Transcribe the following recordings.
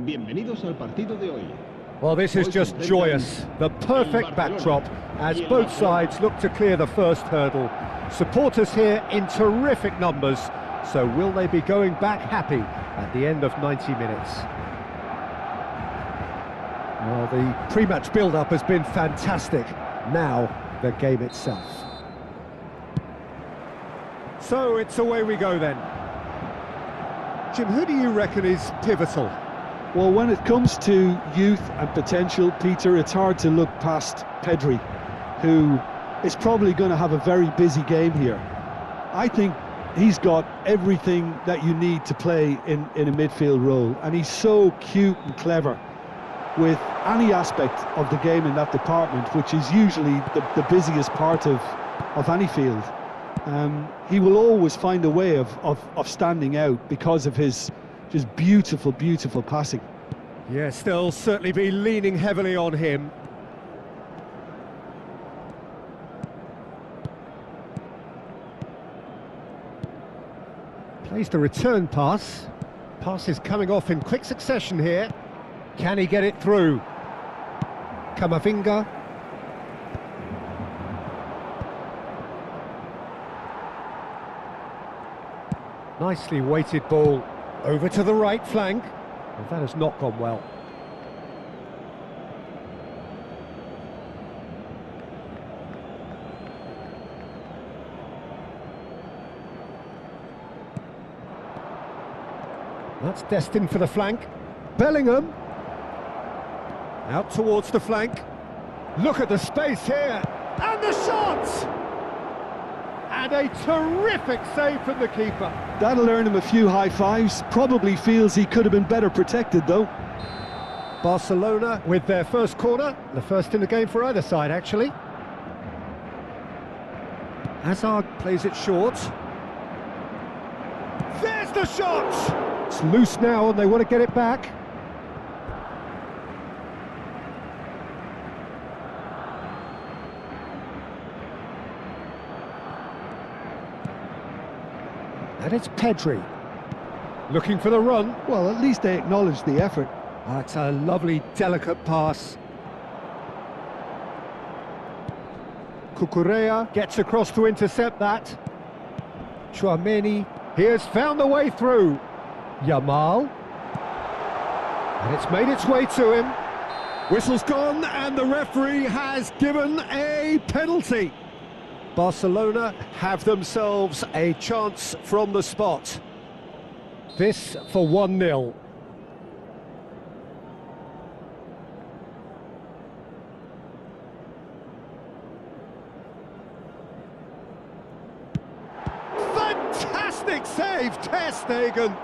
Bienvenidos al partido de hoy. Well, this is just joyous. The perfect backdrop as both sides look to clear the first hurdle. Supporters here in terrific numbers. So will they be going back happy at the end of 90 minutes? Well, the pre-match build-up has been fantastic. Now, the game itself. So it's away we go then. Jim, who do you reckon is pivotal? Well, when it comes to youth and potential, Peter, it's hard to look past Pedri, who is probably going to have a very busy game here. I think he's got everything that you need to play in a midfield role, and he's so cute and clever with any aspect of the game in that department, which is usually the busiest part of any field. He will always find a way of standing out because of his just beautiful, beautiful passing. Yes, they'll certainly be leaning heavily on him. Plays the return pass. Pass is coming off in quick succession here. Can he get it through? Kamavinga. Nicely weighted ball. Over to the right flank. Well, that has not gone well. That's destined for the flank. Bellingham. Out towards the flank. Look at the space here. And the shot! And a terrific save from the keeper. That'll earn him a few high fives. Probably feels he could have been better protected, though. Barcelona with their first corner. The first in the game for either side, actually. Hazard plays it short. There's the shot! It's loose now and they want to get it back. And it's Pedri. Looking for the run. Well, at least they acknowledge the effort. That's a lovely, delicate pass. Cucurella gets across to intercept that. Tchouameni, he has found the way through. Yamal. And it's made its way to him. Whistle's gone and the referee has given a penalty. Barcelona have themselves a chance from the spot. This for 1-0. Fantastic save, Ter Stegen.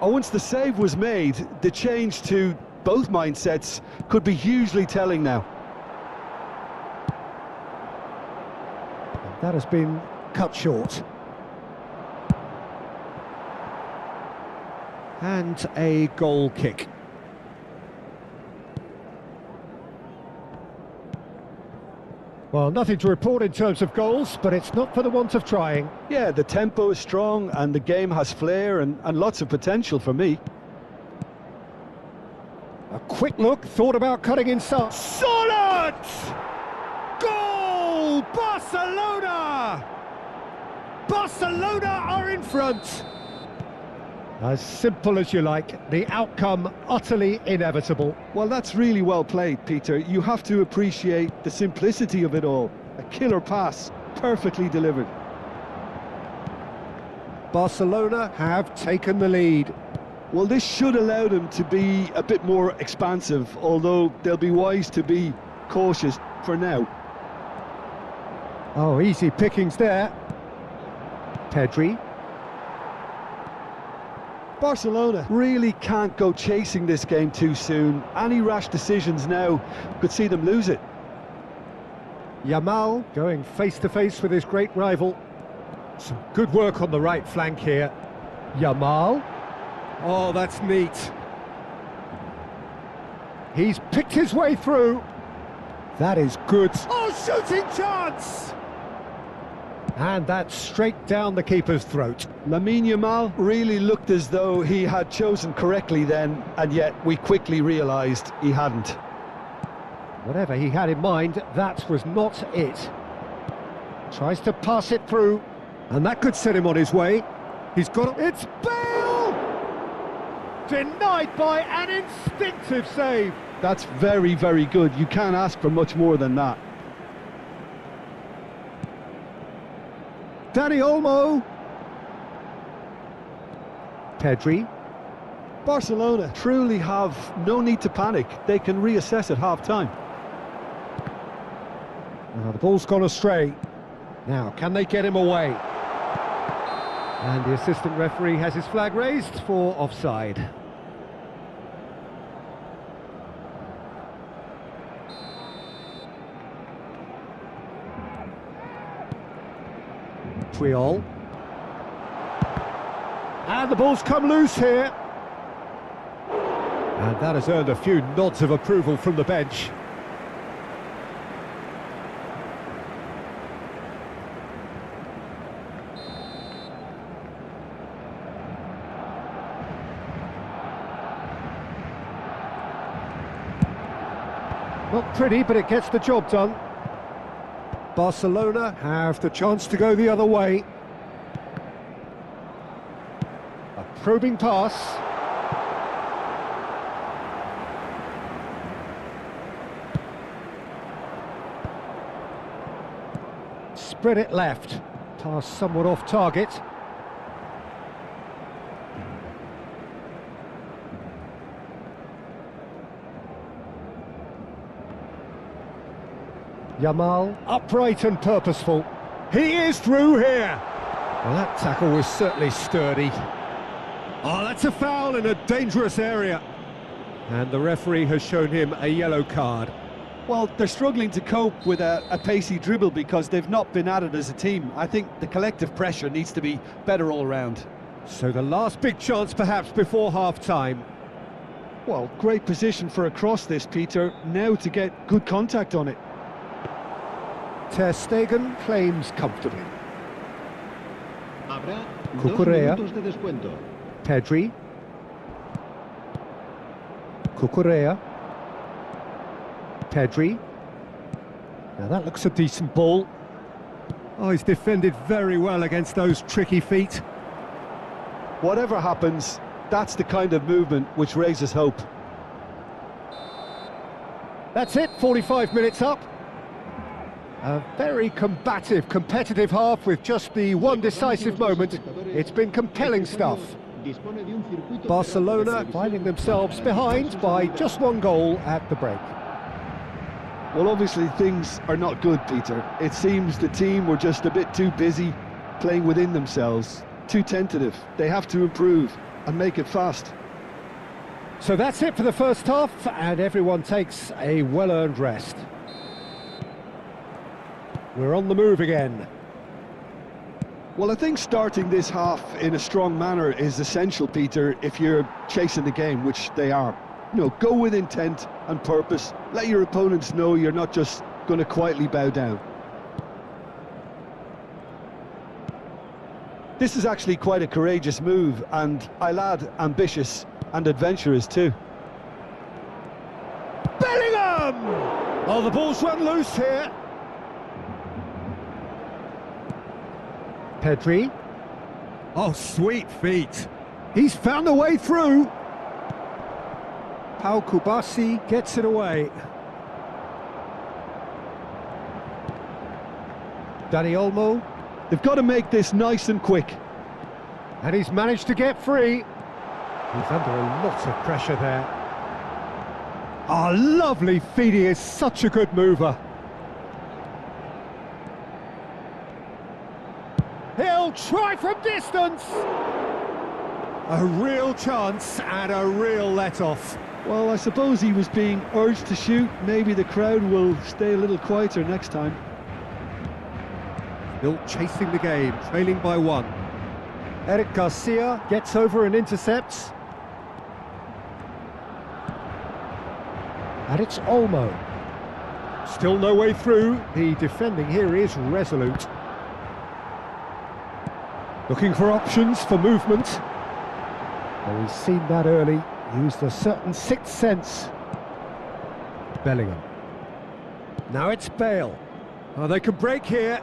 Oh, once the save was made, the change to both mindsets could be hugely telling now. That has been cut short. And a goal kick. Well, nothing to report in terms of goals, but it's not for the want of trying. Yeah, the tempo is strong and the game has flair and lots of potential for me. A quick look, thought about cutting inside. Solid! Goal! Barcelona! Barcelona are in front. As simple as you like, the outcome utterly inevitable. Well, that's really well played, Peter. You have to appreciate the simplicity of it all. A killer pass, perfectly delivered. Barcelona have taken the lead. Well, this should allow them to be a bit more expansive, although they'll be wise to be cautious for now. Oh, easy pickings there. Pedri. Barcelona really can't go chasing this game too soon. Any rash decisions now could see them lose it. Yamal going face-to-face with his great rival. Some good work on the right flank here. Yamal. Oh, that's neat. He's picked his way through. That is good. Oh, shooting chance! And that's straight down the keeper's throat. Lamine Yamal really looked as though he had chosen correctly then, and yet we quickly realised he hadn't. Whatever he had in mind, that was not it. Tries to pass it through, and that could set him on his way. He's got it. It's Bale! Denied by an instinctive save. That's very, very good. You can't ask for much more than that. Dani Olmo. Pedri. Barcelona truly have no need to panic. They can reassess at half-time. Now the ball's gone astray. Now, can they get him away? And the assistant referee has his flag raised for offside. Triol. And the ball's come loose here. And that has earned a few nods of approval from the bench. Not pretty, but it gets the job done. Barcelona have the chance to go the other way. A probing pass. Spread it left. Pass somewhat off target. Yamal, upright and purposeful. He is through here. Well, that tackle was certainly sturdy. Oh, that's a foul in a dangerous area. And the referee has shown him a yellow card. Well, they're struggling to cope with a pacey dribble because they've not been at it as a team. I think the collective pressure needs to be better all round. So the last big chance perhaps before half-time. Well, great position for a cross this, Peter. Now to get good contact on it. Ter Stegen claims comfortably. Habrá Cucurella. 2 minutos de descuento. Pedri. Cucurella. Pedri. Now that looks a decent ball. Oh, he's defended very well against those tricky feet. Whatever happens, that's the kind of movement which raises hope. That's it, 45 minutes up. A very combative, competitive half with just the one decisive moment. It's been compelling stuff. Barcelona finding themselves behind by just one goal at the break. Well, obviously things are not good, Peter. It seems the team were just a bit too busy playing within themselves, too tentative. They have to improve and make it fast. So that's it for the first half, and everyone takes a well-earned rest. We're on the move again. Well, I think starting this half in a strong manner is essential, Peter, if you're chasing the game, which they are. You know, go with intent and purpose. Let your opponents know you're not just going to quietly bow down. This is actually quite a courageous move, and I'll add ambitious and adventurous too. Bellingham! Oh, the ball's run loose here. Pedri. Oh, sweet feet. He's found a way through. Pau Kubasi gets it away. Dani Olmo. They've got to make this nice and quick. And he's managed to get free. He's under a lot of pressure there. Oh, lovely feet. He is such a good mover. He'll try from distance. A real chance and a real let-off. Well, I suppose he was being urged to shoot. Maybe the crowd will stay a little quieter next time. Still chasing the game, trailing by 1. Eric Garcia gets over and intercepts. And it's Olmo. Still no way through. The defending here is resolute. Looking for options for movement. Well, we've seen that early. Used a certain sixth sense. Bellingham. Now it's Bale. Oh, they can break here.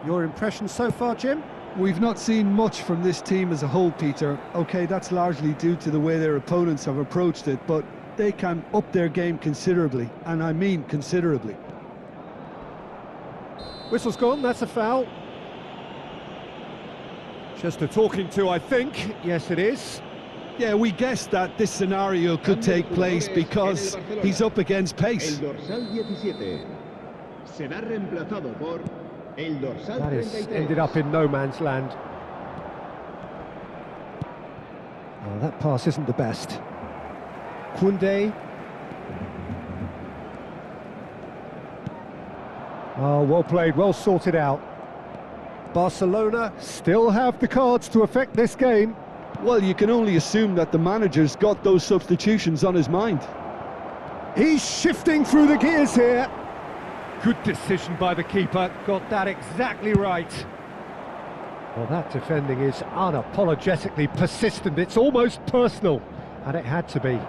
Your impression so far, Jim? We've not seen much from this team as a whole, Peter. OK, that's largely due to the way their opponents have approached it, but they can up their game considerably, and I mean considerably. Whistle's gone, that's a foul. Just a talking to, I think. Yes, it is. Yeah, we guessed that this scenario could take place because he's up against pace. El dorsal 17 será reemplazado por el dorsal That has 33. ended up in no man's land. Oh, that pass isn't the best. Koundé. Oh, well played, well sorted out. Barcelona still have the cards to affect this game. Well, you can only assume that the manager's got those substitutions on his mind. He's shifting through the gears here. Good decision by the keeper, got that exactly right. Well, that defending is unapologetically persistent, it's almost personal, and it had to be.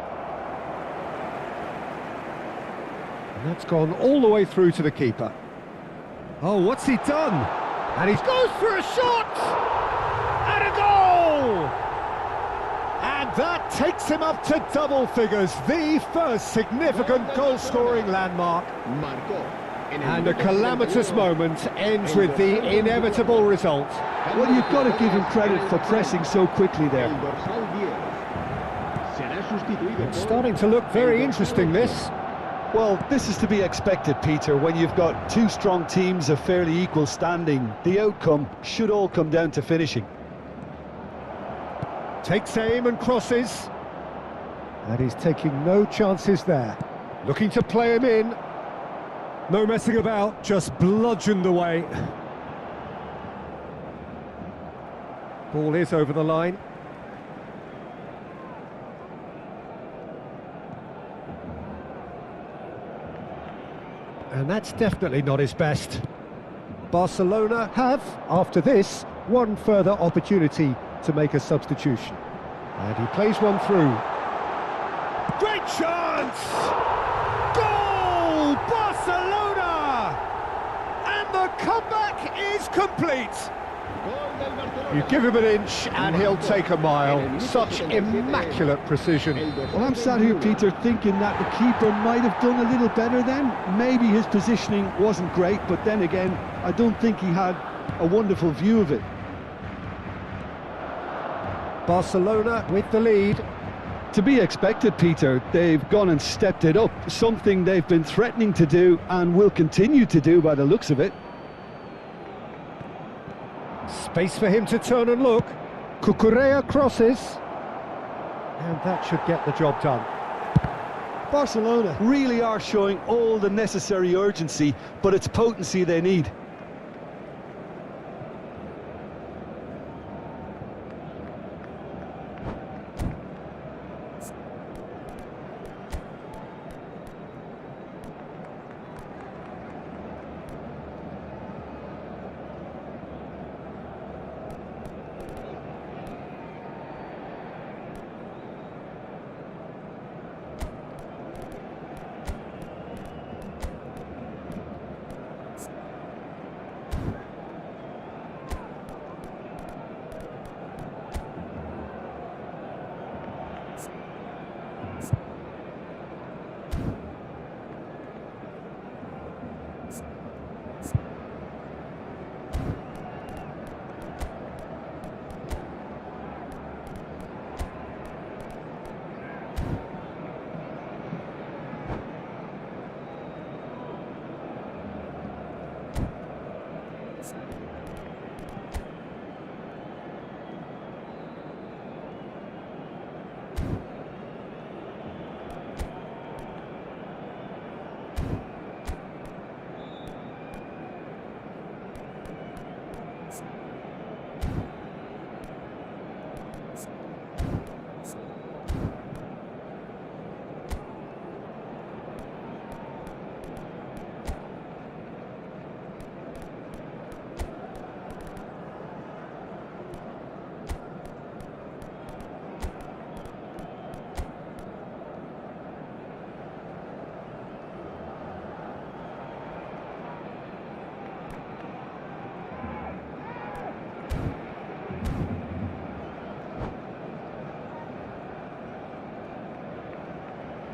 And that's gone all the way through to the keeper. Oh, what's he done? And he goes for a shot! And a goal! And that takes him up to double figures, the first significant goal-scoring landmark. Marcó en el And a minuto calamitous 71. moment ends with the inevitable result. Well, you've got to give him credit for pressing so quickly El there. dorsal 10 será sustituido It's por starting to look very interesting, this. Well, this is to be expected, Peter. When you've got two strong teams of fairly equal standing, the outcome should all come down to finishing. Takes aim and crosses. And he's taking no chances there. Looking to play him in. No messing about, just bludgeoned away. Ball is over the line. And that's definitely not his best. Barcelona have, after this, one further opportunity to make a substitution. And he plays one through. Great chance! Goal! Barcelona! And the comeback is complete. You give him an inch and he'll take a mile. Such immaculate precision. Well, I'm sat here, Peter, thinking that the keeper might have done a little better then. Maybe his positioning wasn't great, but then again, I don't think he had a wonderful view of it. Barcelona with the lead. To be expected, Peter. They've gone and stepped it up, something they've been threatening to do and will continue to do by the looks of it. Space for him to turn and look. Cucurella crosses. And that should get the job done. Barcelona really are showing all the necessary urgency, but it's potency they need.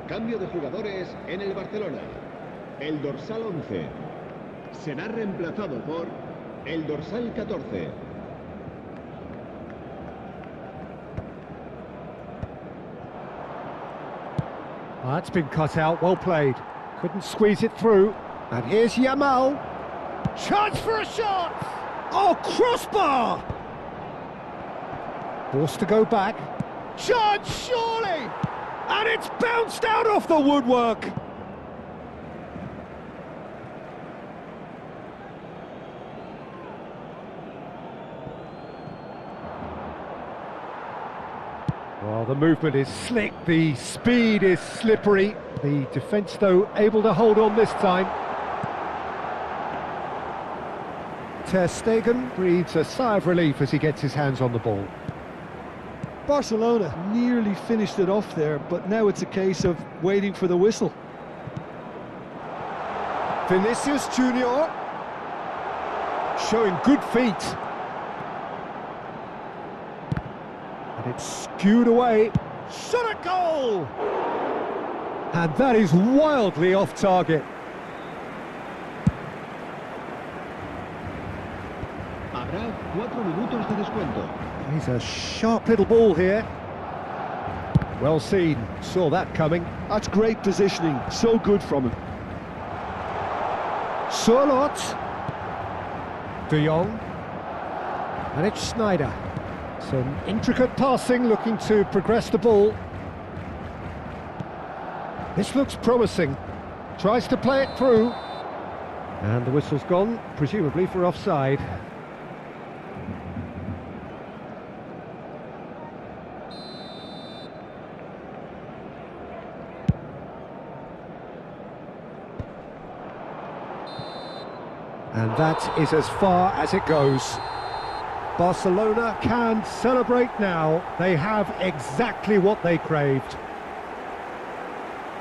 Cambio de jugadores en el Barcelona. El dorsal 11 será reemplazado por el dorsal 14. That's been cut out, well played. Couldn't squeeze it through. And here's Yamal. Chance for a shot! Oh, crossbar! Forced to go back. Chance, surely! And it's bounced out off the woodwork! Well, the movement is slick, the speed is slippery. The defence, though, able to hold on this time. Ter Stegen breathes a sigh of relief as he gets his hands on the ball. Barcelona nearly finished it off there, but now it's a case of waiting for the whistle. Vinicius Junior showing good feet. And it's skewed away. Shot a goal! And that is wildly off target. Habrá 4 minutos de descuento. He's a sharp little ball here. Well seen, saw that coming. That's great positioning, so good from him. Surlot. De Jong. And it's Sneijder. Some intricate passing, looking to progress the ball. This looks promising. Tries to play it through. And the whistle's gone, presumably for offside. And that is as far as it goes. Barcelona can celebrate now. They have exactly what they craved.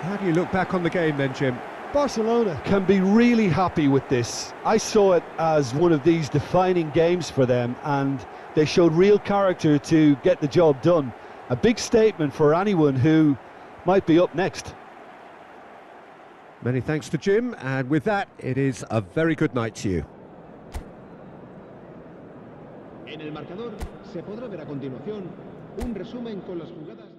How do you look back on the game then, Jim? Barcelona can be really happy with this. I saw it as one of these defining games for them, and they showed real character to get the job done. A big statement for anyone who might be up next. Many thanks to Jim, and with that, it is a very good night to you. En el marcador se podrá ver a continuación un resumen con las jugadas.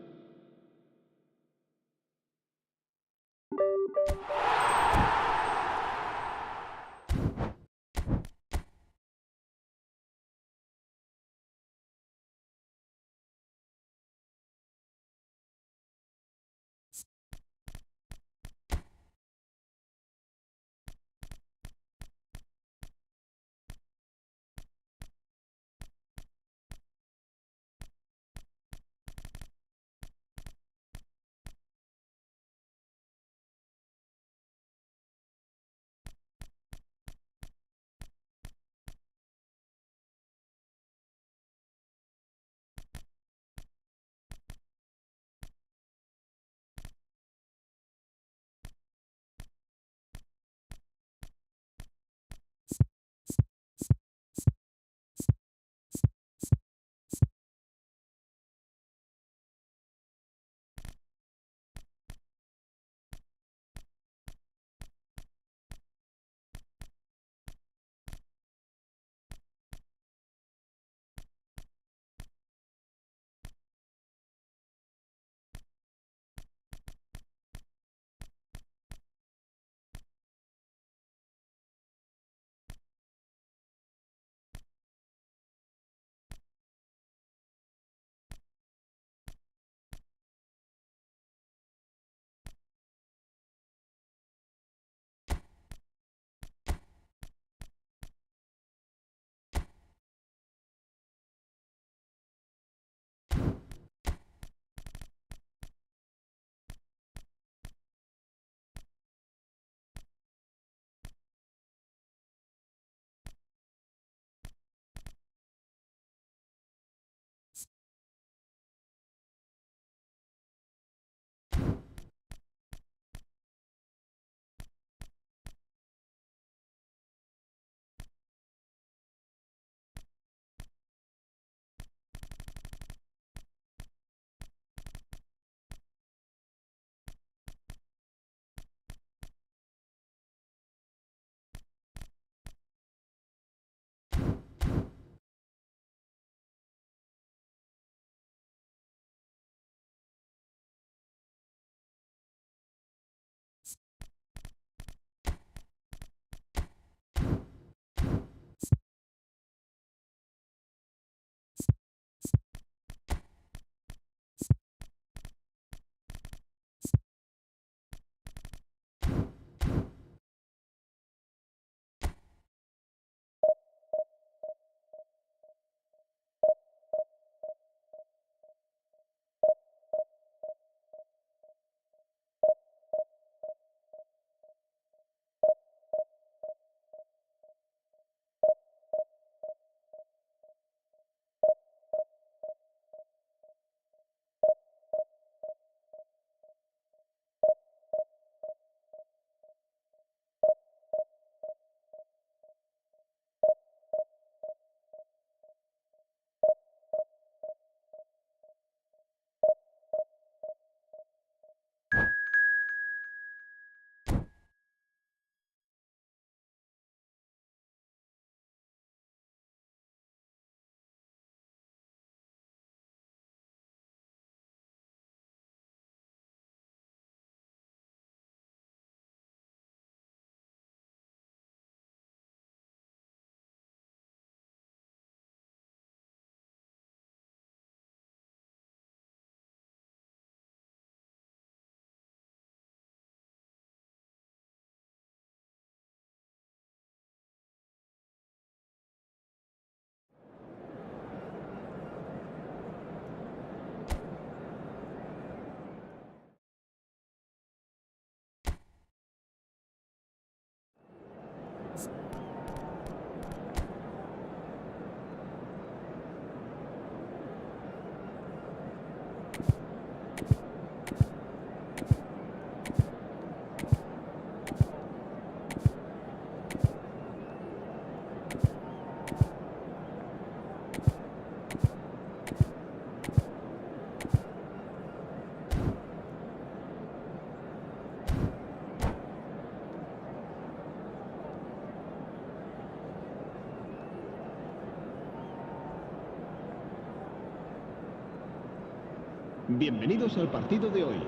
Bienvenidos al partido de hoy.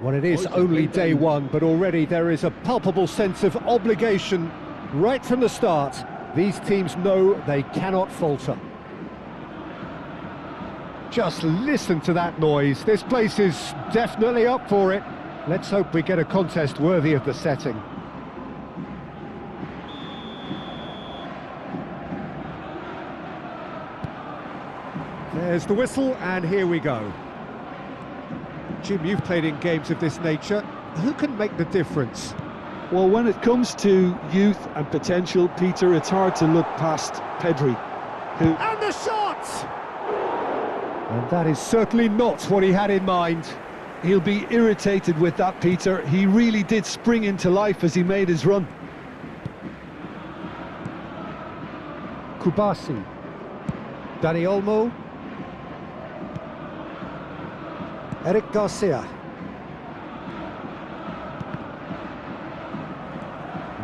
Well, it is only day one, but already there is a palpable sense of obligation right from the start. These teams know they cannot falter. Just listen to that noise. This place is definitely up for it. Let's hope we get a contest worthy of the setting. There's the whistle, and here we go. Jim, you've played in games of this nature. Who can make the difference? Well, when it comes to youth and potential, Peter, it's hard to look past Pedri, who... And the shot! And that is certainly not what he had in mind. He'll be irritated with that, Peter. He really did spring into life as he made his run. Kubasi. Dani Olmo. Eric Garcia.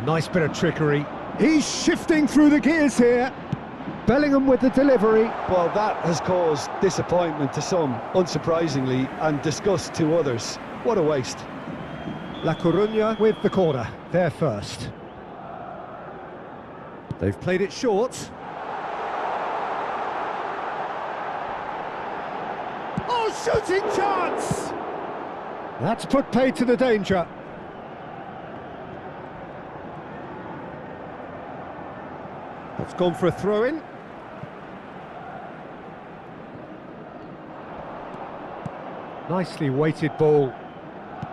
Nice bit of trickery. He's shifting through the gears here. Bellingham with the delivery. Well, that has caused disappointment to some, unsurprisingly, and disgust to others. What a waste. La Coruña with the corner. They're first. They've played it short. Oh, shooting chance! That's put paid to the danger. That's gone for a throw-in. Nicely weighted ball.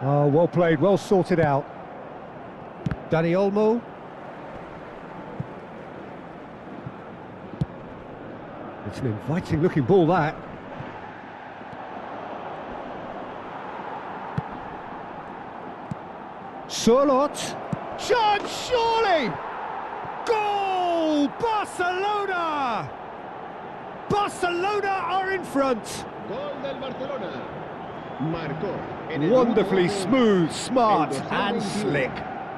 Oh, well played, well sorted out. Dani Olmo. It's an inviting looking ball, that. Surlot. Chance, surely! Goal! Barcelona! Barcelona are in front. Gol del Barcelona. Marcó. Wonderfully smooth, smart and slick.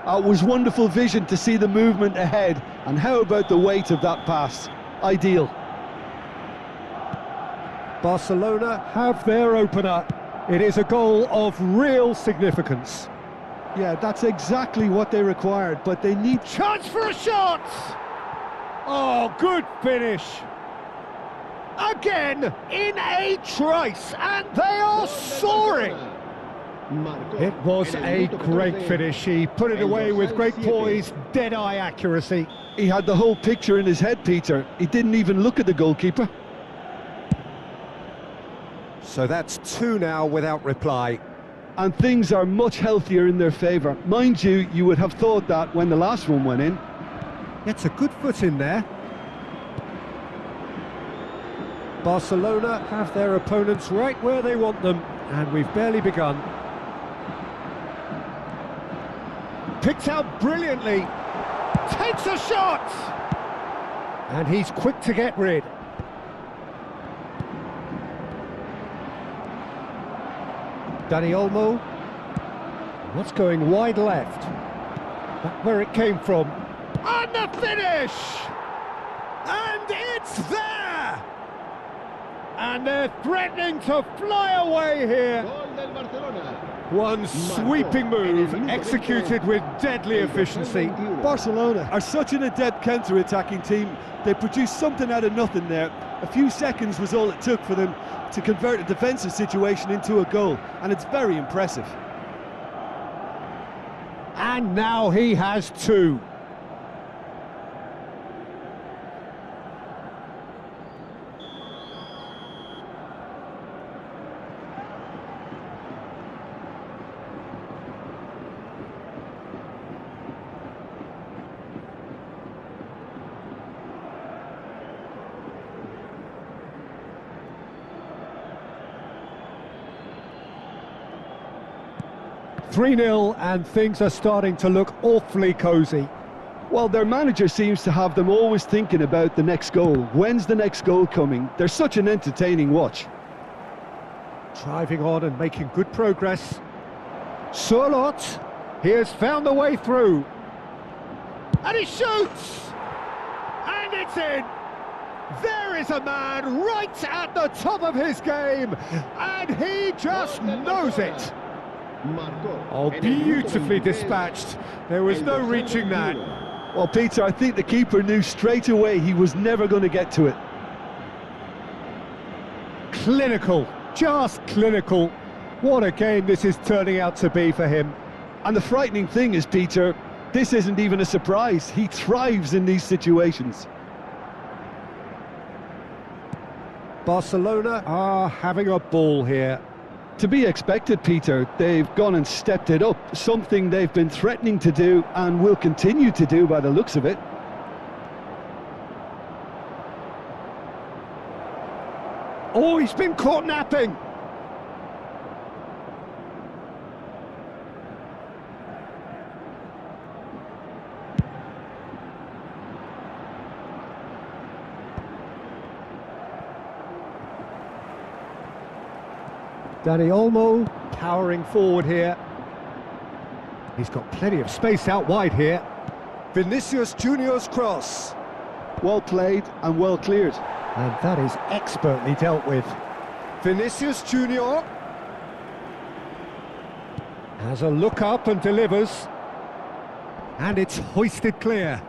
It was wonderful vision to see the movement ahead, and how about the weight of that pass? Ideal. Barcelona have their opener. It is a goal of real significance. Yeah, that's exactly what they required, but they need... Chance for a shot! Oh, good finish. Again, in a trice, and they are soaring. It was a great finish. He put it away with great poise, dead-eye accuracy. He had the whole picture in his head, Peter. He didn't even look at the goalkeeper. So that's two now without reply. And things are much healthier in their favour. Mind you, you would have thought that when the last one went in. It's a good foot in there. Barcelona have their opponents right where they want them, and we've barely begun. Picked out brilliantly. Takes a shot! And he's quick to get rid. Dani Olmo. What's going wide left? Back where it came from. And the finish! And it's there! And they're threatening to fly away here. Gol del Barcelona. One sweeping move, executed with deadly efficiency. Barcelona are such an adept counter-attacking team. They produced something out of nothing there. A few seconds was all it took for them to convert a defensive situation into a goal, and it's very impressive. And now he has two. Three 3-0, and things are starting to look awfully cosy. Well, their manager seems to have them always thinking about the next goal. When's the next goal coming? They're such an entertaining watch. Driving on and making good progress. Surlot, he has found the way through. And he shoots! And it's in! There is a man right at the top of his game, and he just knows it. Oh, beautifully dispatched. There was no reaching that. Well, Peter, I think the keeper knew straight away he was never going to get to it. Clinical, just clinical. What a game this is turning out to be for him. And the frightening thing is, Peter, this isn't even a surprise. He thrives in these situations. Barcelona are having a ball here. To be expected, Peter. They've gone and stepped it up, something they've been threatening to do and will continue to do by the looks of it. Oh, he's been caught napping. Dani Olmo powering forward here. He's got plenty of space out wide here. Vinicius Junior's cross. Well played and well cleared. And that is expertly dealt with. Vinicius Junior has a look up and delivers. And it's hoisted clear.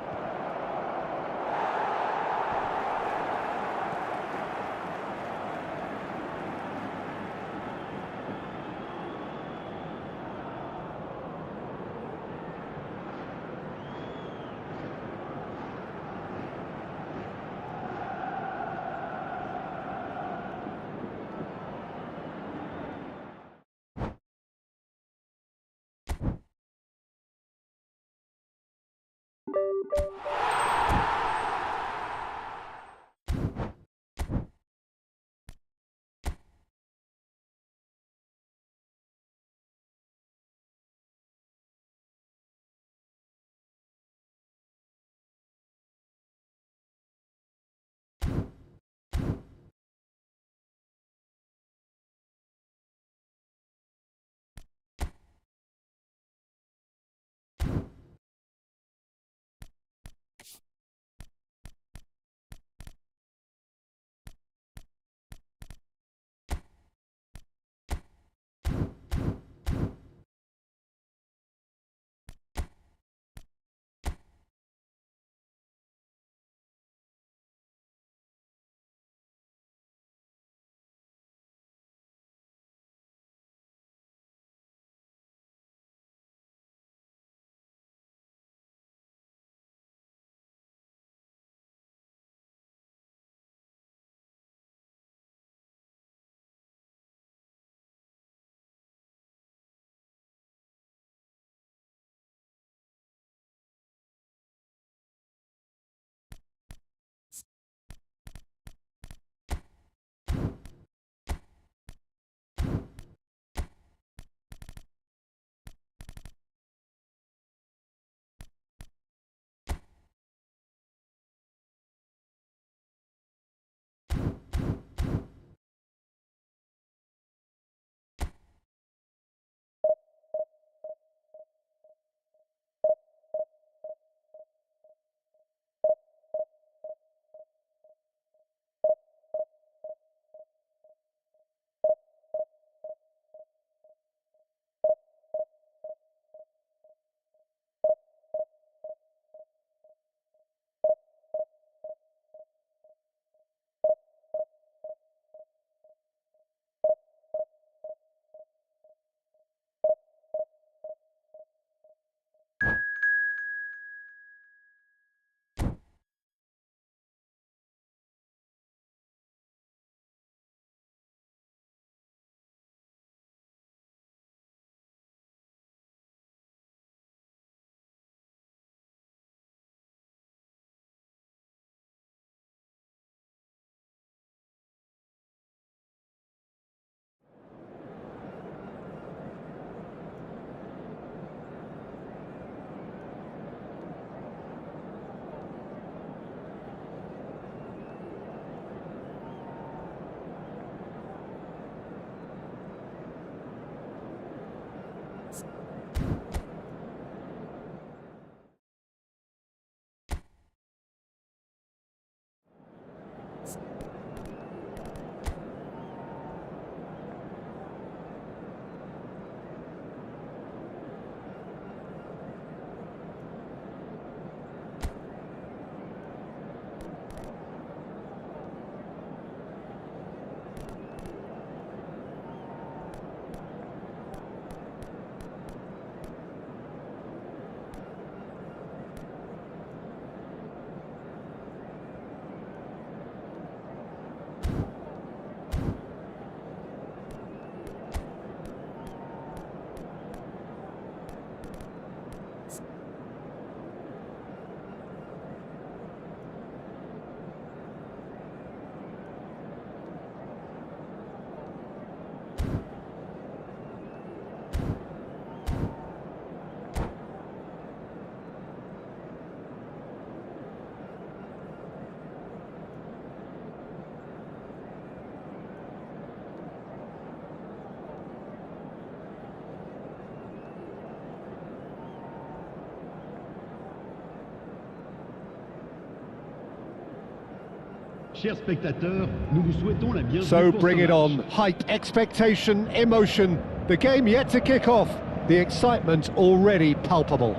chers spectateurs, nous vous souhaitons la bienvenue. So pour bring ce it match. on. Hype, expectation, emotion. The game yet to kick off. The excitement already palpable.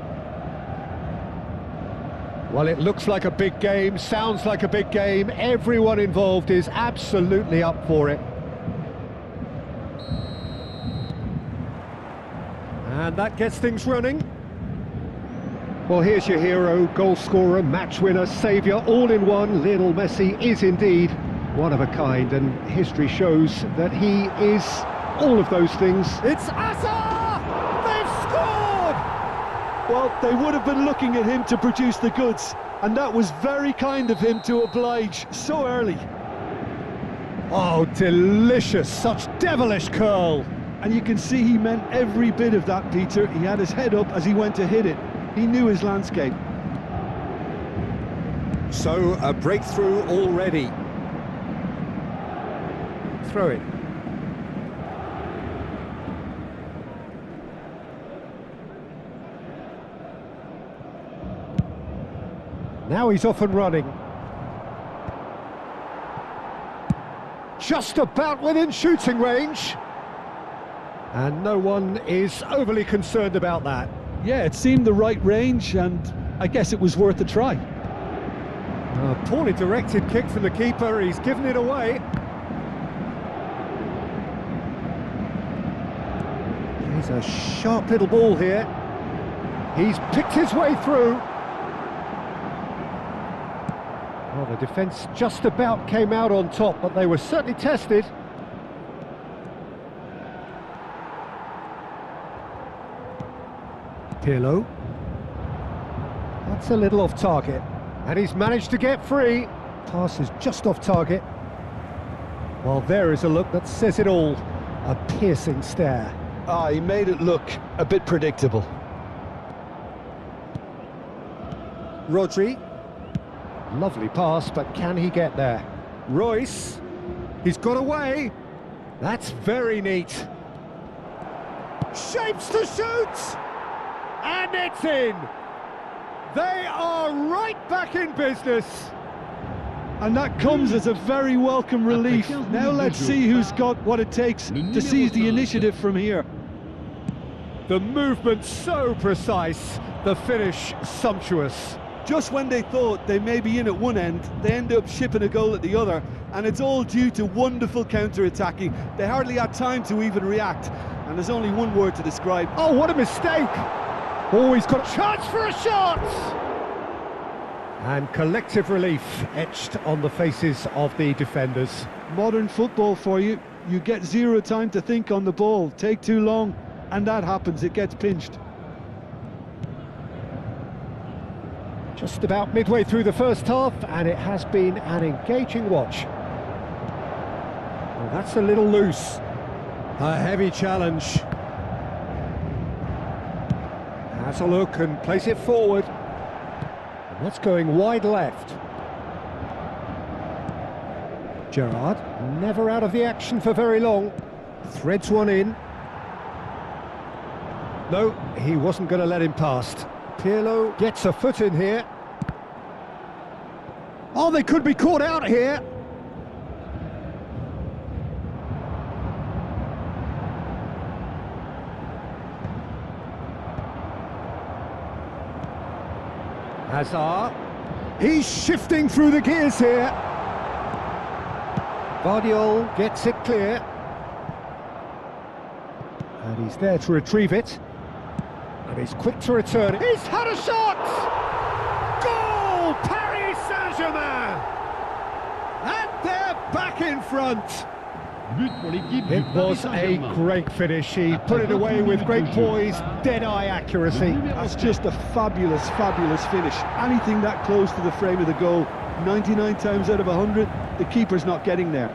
Well, it looks like a big game, sounds like a big game. Everyone involved is absolutely up for it. And that gets things running. Well, here's your hero, goal scorer, match winner, saviour, all in one. Lionel Messi is indeed one of a kind, and history shows that he is all of those things. It's Asa! They've scored! Well, they would have been looking at him to produce the goods, and that was very kind of him to oblige so early. Oh, delicious, such devilish curl. And you can see he meant every bit of that, Peter. He had his head up as he went to hit it. He knew his landscape. So, a breakthrough already. Throw it. Now he's off and running. Just about within shooting range. And no one is overly concerned about that. Yeah, it seemed the right range, and I guess it was worth a try. A poorly directed kick from the keeper, he's given it away. Here's a sharp little ball here. He's picked his way through. Well, the defence just about came out on top, but they were certainly tested. Pirlo. That's a little off target. And he's managed to get free. Pass is just off target. Well, there is a look that says it all. A piercing stare. Ah, he made it look a bit predictable. Rodri. Lovely pass, but can he get there? Royce. He's got away. That's very neat. Shapes to shoot! And it's in! They are right back in business! And that comes as a very welcome relief. Now let's see who's got what it takes to seize the initiative from here. The movement so precise, the finish sumptuous. Just when they thought they may be in at one end, they end up shipping a goal at the other, and it's all due to wonderful counter-attacking. They hardly had time to even react, and there's only one word to describe. Oh, what a mistake! Oh, he's got a chance for a shot! And collective relief etched on the faces of the defenders. Modern football for you. You get zero time to think on the ball, take too long, and that happens, it gets pinched. Just about midway through the first half, and it has been an engaging watch. Well, that's a little loose. A heavy challenge. Has a look and plays it forward. And that's going wide left. Gerrard, never out of the action for very long. Threads one in. No, he wasn't going to let him past. Pirlo gets a foot in here. Oh, they could be caught out here. Hazard. He's shifting through the gears here. Vardiol gets it clear. And he's there to retrieve it. And he's quick to return. He's had a shot! Goal! Paris Saint-Germain! And they're back in front. It was a great finish. He put it away with great poise, dead-eye accuracy. That's just a fabulous, fabulous finish. Anything that close to the frame of the goal, 99 times out of 100, the keeper's not getting there.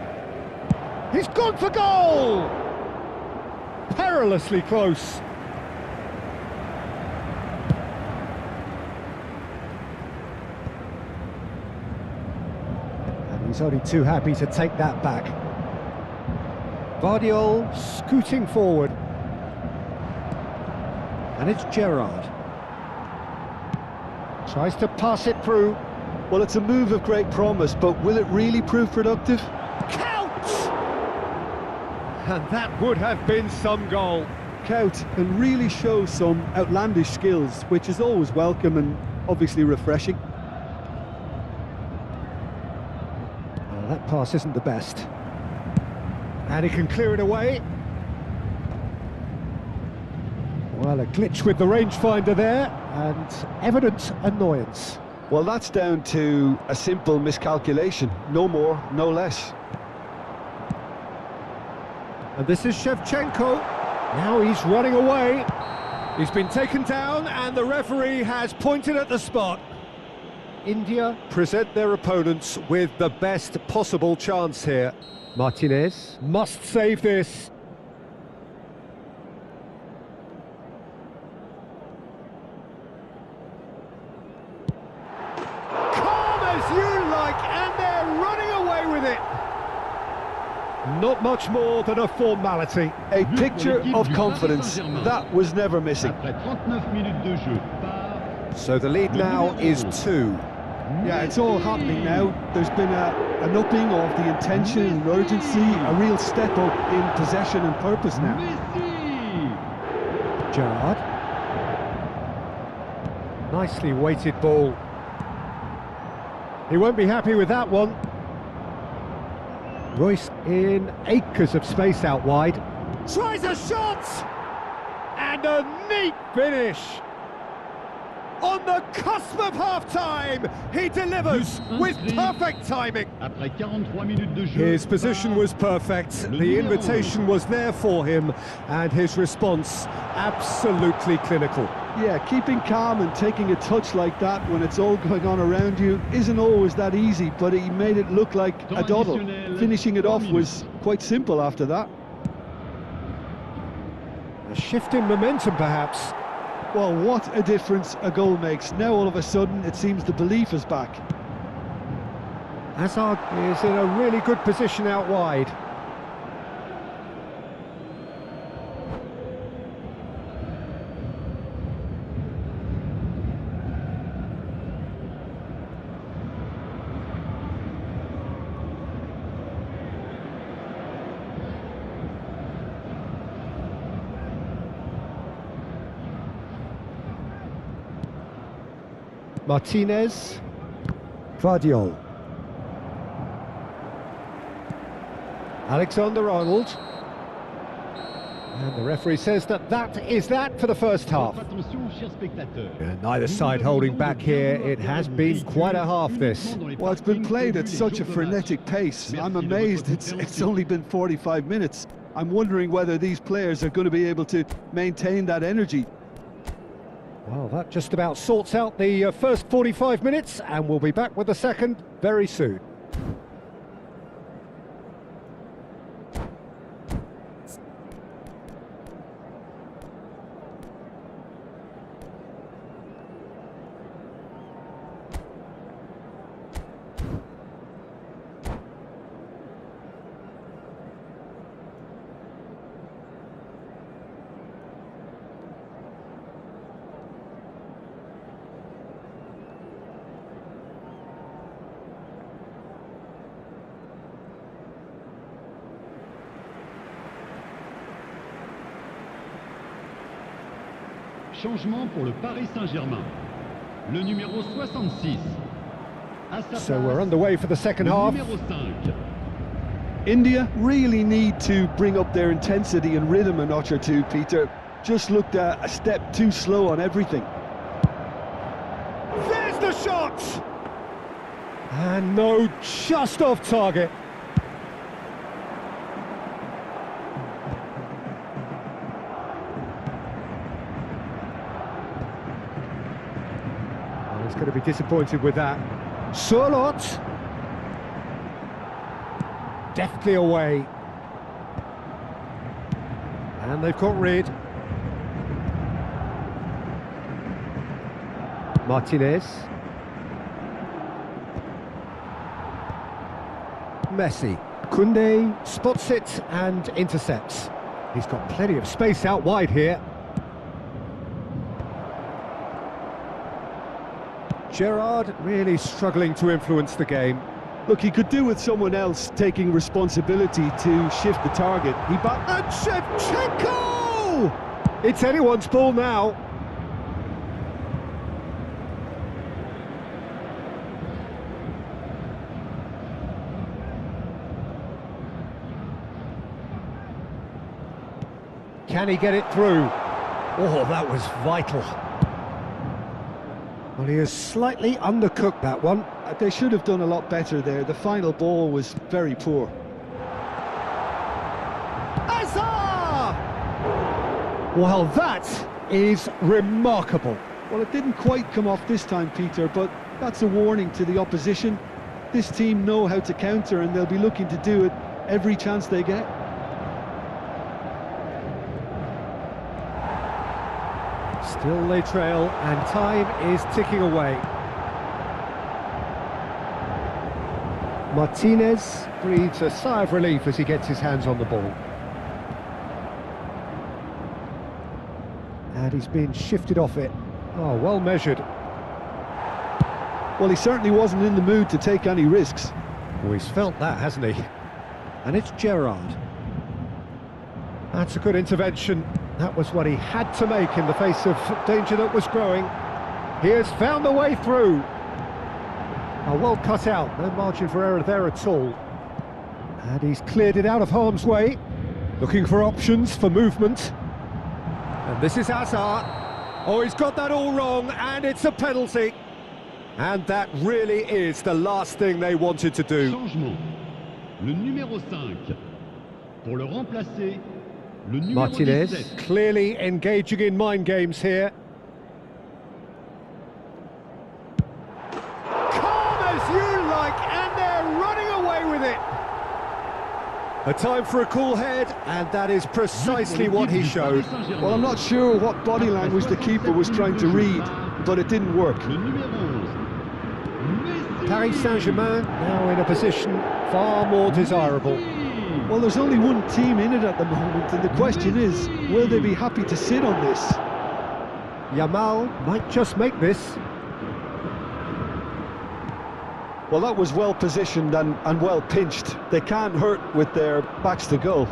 He's gone for goal! Perilously close. And he's only too happy to take that back. Vardiol scooting forward. And it's Gerrard. Tries to pass it through. Well, it's a move of great promise, but will it really prove productive? Count! And that would have been some goal. Count and really show some outlandish skills, which is always welcome and obviously refreshing. Well, that pass isn't the best. And he can clear it away. Well, a glitch with the rangefinder there, and evident annoyance. Well, that's down to a simple miscalculation. No more, no less. And this is Shevchenko. Now he's running away. He's been taken down, and the referee has pointed at the spot. India present their opponents with the best possible chance here. Martinez must save this. Calm as you like, and they're running away with it. Not much more than a formality. A picture of confidence. That was never missing. Après 39 minutes de jeu par So the lead now is 2. Yeah, it's all happening now. There's been an upping of the intention and urgency, a real step up in possession and purpose now. Messi. Gerrard. Nicely weighted ball. He won't be happy with that one. Royce in acres of space out wide. Tries a shot! And a neat finish! On the cusp of half-time, he delivers with perfect timing. Après 43 minutes de jeu. His position was perfect, the invitation was there for him, and his response absolutely clinical. Yeah, keeping calm and taking a touch like that when it's all going on around you isn't always that easy, but he made it look like a doddle. Finishing it off was quite simple after that. A shift in momentum, perhaps. Well, what a difference a goal makes. Now all of a sudden it seems the belief is back. Hazard is in a really good position out wide. Martinez, Vardiol, Alexander-Arnold, and the referee says that is that for the first half. Attention, chers spectateurs. And neither side holding back here. It has been quite a half, this. Well, it's been played at such a frenetic pace. I'm amazed it's only been 45 minutes. I'm wondering whether these players are going to be able to maintain that energy. Well, that just about sorts out the first 45 minutes, and we'll be back with the second very soon. Changement pour le Paris Saint-Germain. Le numéro 66. À sa So place, we're underway for the second le half. numéro 5. India really need to bring up their intensity and rhythm a notch or two, Peter. Just looked a step too slow on everything. There's the shot! And no, just off target. Well, he's going to be disappointed with that. Surlot. Deftly away. And they've got rid. Martinez. Messi. Koundé spots it and intercepts. He's got plenty of space out wide here. Gerrard really struggling to influence the game. Look, he could do with someone else taking responsibility to shift the target. And Shevchenko! It's anyone's ball now. Can he get it through? Oh, that was vital. Well, he has slightly undercooked that one. They should have done a lot better there. The final ball was very poor. Hazard! Well, that is remarkable. Well, it didn't quite come off this time, Peter, but that's a warning to the opposition. This team know how to counter, and they'll be looking to do it every chance they get. Still they trail, and time is ticking away. Martinez breathes a sigh of relief as he gets his hands on the ball. And he's been shifted off it. Oh, well measured. Well, he certainly wasn't in the mood to take any risks. Well, he's felt that, hasn't he? And it's Gerrard. That's a good intervention. That was what he had to make in the face of danger that was growing. He has found the way through. Oh, well cut out, no margin for error there at all. And he's cleared it out of harm's way, looking for options for movement. And this is Hazard. Oh, he's got that all wrong, and it's a penalty. And that really is the last thing they wanted to do. Changement. Le numéro 5. Pour le remplacer, le numéro Martinez 17. clearly engaging in mind games here. Calm as you like, and they're running away with it. A time for a cool head, and that is precisely what he showed. Well, I'm not sure what body language the keeper was trying to read, but it didn't work. Le numéro 11. Paris Saint-Germain now in a position far more desirable. Well, there's only one team in it at the moment, and the question is, will they be happy to sit on this? Yamal might just make this. Well, that was well positioned and well pinched. They can't hurt with their backs to goal.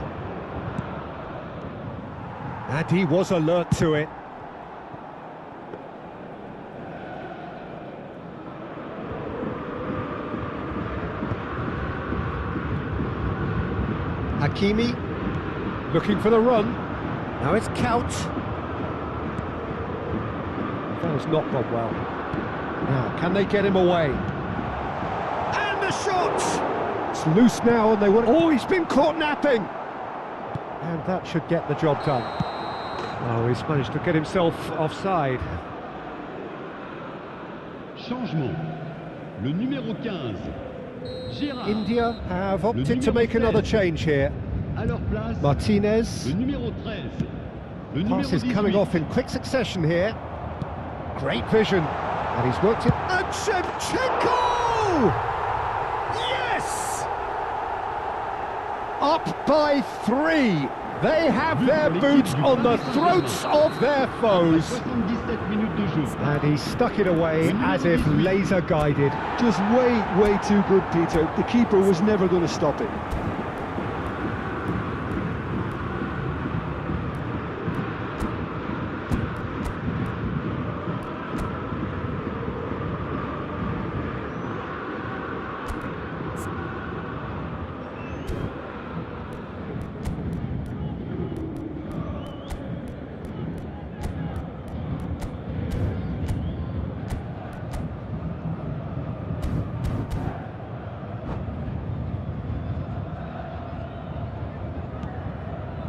And he was alert to it. Hakimi looking for the run. Now it's Kaut. That has not gone well. Now, can they get him away? And the shot! It's loose now, and they want. Oh, he's been caught napping! And that should get the job done. Oh, he's managed to get himself offside. Changement. Le numéro 15. Gérard. India have opted to make another change here. À leur place, Martinez. le numéro 13. Le numéro Pass is 18. coming off in quick succession here. Great vision. And he's worked it. And Shevchenko! Yes! Up by 3. They have their boots on the throats of their foes. 77 minutes de jeu. And he stuck it away as if laser guided. Just way too good, Peter. The keeper was never going to stop it.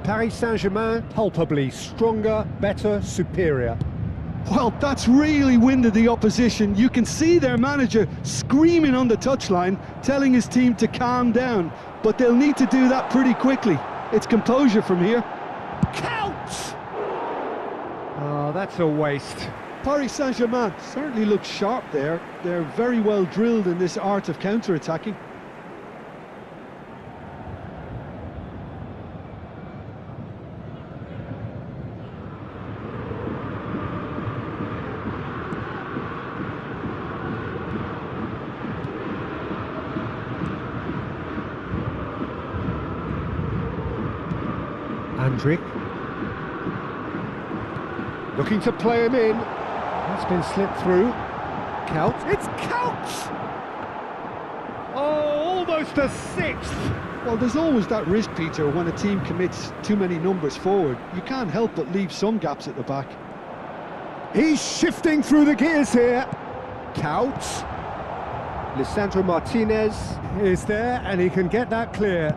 Paris Saint-Germain palpably stronger, better, superior. Well, that's really winded the opposition. You can see their manager screaming on the touchline, telling his team to calm down. But they'll need to do that pretty quickly. It's composure from here. Count! Oh, that's a waste. Paris Saint-Germain certainly looks sharp there. They're very well drilled in this art of counter-attacking. Andrik. Looking to play him in. That's been slipped through. Counts. It's Counts! Oh, almost a sixth! Well, there's always that risk, Peter, when a team commits too many numbers forward. You can't help but leave some gaps at the back. He's shifting through the gears here. Counts. Lisandro Martinez is there, and he can get that clear.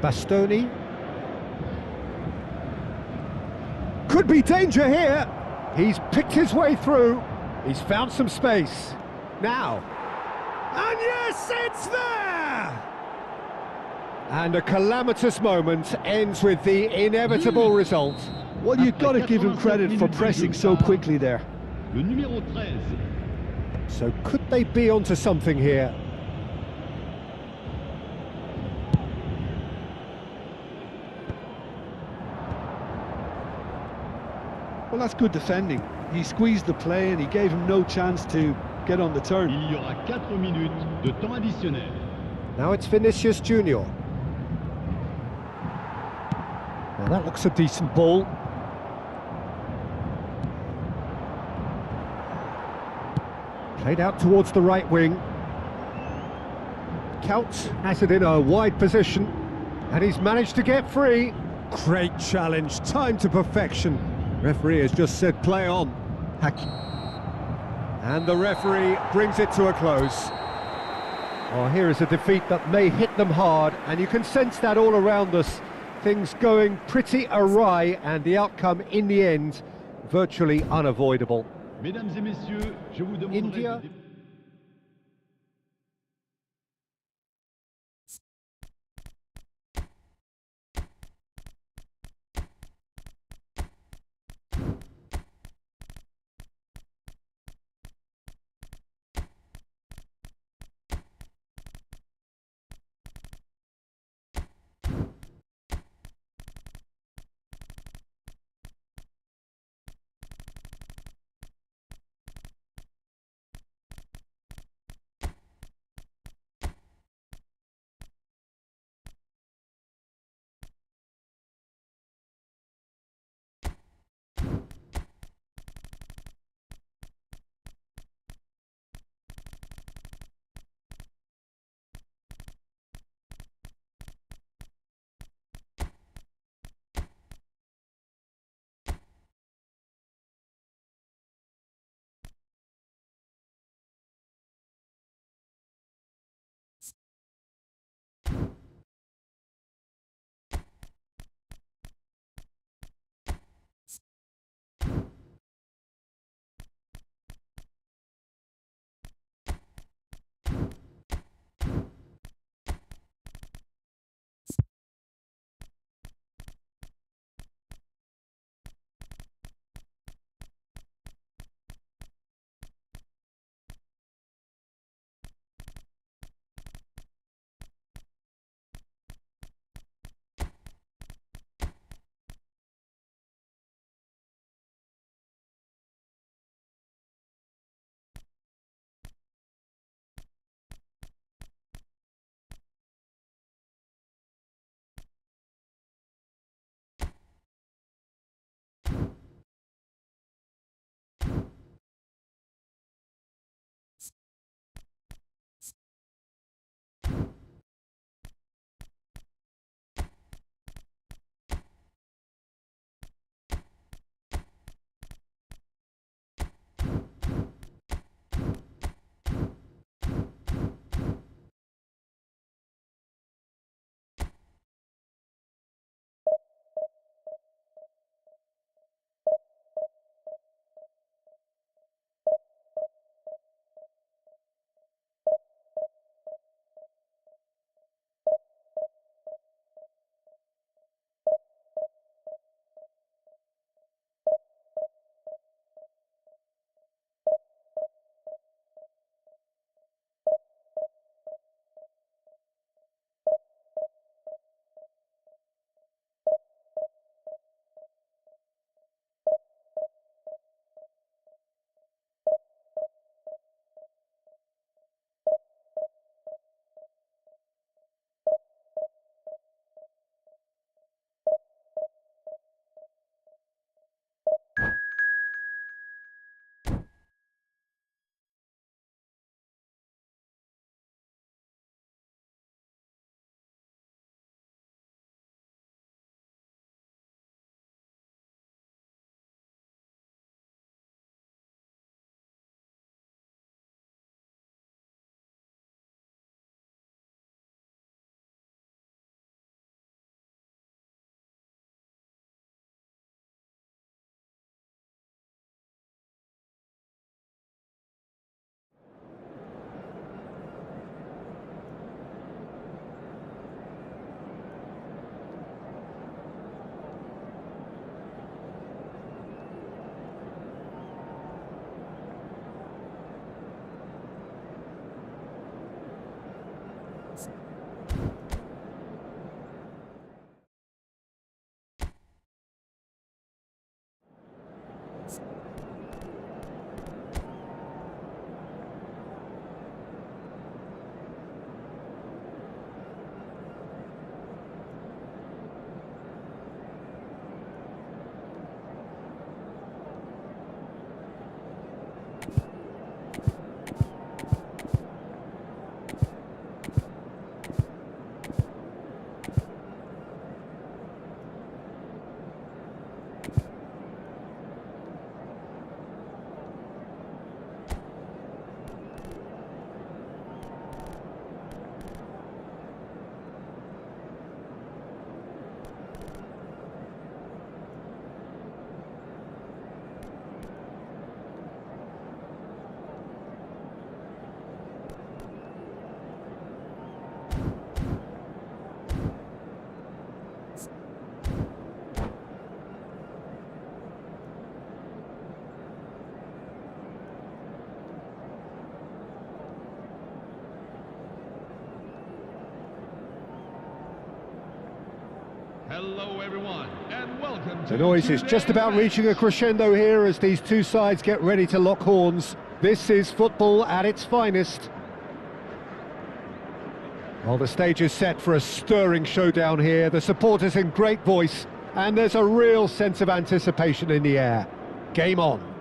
Bastoni. Could be danger here. He's picked his way through. He's found some space. Now. And yes, it's there! And a calamitous moment ends with the inevitable result. Well, you've got to give him credit for pressing so quickly there. Le numéro 13. So could they be onto something here? Well, that's good defending. He squeezed the play and he gave him no chance to get on the turn. Il y aura 4 minutes de temps additionnel. Now it's Vinicius Junior. Well, that looks a decent ball. Played out towards the right wing. Counts has it in a wide position, and he's managed to get free. Great challenge, time to perfection. Referee has just said play on. And the referee brings it to a close. Oh, here is a defeat that may hit them hard, and you can sense that all around us. Things going pretty awry, and the outcome in the end virtually unavoidable. Mesdames et messieurs, je vous demanderai India. de Hello everyone, and welcome to The noise is just about reaching a crescendo here as these two sides get ready to lock horns. This is football at its finest. Well, the stage is set for a stirring showdown here. The supporters in great voice, and there's a real sense of anticipation in the air. Game on.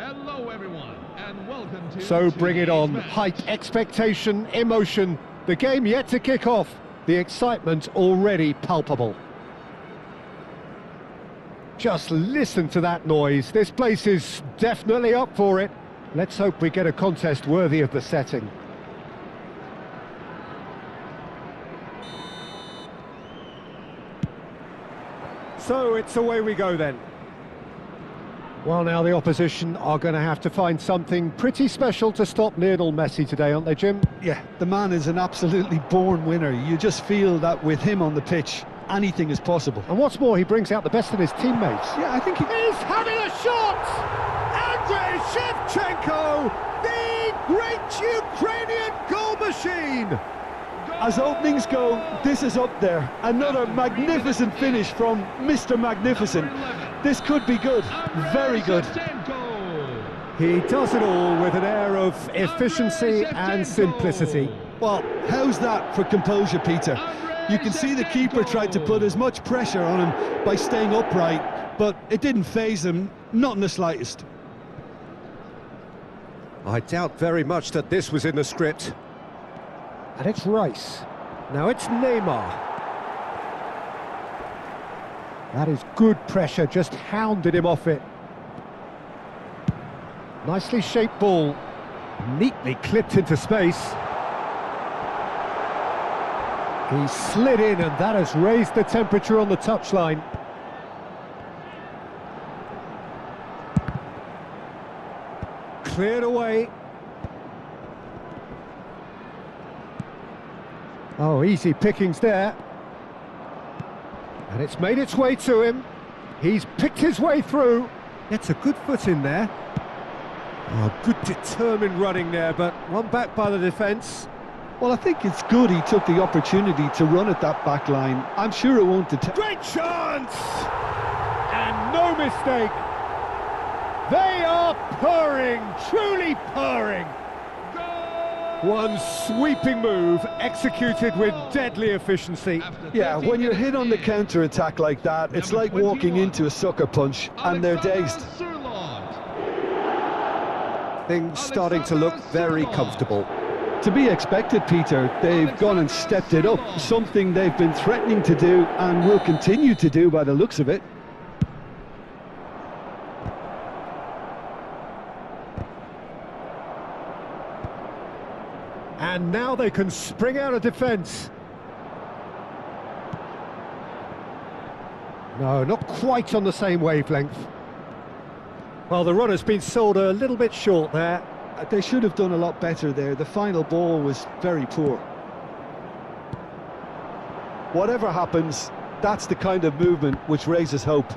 Hello everyone, and welcome to So bring it on. today's match. Hype, expectation, emotion. The game yet to kick off. The excitement already palpable. Just listen to that noise. This place is definitely up for it. Let's hope we get a contest worthy of the setting. So it's away we go then. Well, now the opposition are going to have to find something pretty special to stop Lionel Messi today, aren't they, Jim? Yeah, the man is an absolutely born winner. You just feel that with him on the pitch, anything is possible. And what's more, he brings out the best in his teammates. Yeah, I think He's having a shot! Andrei Shevchenko, the great Ukrainian goal machine! as openings go, this is up there. Another magnificent finish from Mr. Magnificent. This could be good, very good. He does it all with an air of efficiency and simplicity. Well, how's that for composure, Peter? You can see the keeper tried to put as much pressure on him by staying upright, but it didn't faze him, not in the slightest. I doubt very much that this was in the script. And it's Rice. Now it's Neymar. That is good pressure, just hounded him off it. Nicely shaped ball, neatly clipped into space. He slid in and that has raised the temperature on the touchline. Cleared away. Oh, easy pickings there. And it's made its way to him. He's picked his way through. Gets a good foot in there. Oh, good determined running there, but one back by the defence. Well, I think it's good he took the opportunity to run at that back line. I'm sure it won't deter. Great chance! And no mistake. They are purring, truly purring. One sweeping move, executed with deadly efficiency. Yeah, when you're hit on the counter-attack like that, it's like walking into a sucker punch, and they're dazed. Things starting to look very comfortable. To be expected, Peter. They've gone and stepped it up, something they've been threatening to do and will continue to do by the looks of it. And now they can spring out of defence. No, not quite on the same wavelength. Well, the runner's been sold a little bit short there. They should have done a lot better there. The final ball was very poor. Whatever happens, that's the kind of movement which raises hope.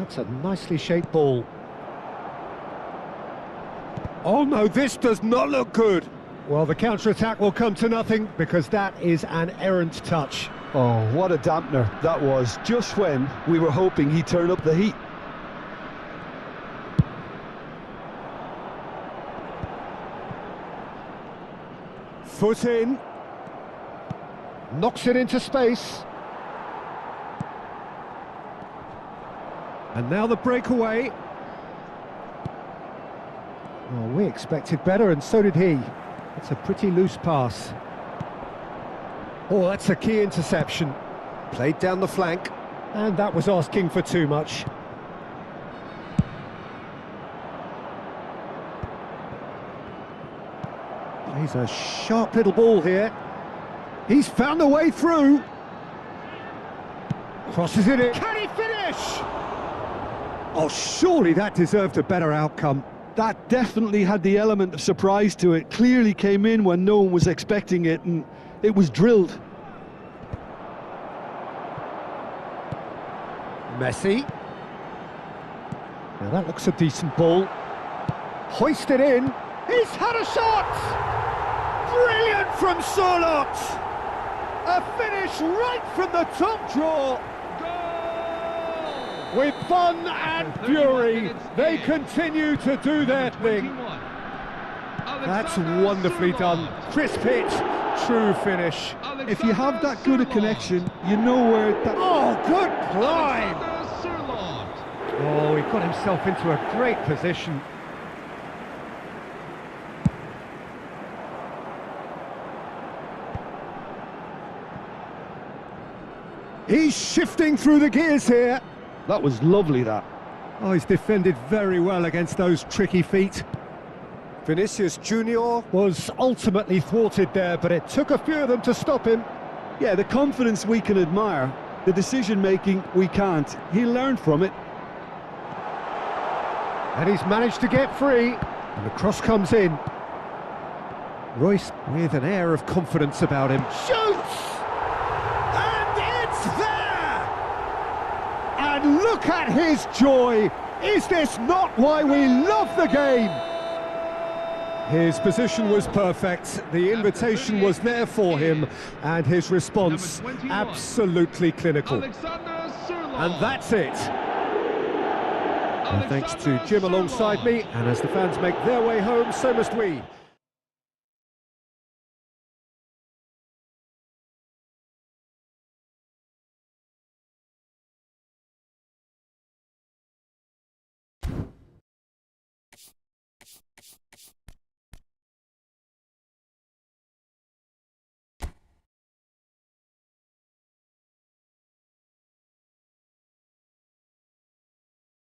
That's a nicely shaped ball. Oh no, this does not look good. Well, the counter-attack will come to nothing because that is an errant touch. Oh, what a dampener that was, just when we were hoping he'd turn up the heat. Foot in. Knocks it into space. And now the breakaway. Oh, we expected better, and so did he. It's a pretty loose pass. Oh, that's a key interception. Played down the flank, and that was asking for too much. Plays a sharp little ball here. He's found a way through. Crosses it in. Can he finish? Oh, surely that deserved a better outcome. That definitely had the element of surprise to it. Clearly came in when no one was expecting it, and it was drilled. Messi. Now that looks a decent ball. Hoisted in. He's had a shot! Brilliant from Surlot! A finish right from the top draw. With fun and fury, they continue to do their thing. That's wonderfully done. Crisp hit, true finish. if you have that good a connection, you know where that... Oh, good climb! Surlot. Oh, he got himself into a great position. He's shifting through the gears here. That was lovely, that. Oh, he's defended very well against those tricky feet. Vinicius Junior was ultimately thwarted there, but it took a few of them to stop him. Yeah, the confidence we can admire, the decision-making we can't. He learned from it. And he's managed to get free. And the cross comes in. Royce with an air of confidence about him. Shoots! And it's there! And look at his joy! Is this not why we love the game? His position was perfect, the invitation was there for him, and his response absolutely clinical. And that's it. And thanks to Jim alongside me, and as the fans make their way home, so must we.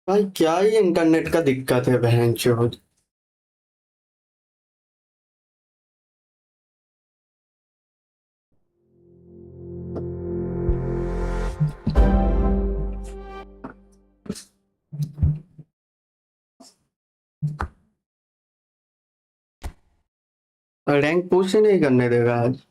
भाई क्या ही internet का दिक्कत है बहनचोद। Rank push ही नहीं करने देगा आज।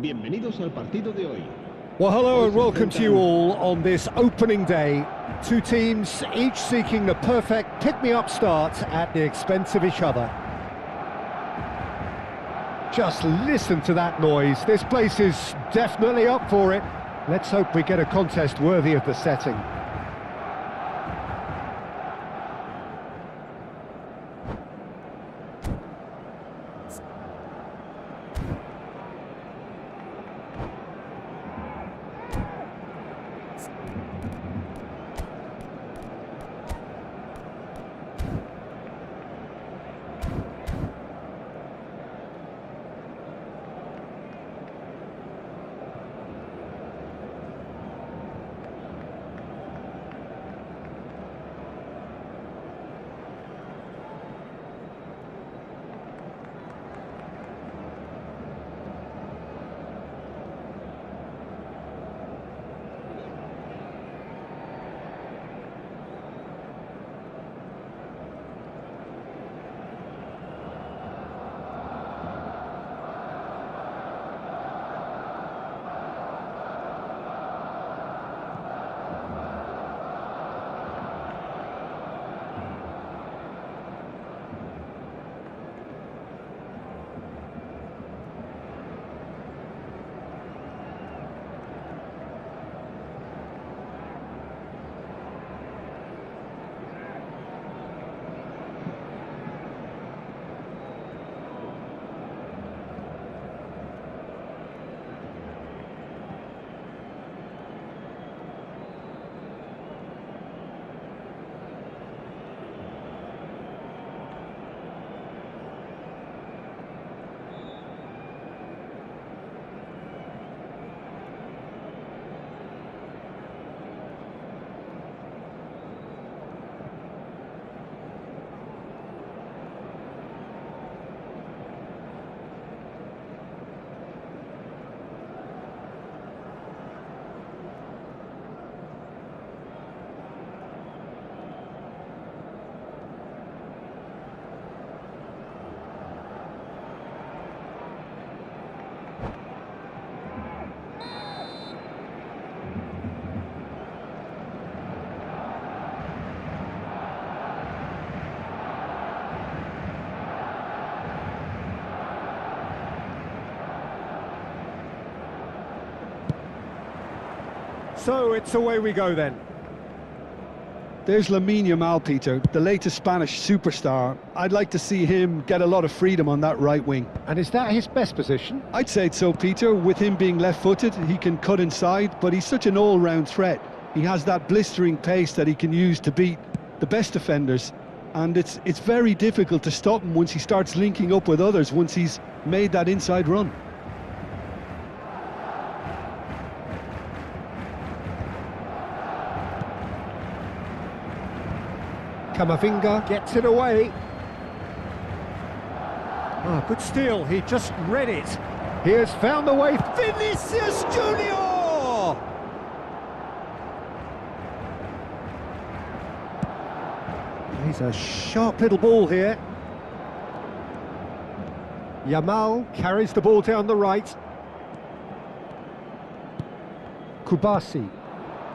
Bienvenidos al partido de hoy. Well, hello and welcome to you all on this opening day. Two teams, each seeking the perfect pick-me-up start at the expense of each other. Just listen to that noise. This place is definitely up for it. Let's hope we get a contest worthy of the setting. So it's away we go then. There's Lamine Yamal, Peter, the latest Spanish superstar. I'd like to see him get a lot of freedom on that right wing. And is that his best position? I'd say so, Peter. With him being left-footed, he can cut inside, but he's such an all-round threat. He has that blistering pace that he can use to beat the best defenders, and it's very difficult to stop him once he starts linking up with others, once he's made that inside run. Camavinga gets it away. Ah, good steal, he just read it. He has found the way. Vinicius Junior! He's a sharp little ball here. Yamal carries the ball down the right. Kubasi.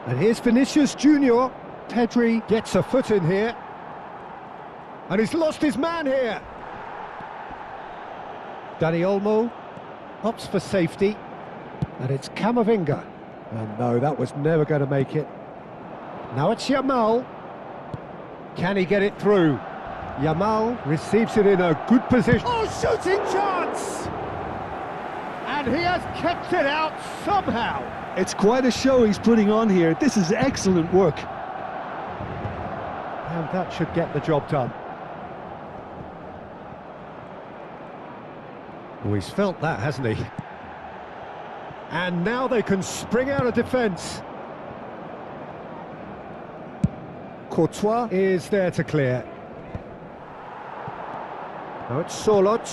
And here's Vinicius Junior. Pedri gets a foot in here. And he's lost his man here. Dani Olmo opts for safety. And it's Camavinga. And no, that was never going to make it. Now it's Yamal. Can he get it through? Yamal receives it in a good position. Oh, shooting chance! And he has kept it out somehow. It's quite a show he's putting on here. This is excellent work. And that should get the job done. Oh, he's felt that, hasn't he? And now they can spring out of defence. Courtois is there to clear. Now it's Solot.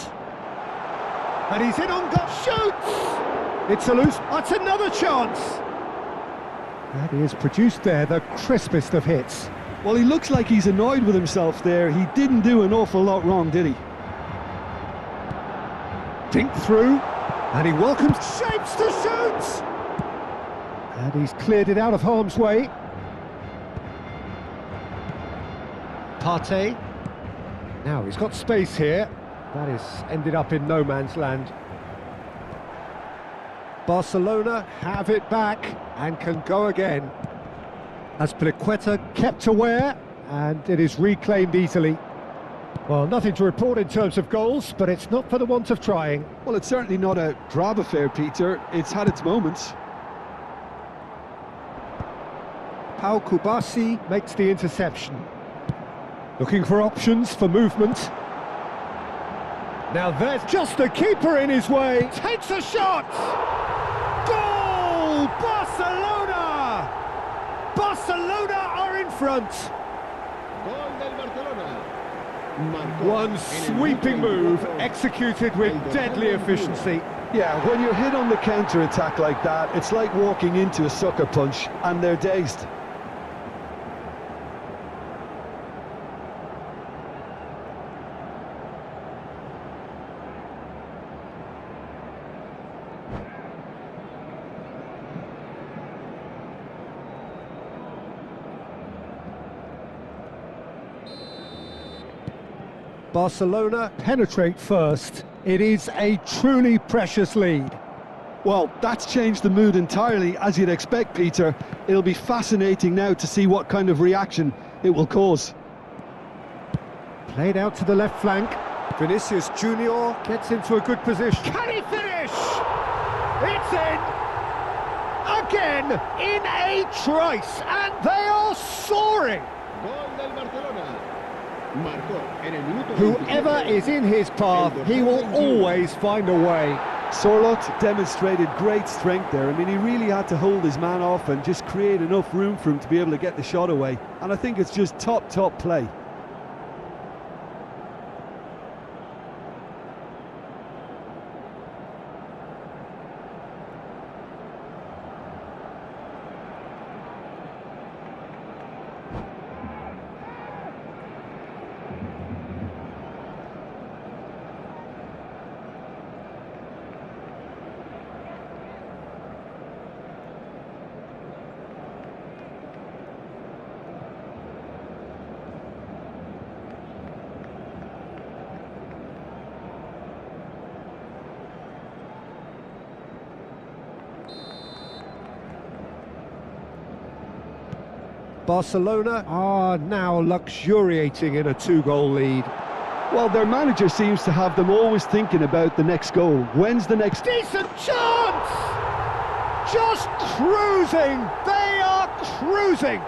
And he's in on goal. Shoots! It's a loose. That's another chance. And he has produced there the crispest of hits. Well, he looks like he's annoyed with himself there. He didn't do an awful lot wrong, did he? Dink through. And he welcomes shapes to shoot! And he's cleared it out of harm's way. Partey. Now he's got space here. That is ended up in no man's land. Barcelona have it back and can go again. Azpilicueta kept aware, and it is reclaimed easily. Well, nothing to report in terms of goals, but it's not for the want of trying. Well, it's certainly not a drab affair, Peter. It's had its moments. Pau Kubasi makes the interception. Looking for options for movement. Now there's just the keeper in his way. Takes a shot! Goal! Barcelona! Barcelona are in front. Gol del Barcelona. One sweeping move executed with deadly efficiency. Yeah, when you're hit on the counter-attack like that, it's like walking into a sucker punch, and they're dazed. Barcelona penetrate first. It is a truly precious lead. Well, that's changed the mood entirely, as you'd expect, Peter. It'll be fascinating now to see what kind of reaction it will cause. Played out to the left flank. Vinicius Junior gets into a good position. Can he finish? It's in! Again, in a trice, and they are soaring! Gol del Barcelona. Marcó en el minuto Whoever 27. is in his path, he will always find a way. Sorloth demonstrated great strength there. I mean, he really had to hold his man off and just create enough room for him to be able to get the shot away. And I think it's just top play. Barcelona are now luxuriating in a two-goal lead. Well, their manager seems to have them always thinking about the next goal. When's the next... Decent chance! Just cruising! They are cruising!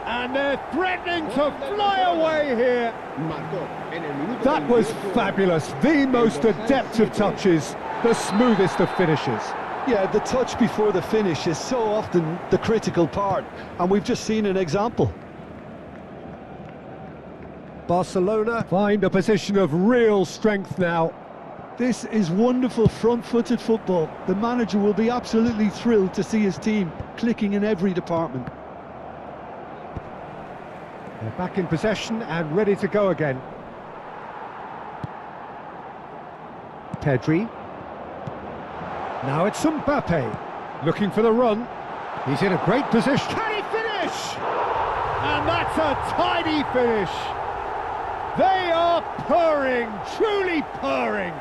And they're threatening to fly away here. Marcó en el minuto That was 28. fabulous. The most adept of touches, the smoothest of finishes. Yeah, the touch before the finish is so often the critical part, and we've just seen an example. Barcelona find a position of real strength now. This is wonderful front-footed football. The manager will be absolutely thrilled to see his team clicking in every department. They're back in possession and ready to go again. Pedri. Now it's Mbappe, looking for the run. He's in a great position. Can he finish? And that's a tidy finish. They are purring, truly purring.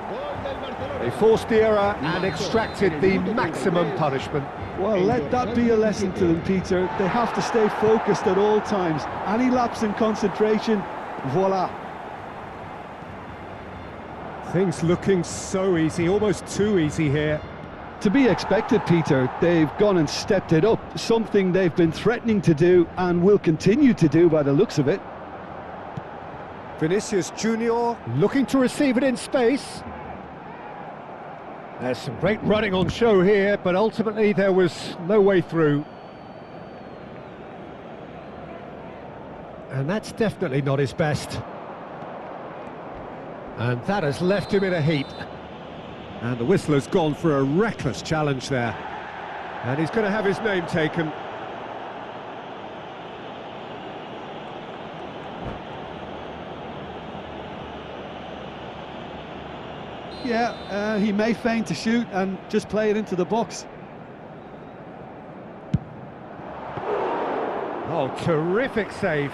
Gol del Barcelona. They forced the error and extracted the maximum punishment. Well, let that be a lesson to them, Peter. They have to stay focused at all times. Any lapse in concentration, voila. Things looking so easy, almost too easy here. To be expected, Peter. They've gone and stepped it up, something they've been threatening to do and will continue to do by the looks of it. Vinicius Junior looking to receive it in space. There's some great running on show here, but ultimately there was no way through. And that's definitely not his best. And that has left him in a heap. And the whistle has gone for a reckless challenge there. And he's going to have his name taken. Yeah, he may feign to shoot and just play it into the box. Oh, terrific save.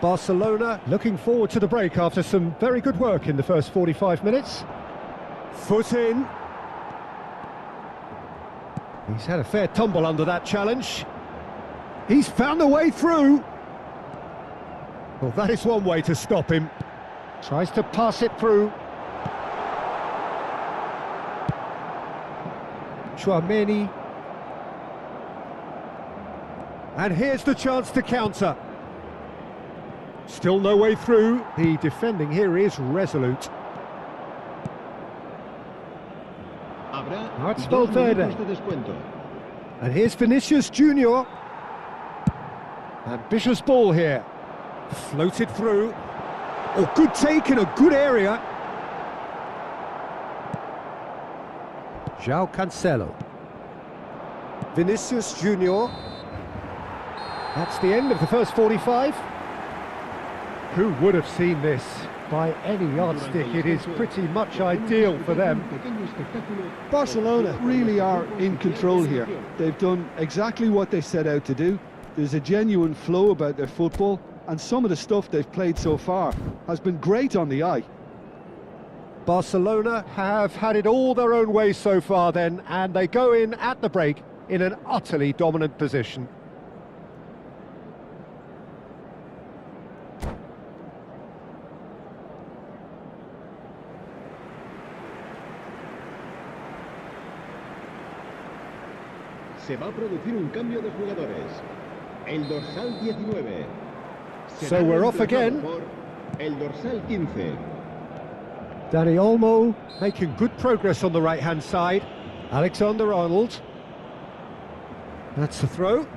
Barcelona looking forward to the break after some very good work in the first 45 minutes. Foot in. He's had a fair tumble under that challenge. He's found a way through. Well, that is one way to stop him. Tries to pass it through. Tchouaméni. And here's the chance to counter. Still no way through. The defending here is resolute. Now it's Valverde. And here's Vinicius Junior. Ambitious ball here. Floated through. Oh, good take in a good area. João Cancelo. Vinicius Junior. That's the end of the first 45. Who would have seen this? By any yardstick, it is pretty much ideal for them. Barcelona really are in control here. They've done exactly what they set out to do. There's a genuine flow about their football, and some of the stuff they've played so far has been great on the eye. Barcelona have had it all their own way so far then, and they go in at the break in an utterly dominant position. Se va a producir un cambio de jugadores. El dorsal 19. So we're off again. Por el dorsal 15. Dani Olmo making good progress on the right-hand side. Alexander-Arnold. That's the throw.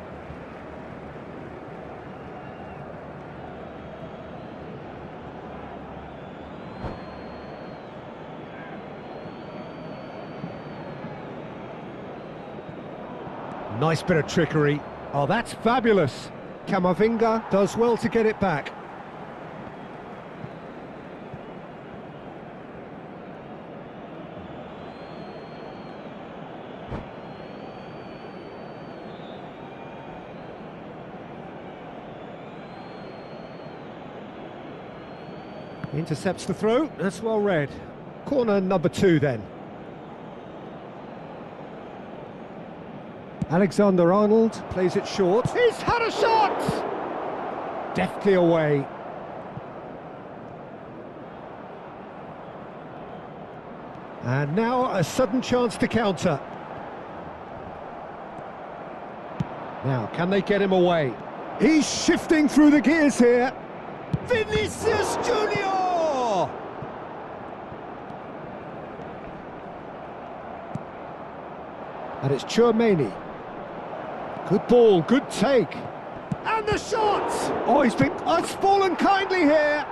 Nice bit of trickery. Oh, that's fabulous. Camavinga does well to get it back. Intercepts the throw. That's well read. Corner number 2 then. Alexander-Arnold plays it short. He's had a shot! Deftly away. And now a sudden chance to counter. Now, can they get him away? He's shifting through the gears here. Vinicius Junior! And it's Tchouaméni. Good ball, good take. And the shot! Oh, it's fallen kindly here.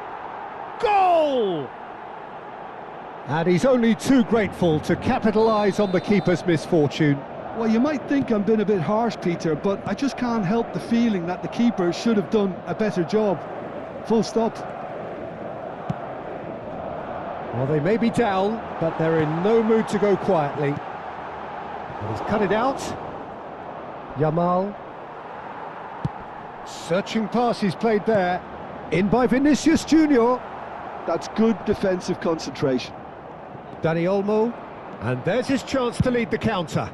Goal! And he's only too grateful to capitalise on the keeper's misfortune. Well, you might think I'm being a bit harsh, Peter, but I just can't help the feeling that the keeper should have done a better job. Full stop. Well, they may be down, but they're in no mood to go quietly. And he's cut it out. Yamal. Searching pass he's played there. In by Vinicius Junior. That's good defensive concentration. Dani Olmo. And there's his chance to lead the counter.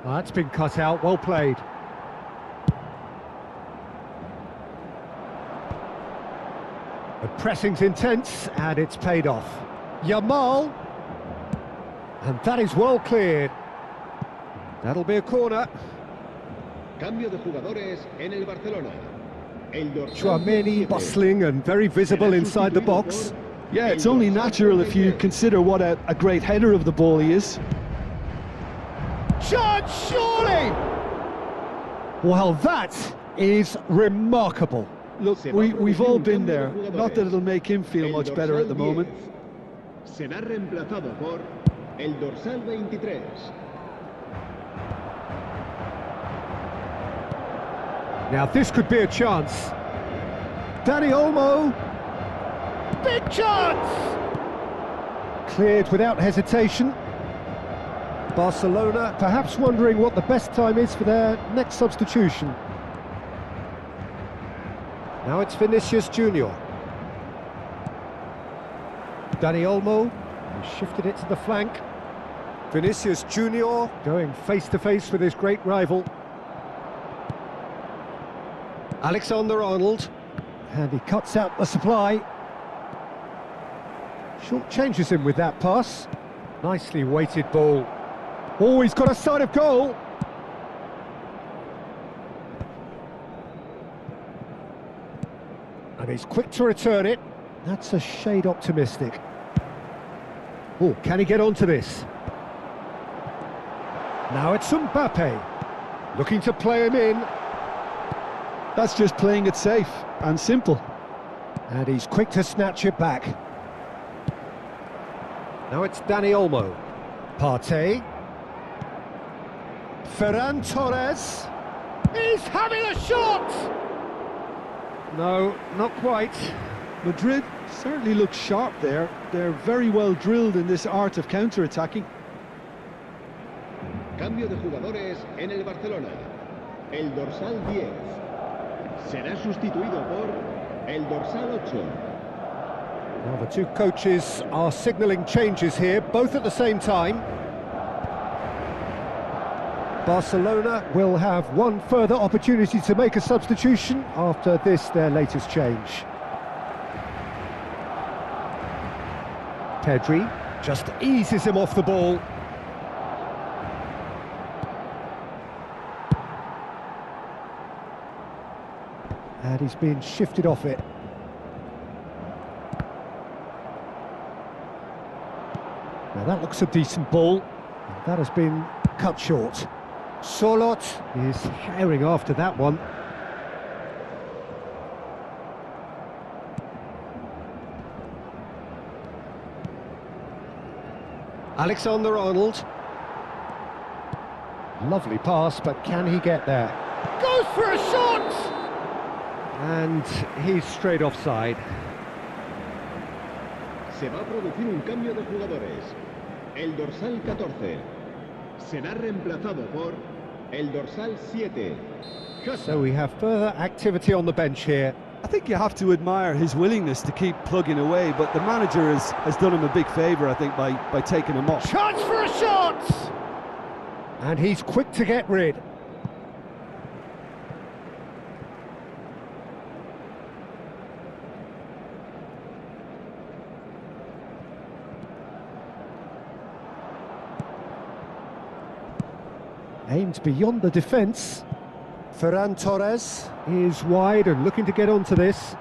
Oh, that's been cut out, well played. The pressing's intense, and it's paid off. Yamal. And that is well cleared. That'll be a corner. Cambio de jugadores en el Barcelona. El dorsal Tchouaméni 17. bustling and very visible inside the box. Yeah, it's only natural if you consider what a great header of the ball he is. Chance, surely! Well, that is remarkable. Look, we've all been there. Not that it'll make him feel much better at the moment. Será reemplazado por el dorsal 23. Now, this could be a chance. Dani Olmo. Big chance! Cleared without hesitation. Barcelona perhaps wondering what the best time is for their next substitution. Now it's Vinicius Junior. Dani Olmo, he shifted it to the flank. Vinicius Junior going face to face with his great rival. Alexander-Arnold, and he cuts out the supply. Short changes him with that pass. Nicely weighted ball. Oh, he's got a sight of goal. And he's quick to return it. That's a shade optimistic. Oh, can he get onto this? Now it's Mbappe, looking to play him in. That's just playing it safe and simple. And he's quick to snatch it back. Now it's Dani Olmo. Partey. Ferran Torres. He's having a shot! No, not quite. Madrid certainly look sharp there. They're very well drilled in this art of counter-attacking. Cambio de jugadores en el Barcelona. El dorsal 10 será sustituido por el dorsal 8. Now the two coaches are signalling changes here, both at the same time. Barcelona will have one further opportunity to make a substitution after this, their latest change. Pedri just eases him off the ball. And he's being shifted off it. Now that looks a decent ball. That has been cut short. Solot is herring after that one. Alexander-Arnold. Lovely pass, but can he get there? Goes for a shot! And he's straight offside. Se va a producir un cambio de jugadores. El dorsal 14 será reemplazado por el dorsal 7. So we have further activity on the bench here. I think you have to admire his willingness to keep plugging away, but the manager has done him a big favour, I think, by taking him off. Chance for a shot! And he's quick to get rid. Aimed beyond the defence. Ferran Torres is wide and looking to get onto this.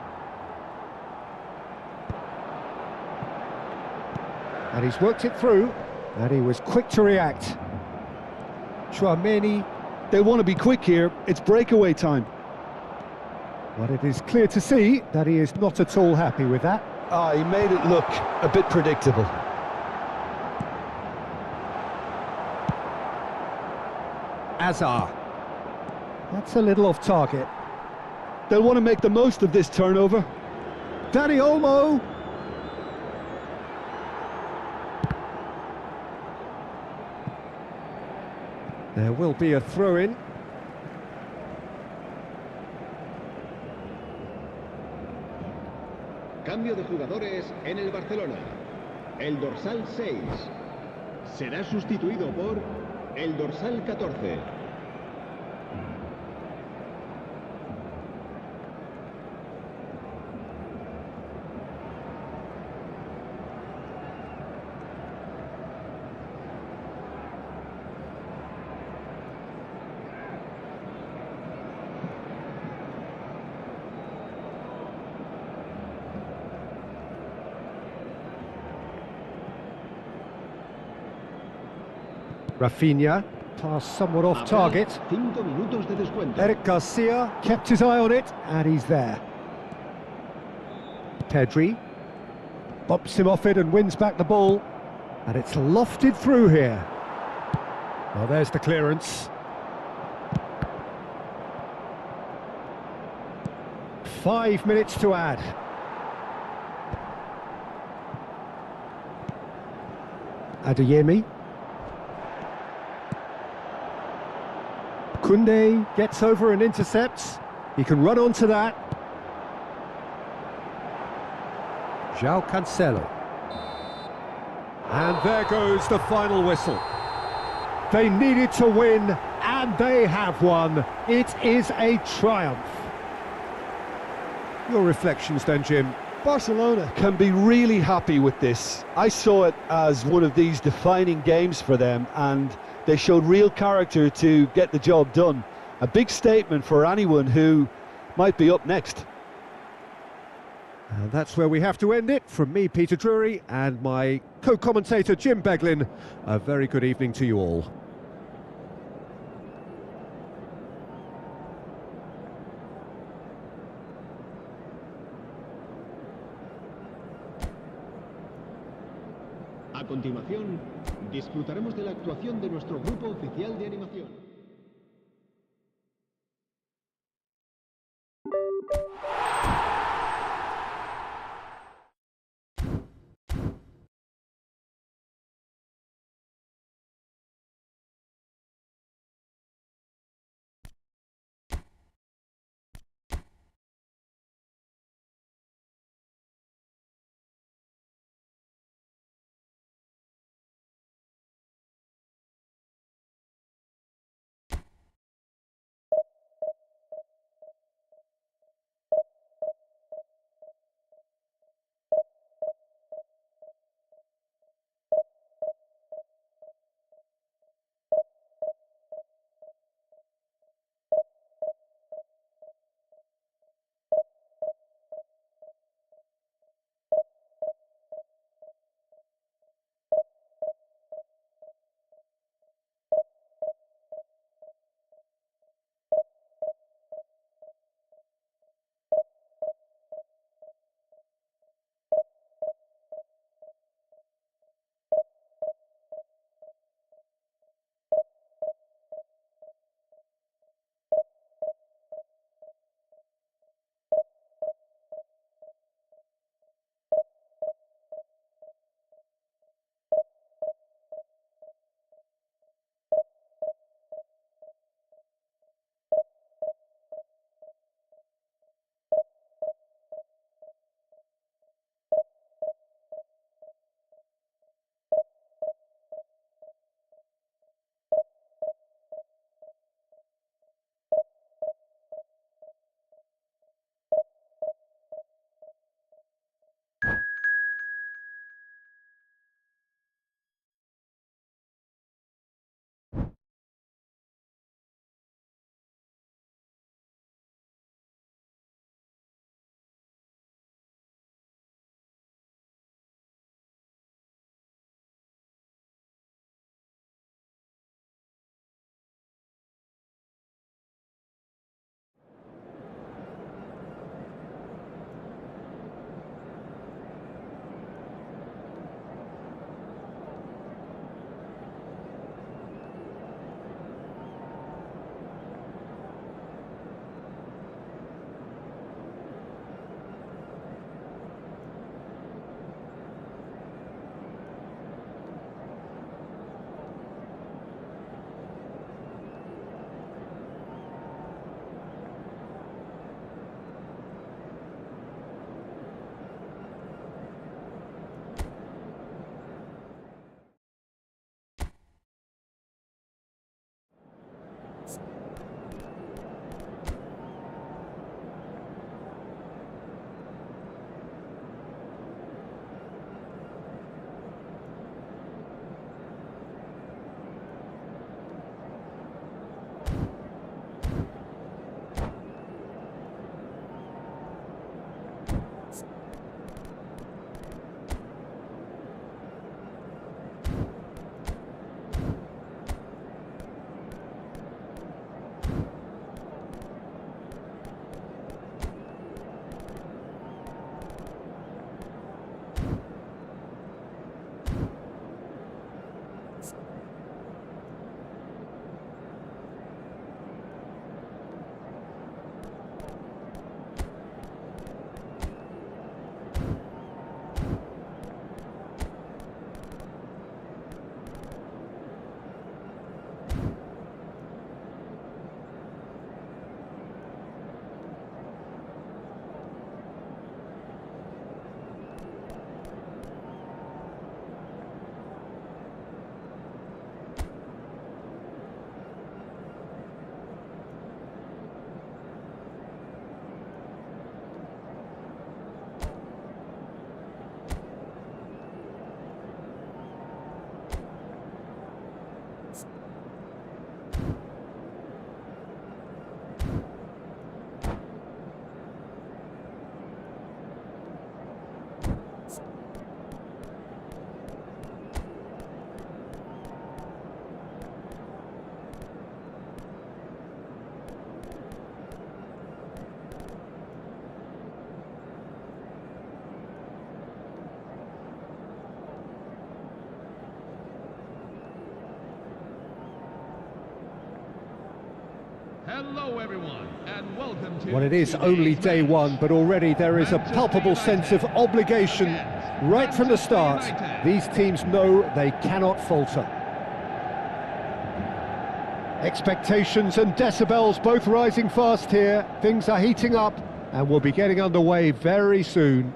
And he's worked it through, and he was quick to react. Tchouaméni. They want to be quick here, it's breakaway time. But it is clear to see that he is not at all happy with that. He made it look a bit predictable. Azar. That's a little off target. They'll want to make the most of this turnover. Dani Olmo. There will be a throw-in. Cambio de jugadores en el Barcelona. El dorsal 6 será sustituido por el dorsal 14. Rafinha, pass somewhat off target. 5 minutos de descuento. Eric Garcia kept his eye on it, and he's there. Pedri bumps him off it and wins back the ball, and it's lofted through here. Well, there's the clearance. 5 minutes to add. Adeyemi. Koundé gets over and intercepts. He can run onto that. João Cancelo. And there goes the final whistle. They needed to win, and they have won. It is a triumph. Your reflections then, Jim? Barcelona can be really happy with this. I saw it as one of these defining games for them, and they showed real character to get the job done. A big statement for anyone who might be up next. And that's where we have to end it. From me, Peter Drury, and my co-commentator, Jim Beglin. A very good evening to you all. A continuación, disfrutaremos de la actuación de nuestro grupo oficial de animación. Hello everyone, and welcome to... Well, it is only day one, but already there is a palpable sense of obligation right from the start. These teams know they cannot falter. Expectations and decibels both rising fast here. Things are heating up and we'll be getting underway very soon.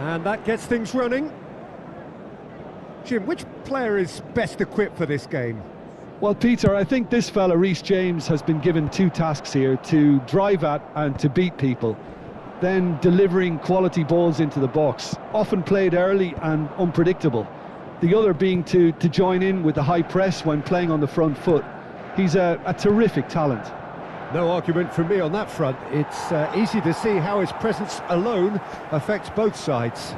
And that gets things running. Jim, which player is best equipped for this game? Well, Peter, I think this fella, Reece James, has been given two tasks here: to drive at and to beat people, then delivering quality balls into the box, often played early and unpredictable. The other being to join in with the high press when playing on the front foot. He's a terrific talent. No argument from me on that front. It's easy to see how his presence alone affects both sides.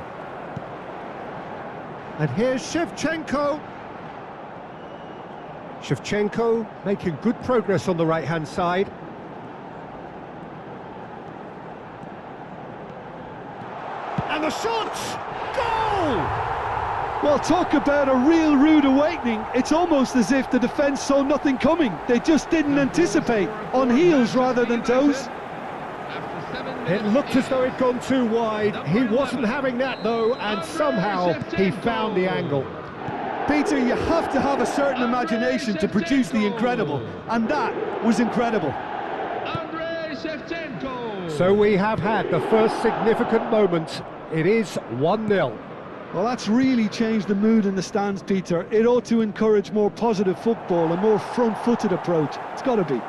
And here's Shevchenko. Shevchenko making good progress on the right-hand side. And the shot! Goal! Well, talk about a real rude awakening. It's almost as if the defence saw nothing coming. They just didn't anticipate, on heels rather than toes. It looked as though it'd gone too wide. He wasn't having that though, and somehow he found the angle. Peter, you have to have a certain imagination to produce the incredible, and that was incredible. So we have had the first significant moment. It is 1-0. Well, that's really changed the mood in the stands, Peter. It ought to encourage more positive football, a more front-footed approach. It's got to be.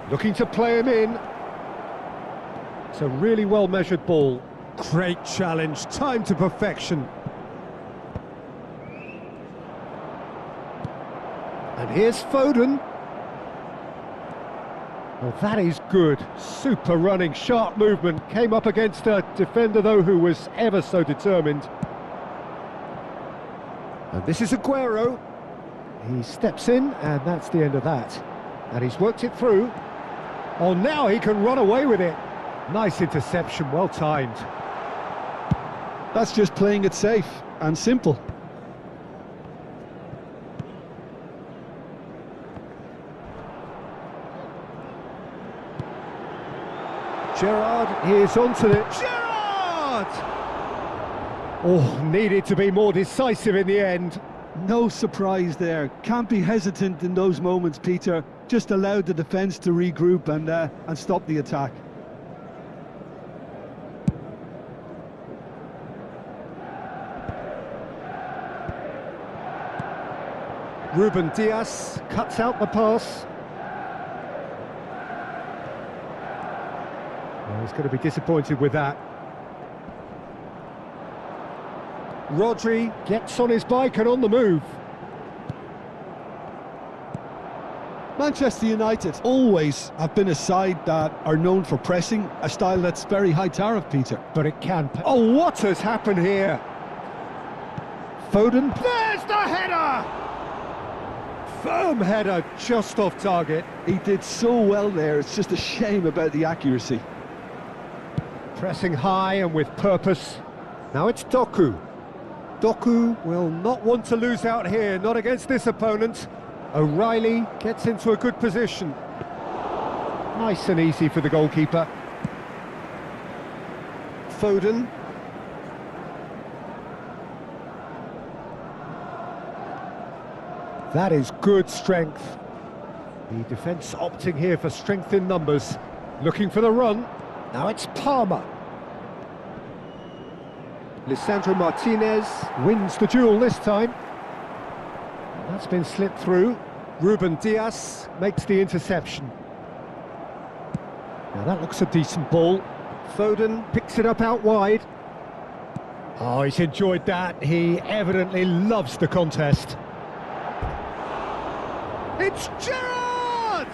Looking to play him in. It's a really well-measured ball. Great challenge, time to perfection. And here's Foden. Well, that is good. Super running, sharp movement. Came up against a defender, though, who was ever so determined. And this is Aguero. He steps in, and that's the end of that. And he's worked it through. Oh, now he can run away with it. Nice interception, well timed. That's just playing it safe and simple. Gerrard is onto it. Gerrard! Oh, needed to be more decisive in the end. No surprise there. Can't be hesitant in those moments, Peter. Just allowed the defence to regroup and stop the attack. Ruben Dias cuts out the pass. Well, he's going to be disappointed with that. Rodri gets on his bike and on the move. Manchester United always have been a side that are known for pressing, a style that's very high tariff, Peter. But it can... Oh, what has happened here? Foden... There's the header! Firm header, just off target. He did so well there, it's just a shame about the accuracy. Pressing high and with purpose. Now it's Doku. Doku will not want to lose out here, not against this opponent. O'Reilly gets into a good position. Nice and easy for the goalkeeper. Foden. That is good strength. The defence opting here for strength in numbers. Looking for the run. Now it's Palmer. Lisandro Martinez wins the duel this time. That's been slipped through. Ruben Diaz makes the interception. Now that looks a decent ball. Foden picks it up out wide. Oh, he's enjoyed that. He evidently loves the contest. It's Gerrard!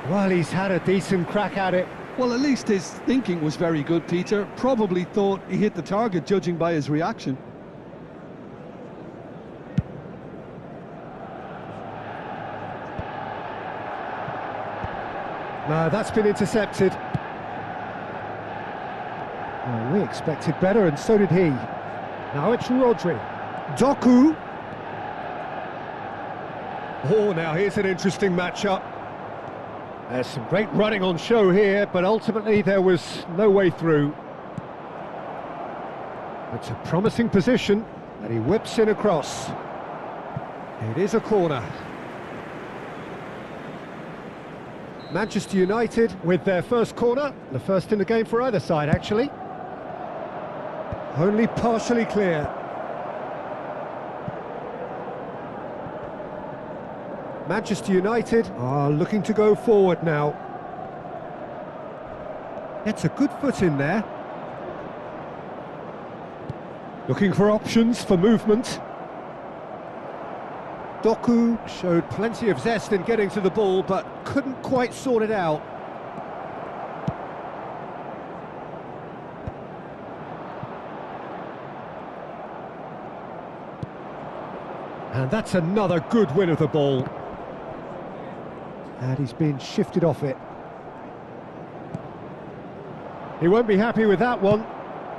Well, he's had a decent crack at it. Well, at least his thinking was very good, Peter. Probably thought he hit the target, judging by his reaction. No, that's been intercepted. Oh, we expected better, and so did he. Now it's Rodri. Doku. Oh, now here's an interesting matchup. There's some great running on show here, but ultimately there was no way through. It's a promising position, and he whips in across. It is a corner. Manchester United with their first corner, the first in the game for either side, actually. Only partially clear. Manchester United are looking to go forward now. Gets a good foot in there. Looking for options for movement. Doku showed plenty of zest in getting to the ball, but couldn't quite sort it out. And that's another good win of the ball. And he's been shifted off it. He won't be happy with that one.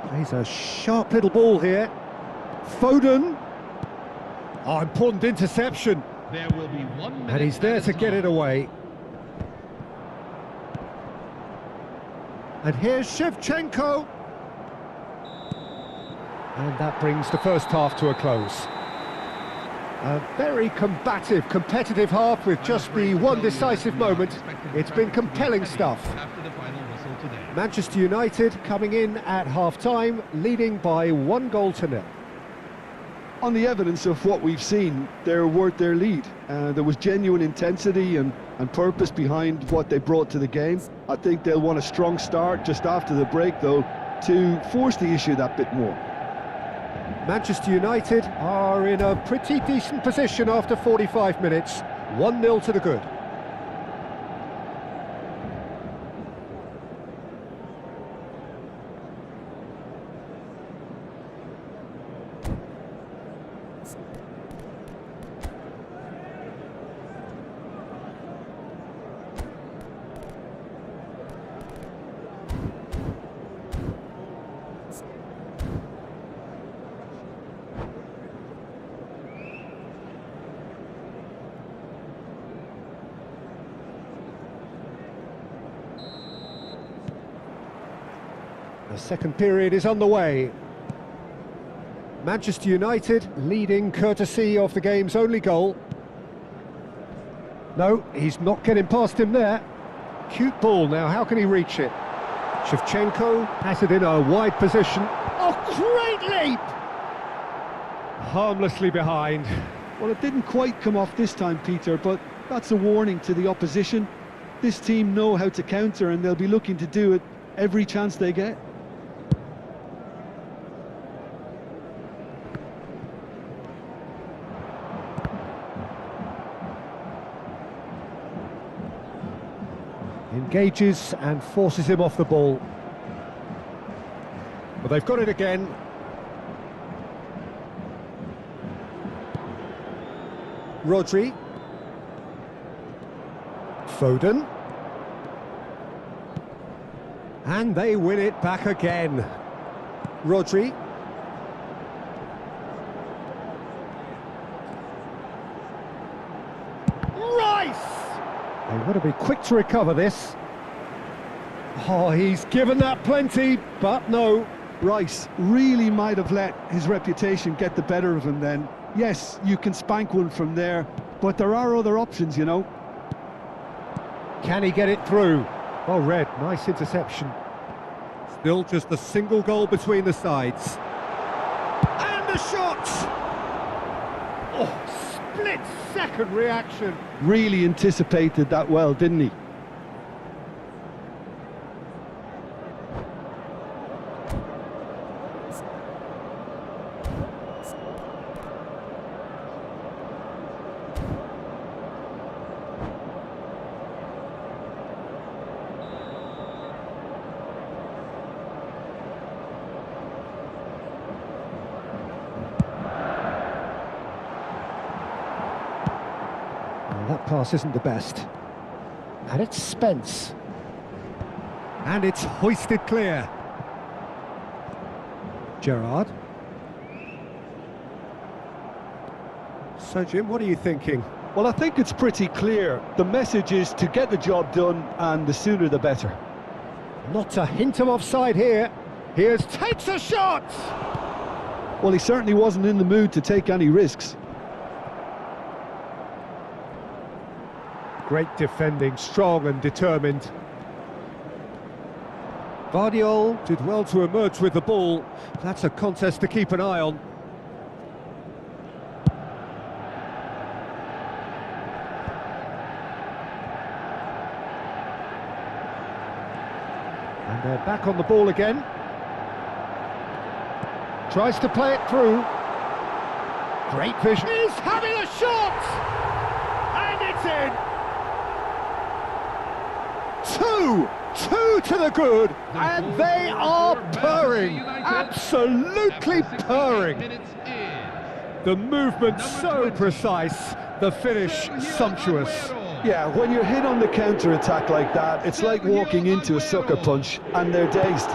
Plays a sharp little ball here. Foden. Oh, important interception. There will be 1 minute. And he's there to get it away. And here's Shevchenko. And that brings the first half to a close. A very combative, competitive half with just the one decisive moment. It's been compelling stuff. Manchester United coming in at half-time, leading by 1-0. On the evidence of what we've seen, they're worth their lead. There was genuine intensity and purpose behind what they brought to the game. I think they'll want a strong start just after the break, though, to force the issue that bit more. Manchester United are in a pretty decent position after 45 minutes. 1-0 to the good. The second period is underway. Manchester United leading courtesy of the game's only goal. No, he's not getting past him there. Cute ball now, how can he reach it? Shevchenko has it in a wide position. Oh, great leap! Harmlessly behind. Well, it didn't quite come off this time, Peter, but that's a warning to the opposition. This team know how to counter, and they'll be looking to do it every chance they get. Engages and forces him off the ball. But they've got it again. Rodri. Foden. And they win it back again. Rodri. They want to be quick to recover this. Oh, he's given that plenty, but no. Rice really might have let his reputation get the better of him then. Yes, you can spank one from there, but there are other options, you know. Can he get it through? Oh, Red, nice interception. Still just a single goal between the sides. And the shot! Oh, split-second reaction. Really anticipated that well, didn't he? That pass isn't the best. And it's Spence. And it's hoisted clear. Gerrard. So, Jim, what are you thinking? Well, I think it's pretty clear. The message is to get the job done, and the sooner the better. Not a hint of offside here. Here's takes a shot! Well, he certainly wasn't in the mood to take any risks. Great defending, strong and determined. Vardiol did well to emerge with the ball. That's a contest to keep an eye on. And they're back on the ball again. Tries to play it through. Great vision. He's having a shot! And it's in! Two to the good, and they are purring, absolutely purring. The movement so precise, the finish sumptuous. Yeah, when you're hit on the counter-attack like that, it's like walking into a sucker punch, and they're dazed.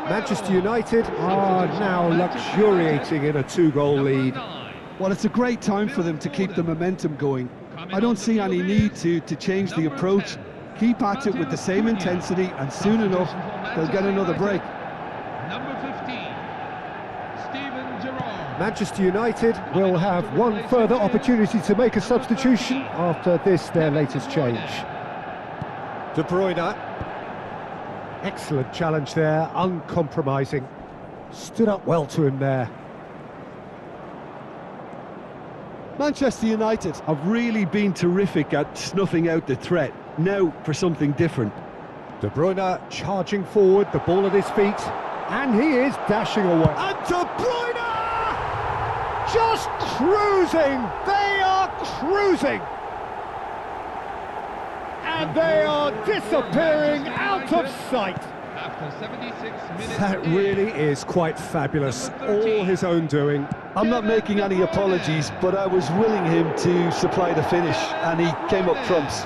Manchester United are now luxuriating in a 2-goal lead. Well, it's a great time for them to keep the momentum going. I don't see any need to change the approach. Keep at it with the same intensity, and soon enough, they'll get another break. Number 15, Steven Gerrard. Manchester United will have one further opportunity to make a substitution after this, their latest change. De Bruyne. Excellent challenge there, uncompromising. Stood up well to him there. Manchester United have really been terrific at snuffing out the threat. Now for something different. De Bruyne charging forward, the ball at his feet, and he is dashing away. And De Bruyne! Just cruising! They are cruising! And they are disappearing out of sight. After 76 minutes. That really is quite fabulous. All his own doing. I'm not making any apologies, but I was willing him to supply the finish, and he came up trumps.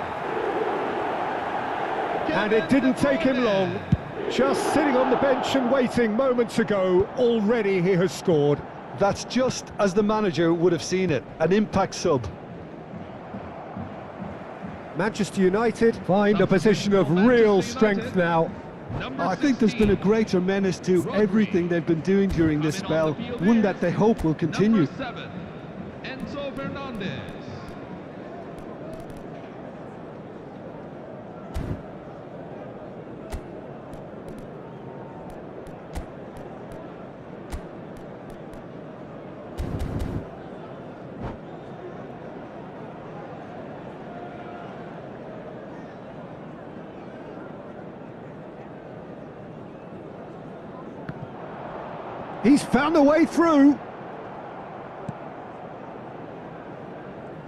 And it didn't take him long. Just sitting on the bench and waiting moments ago, already he has scored. That's just as the manager would have seen it, an impact sub. Manchester United find a position of real strength now. I think there's been a greater menace to everything they've been doing during this spell, one that they hope will continue. Number 7, Enzo Fernandez. He's found a way through.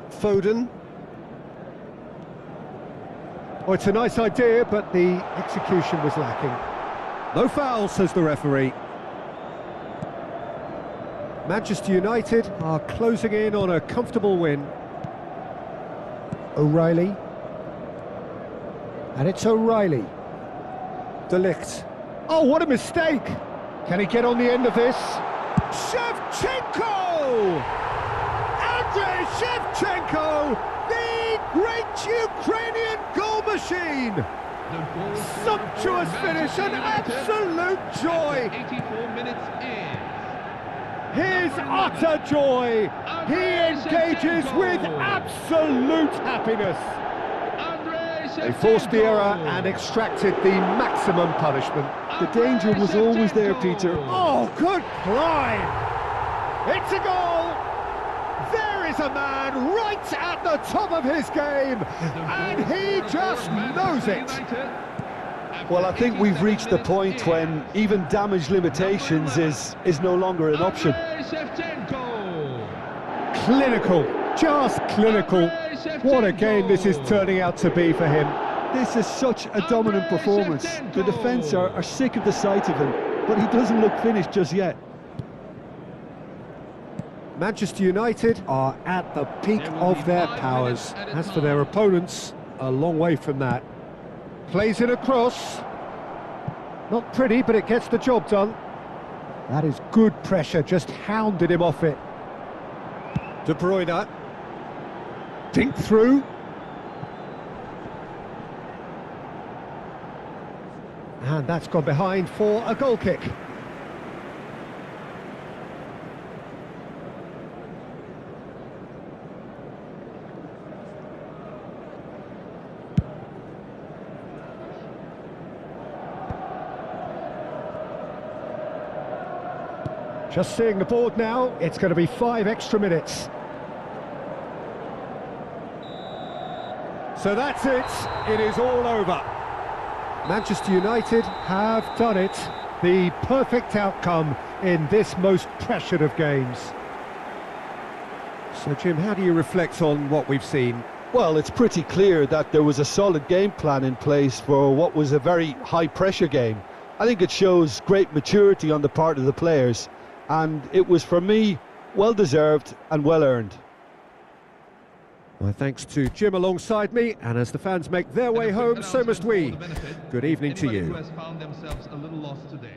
Foden. Oh, it's a nice idea, but the execution was lacking. No foul, says the referee. Manchester United are closing in on a comfortable win. O'Reilly. And it's O'Reilly. De Ligt. Oh, what a mistake! Can he get on the end of this? Shevchenko! Andrei Shevchenko! The great Ukrainian goal machine! Sumptuous finish, an absolute joy! 84 minutes in. his utter joy. He engages with absolute happiness. They forced the error and extracted the maximum punishment. The danger was always there, Peter. Oh, good climb! It's a goal! There is a man right at the top of his game, and he just knows it. Well, I think we've reached the point when even damage limitations is no longer an option. Clinical, just clinical. What a game this is turning out to be for him. This is such a dominant performance. The defence are sick of the sight of him, but he doesn't look finished just yet. Manchester United are at the peak of their powers. As for their opponents, a long way from that. Plays it across. Not pretty, but it gets the job done. That is good pressure, just hounded him off it. De Bruyne. Dink through. And that's gone behind for a goal kick. Just seeing the board now, it's going to be 5 extra minutes. So that's it, it is all over. Manchester United have done it, the perfect outcome in this most pressured of games. So Jim, how do you reflect on what we've seen? Well, it's pretty clear that there was a solid game plan in place for what was a very high-pressure game. I think it shows great maturity on the part of the players, and it was, for me, well-deserved and well-earned. My thanks to Jim alongside me, and as the fans make their way home, so must we. Good evening to you. Who has found themselves a little lost today.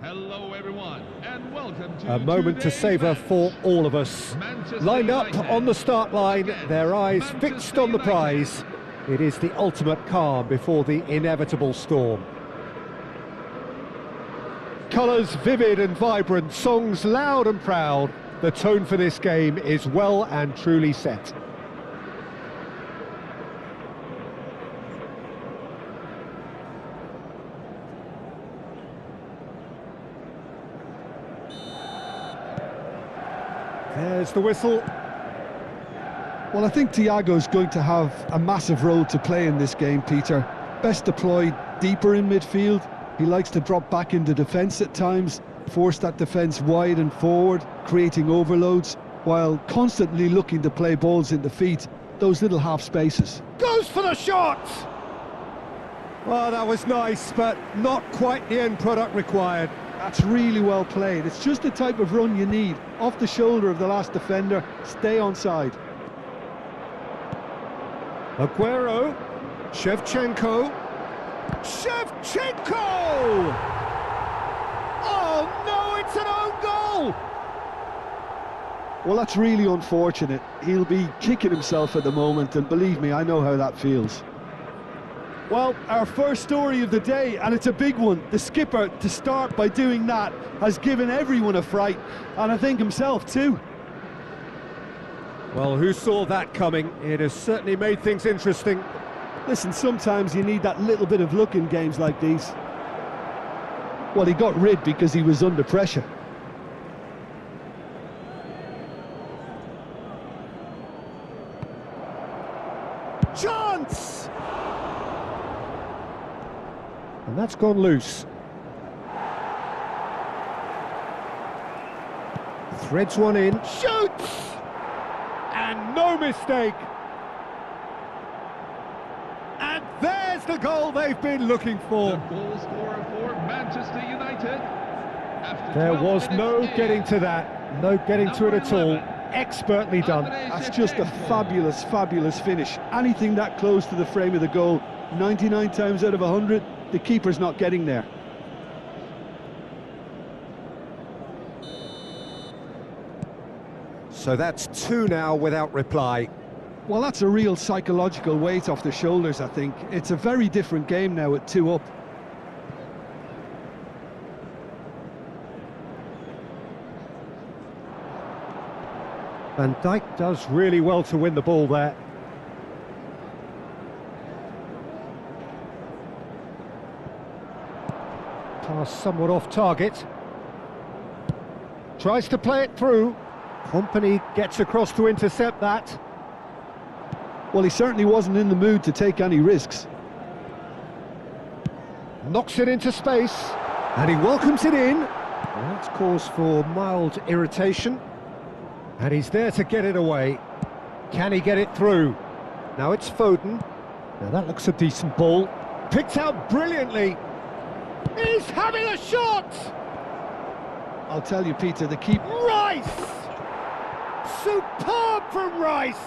Hello everyone, and welcome to A moment to savour for all of us. Lined up on the start line, their eyes fixed on the prize. It is the ultimate calm before the inevitable storm. Colours vivid and vibrant, songs loud and proud. The tone for this game is well and truly set. There's the whistle. Well, I think Thiago's going to have a massive role to play in this game, Peter. Best deployed deeper in midfield. He likes to drop back into defence at times, force that defence wide and forward, creating overloads, while constantly looking to play balls into feet, those little half spaces. Goes for the shot! Well, that was nice, but not quite the end product required. That's really well played. It's just the type of run you need. Off the shoulder of the last defender, stay onside. Aguero, Shevchenko. Oh no, it's an own goal! Well, that's really unfortunate. He'll be kicking himself at the moment, and believe me, I know how that feels. Well, our first story of the day, and it's a big one. The skipper, to start by doing that, has given everyone a fright, and I think himself too. Well, who saw that coming? It has certainly made things interesting. Listen, sometimes you need that little bit of luck in games like these. Well, he got rid because he was under pressure. Chance! And that's gone loose. Threads one in. Shoots! And no mistake! And there's the goal they've been looking for. The goal scorer for Manchester United. There was no getting to that. No getting to it at all. Expertly done. That's just a fabulous, fabulous finish. Anything that close to the frame of the goal, 99 times out of 100, the keeper's not getting there. So that's two now without reply. Well, that's a real psychological weight off the shoulders, I think. It's a very different game now at 2 up. Van Dijk does really well to win the ball there. Pass somewhat off target. Tries to play it through. Kompany gets across to intercept that. Well, he certainly wasn't in the mood to take any risks. Knocks it into space, and he welcomes it in. Well, that's cause for mild irritation. And he's there to get it away. Can he get it through? Now it's Foden. Now that looks a decent ball. Picked out brilliantly. He's having a shot! I'll tell you, Peter, the keeper... Rice! Superb from Rice!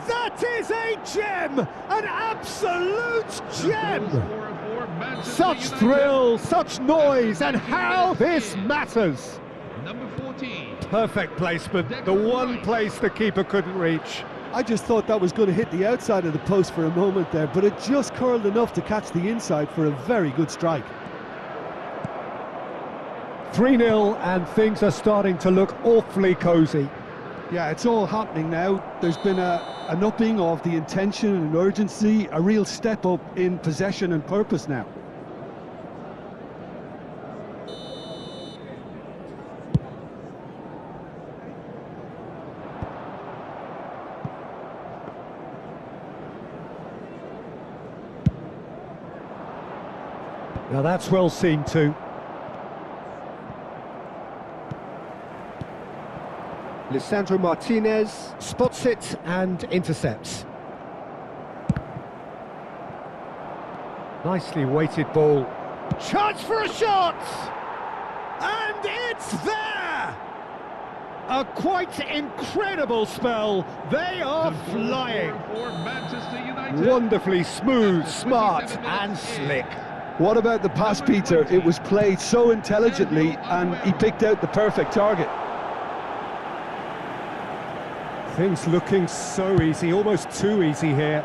That is a gem! An absolute gem! Such thrill, such noise, and how this matters! Number 14. Perfect placement, the one place the keeper couldn't reach. I just thought that was going to hit the outside of the post for a moment there, but it just curled enough to catch the inside for a very good strike. 3-0, and things are starting to look awfully cosy. Yeah, it's all happening now. There's been an upping of the intention and urgency, a real step up in possession and purpose now. Now that's well seen too. Lisandro Martinez spots it and intercepts. Nicely weighted ball. Chance for a shot! And it's there! A quite incredible spell. They are flying. For Manchester United. Wonderfully smooth, smart and slick. What about the pass, Peter? It was played so intelligently and he picked out the perfect target. Things looking so easy, almost too easy here.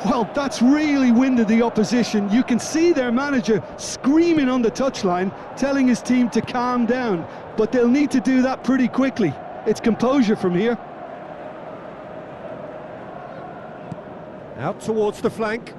Well, that's really winded the opposition. You can see their manager screaming on the touchline, telling his team to calm down, but they'll need to do that pretty quickly. It's composure from here. Out towards the flank.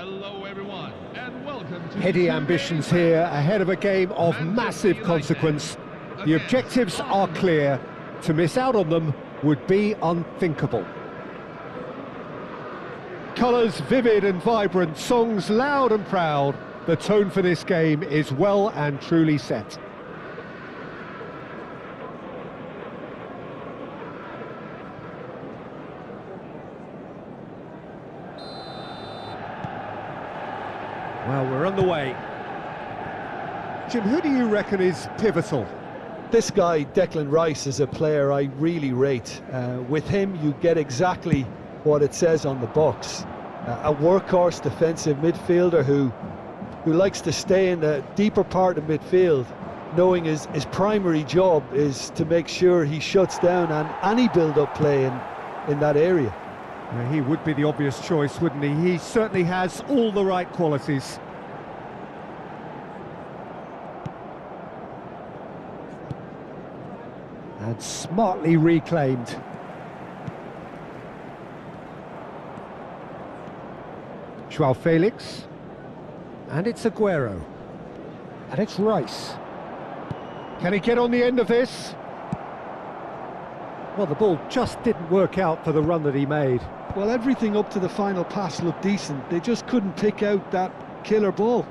Hello everyone, and welcome to Heady ambitions here ahead of a game of massive consequence. The objectives are clear. To miss out on them would be unthinkable. Colours vivid and vibrant, songs loud and proud. The tone for this game is well and truly set. Well, we're on the way. Jim, who do you reckon is pivotal? This guy, Declan Rice, is a player I really rate. With him, you get exactly what it says on the box. A workhorse defensive midfielder who likes to stay in the deeper part of midfield, knowing his primary job is to make sure he shuts down any build-up play in that area. He would be the obvious choice, wouldn't he? He certainly has all the right qualities. And smartly reclaimed. Joao Felix. And it's Aguero. And it's Rice. Can he get on the end of this? Well, the ball just didn't work out for the run that he made. Well, everything up to the final pass looked decent. They just couldn't pick out that killer ball.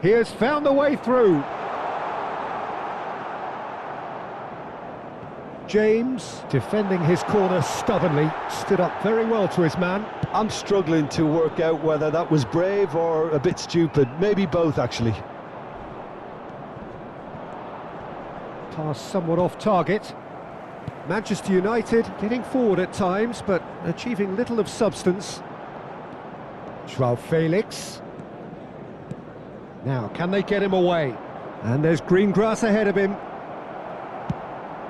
He has found a way through. James, defending his corner stubbornly, stood up very well to his man. I'm struggling to work out whether that was brave or a bit stupid. Maybe both, actually. Pass somewhat off target. Manchester United getting forward at times, but achieving little of substance. Joao Felix. Now, can they get him away? And there's green grass ahead of him.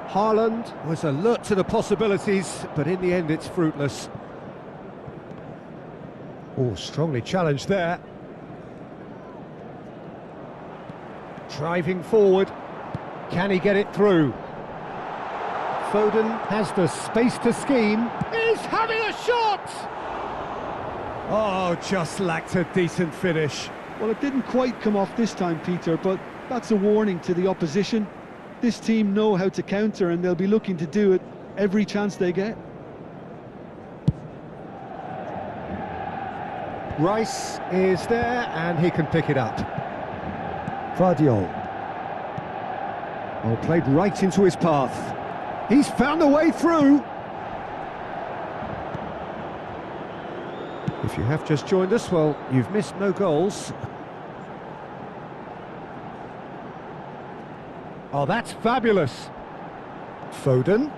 Haaland was alert to the possibilities, but in the end it's fruitless. Oh, strongly challenged there. Driving forward. Can he get it through? Foden has the space to scheme. He's having a shot! Oh, just lacked a decent finish. Well, it didn't quite come off this time, Peter, but that's a warning to the opposition. This team know how to counter, and they'll be looking to do it every chance they get. Rice is there, and he can pick it up. Vardiol. Oh, played right into his path. He's found a way through. If you have just joined us, well, you've missed no goals. Oh, that's fabulous. Foden.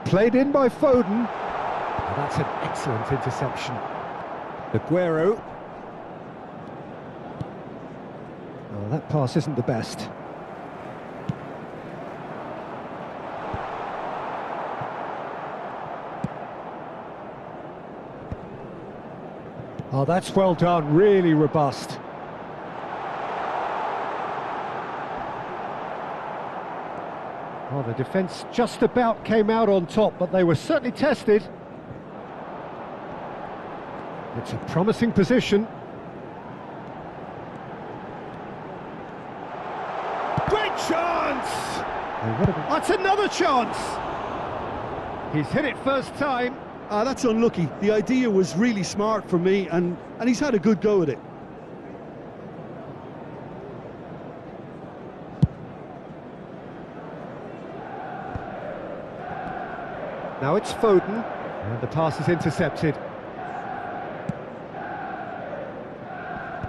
Played in by Foden. Oh, that's an excellent interception. Aguero. Oh, that pass isn't the best. Oh, that's well done, really robust. Oh, the defence just about came out on top, but they were certainly tested. It's a promising position. Great chance! Oh, that's another chance! He's hit it first time. That's unlucky. The idea was really smart for me, and he's had a good go at it. Now it's Foden, and the pass is intercepted.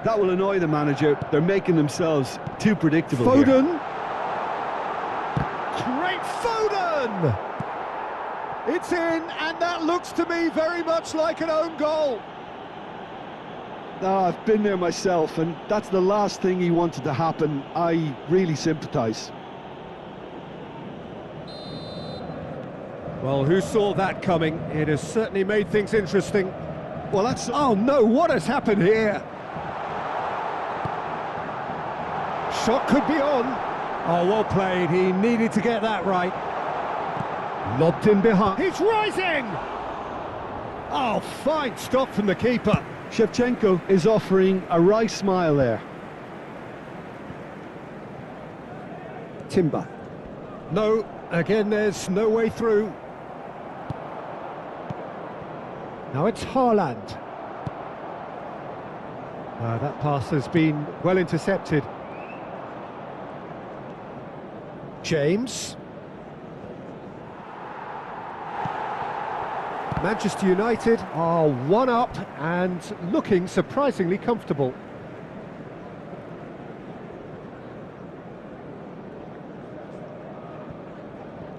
That will annoy the manager. They're making themselves too predictable Foden! here. Great Foden! It's in, and that looks to me very much like an own goal. I've been there myself, and that's the last thing he wanted to happen. I really sympathise. Well, who saw that coming? It has certainly made things interesting. Well, that's... Oh no, what has happened here? Shot could be on. Oh, well played, he needed to get that right. Lobbed in behind. He's rising! Oh, fine stop from the keeper. Shevchenko is offering a wry smile there. Timber. No, again there's no way through. Now it's Haaland. That pass has been well intercepted. James. Manchester United are 1-up and looking surprisingly comfortable.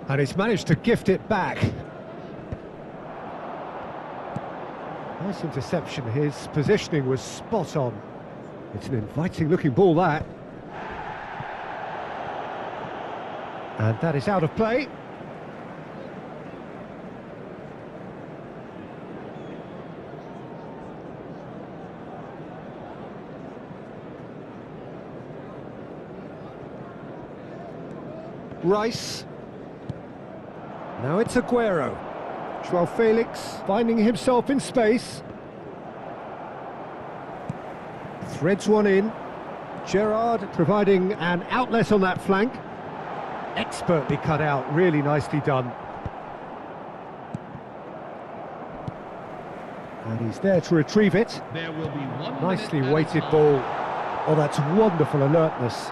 And he's managed to gift it back. Nice interception, his positioning was spot on. It's an inviting looking ball, that. And that is out of play. Rice. Now it's Aguero. Joao Felix finding himself in space. Threads one in. Gerrard providing an outlet on that flank. Expertly cut out, really nicely done. And he's there to retrieve it. There will be 1 Nicely minute weighted added ball. time. Oh, that's wonderful alertness.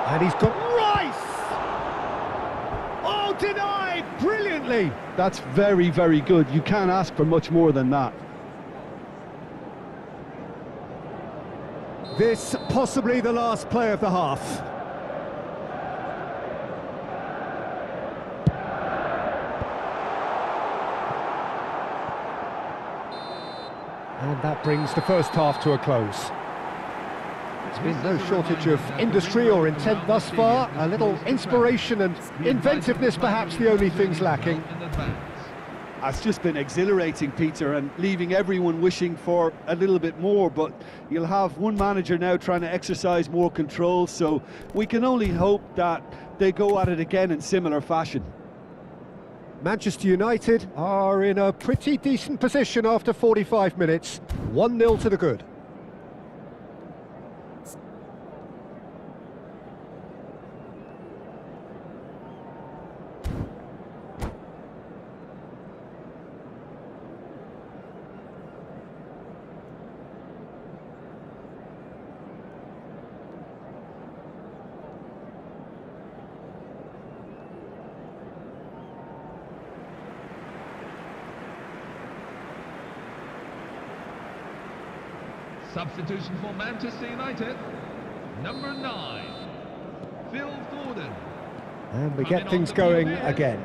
And he's got Rice! Oh, denied brilliantly! That's very, very good. You can't ask for much more than that. This possibly the last play of the half. And that brings the first half to a close. There's been no shortage of industry or intent thus far. A little inspiration and inventiveness perhaps the only things lacking. It's just been exhilarating, Peter, and leaving everyone wishing for a little bit more, but you'll have one manager now trying to exercise more control, so we can only hope that they go at it again in similar fashion. Manchester United are in a pretty decent position after 45 minutes. 1-0 to the good. Substitution for Manchester United, number 9, Phil Foden. And we get things going again.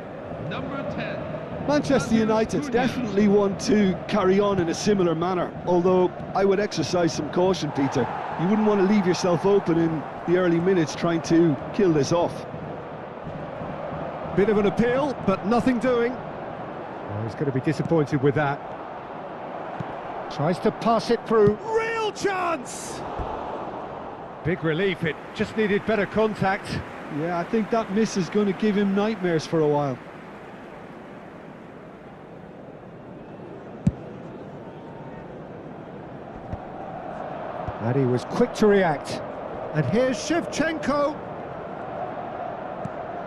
Number 10. Manchester United definitely want to carry on in a similar manner, although I would exercise some caution, Peter. You wouldn't want to leave yourself open in the early minutes trying to kill this off. Bit of an appeal, but nothing doing. Oh, he's going to be disappointed with that. Tries to pass it through. Real chance! Big relief, it just needed better contact. Yeah, I think that miss is going to give him nightmares for a while. And he was quick to react. And here's Shevchenko.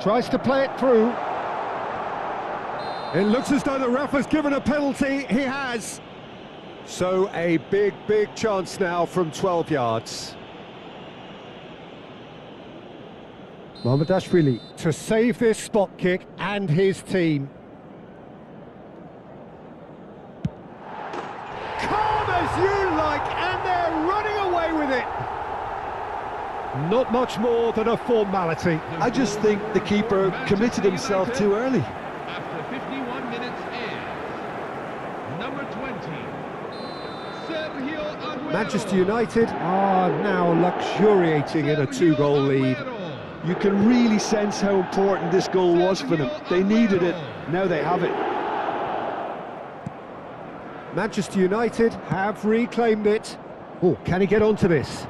Tries to play it through. It looks as though the ref has given a penalty. He has. So a big, big chance now from 12 yards. Mamardashvili to save this spot kick and his team. Calm as you like, and they're running away with it. Not much more than a formality. I just think the keeper committed himself too early. After 51 minutes is number 20, Sergio Aguero. Manchester United are now luxuriating in a 2-goal lead. You can really sense how important this goal was for them. They needed it, now they have it. Manchester United have reclaimed it. Oh, can he get onto this?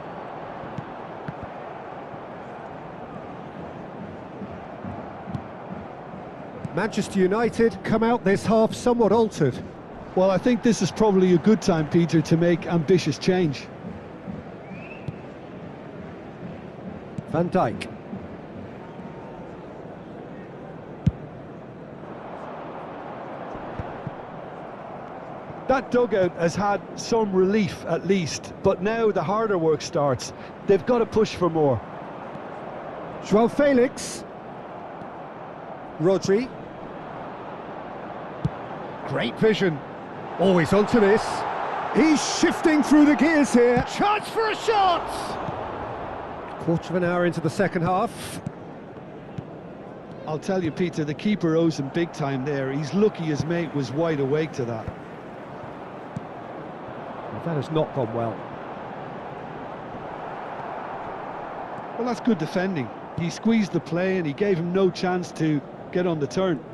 Manchester United come out this half somewhat altered. Well, I think this is probably a good time, Peter, to make ambitious change. Van Dijk. That dugout has had some relief at least, but now the harder work starts. They've got to push for more. João Felix. Rodri. Great vision. Always onto this. He's shifting through the gears here. Chance for a shot! Quarter of an hour into the second half. I'll tell you, Peter, the keeper owes him big time there. He's lucky his mate was wide awake to that. Well, that has not gone well. Well, that's good defending. He squeezed the play and he gave him no chance to get on the turn.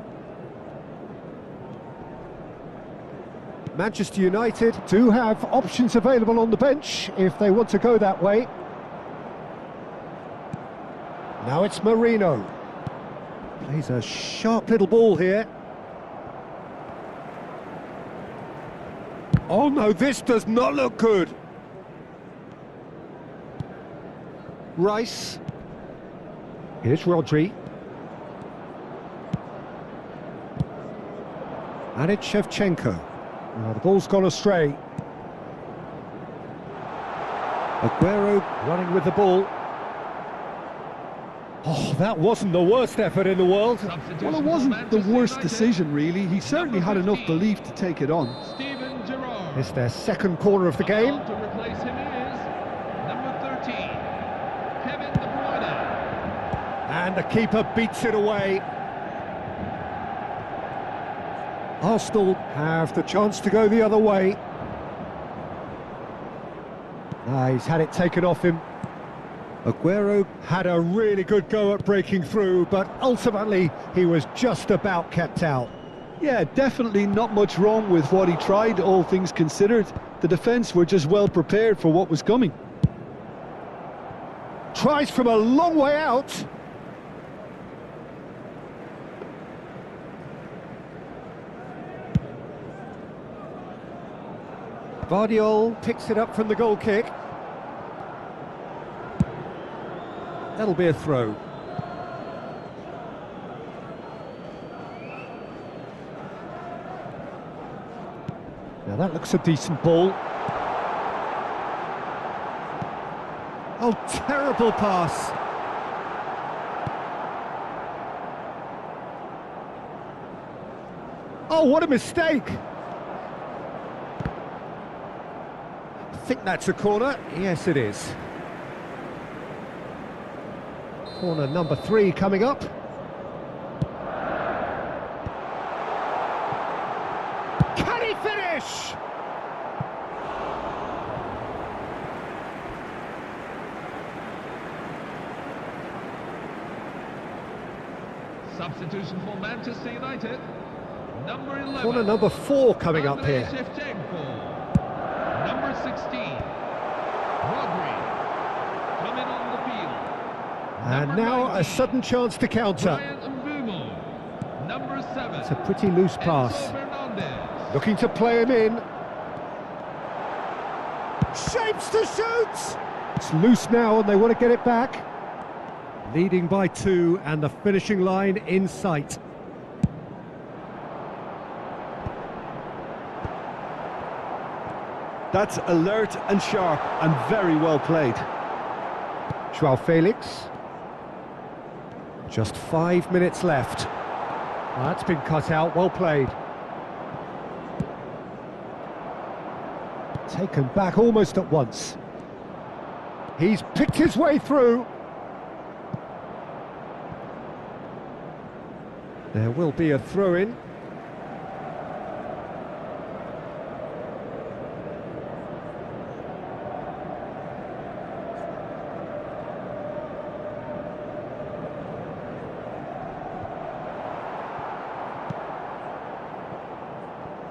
Manchester United do have options available on the bench if they want to go that way. Now it's Marino. Plays a sharp little ball here. Oh no, this does not look good. Rice. Here's Rodri. And it's Shevchenko. Now the ball's gone astray. Aguero running with the ball. Oh, that wasn't the worst effort in the world. Well, it wasn't the worst decision, really. He certainly had enough belief to take it on. It's their second corner of the game. To replace him is number 13, Kevin De Bruyne. And the keeper beats it away. Arsenal have the chance to go the other way. He's had it taken off him. Aguero had a really good go at breaking through, but ultimately he was just about kept out. Yeah, definitely not much wrong with what he tried, all things considered. The defence were just well prepared for what was coming. Tries from a long way out. Vardiol picks it up from the goal kick. That'll be a throw. Now that looks a decent ball. Oh, terrible pass. Oh, what a mistake. I think that's a corner. Yes, it is. Corner number 3 coming up. Can he finish? Substitution for Manchester United. Number 11. Corner number 4 coming up here. Shevchenko. Number 16. Rodri. Coming on the field. And now a sudden chance to counter. Number 7. It's a pretty loose pass. Looking to play him in. Shapes to shoot! It's loose now and they want to get it back. Leading by 2 and the finishing line in sight. That's alert and sharp and very well played. João Felix. Just 5 minutes left. That's been cut out, well played. Taken back almost at once. He's picked his way through. There will be a throw-in.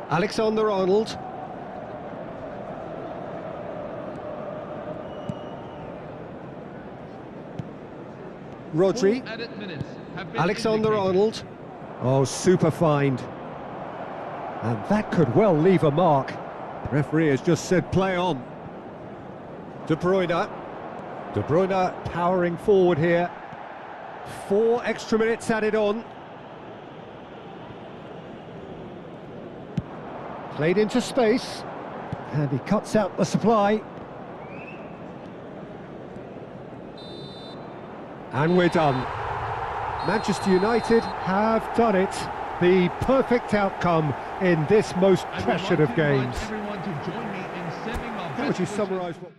Alexander-Arnold. Rodri. Alexander-Arnold. Oh, super find. And that could well leave a mark. The referee has just said play on. De Bruyne. De Bruyne powering forward here. 4 extra minutes added on. Played into space. And he cuts out the supply. And we're done. Manchester United have done it. The perfect outcome in this most pressured of games. Everyone to join me in sending my How would you best wishes. summarise what...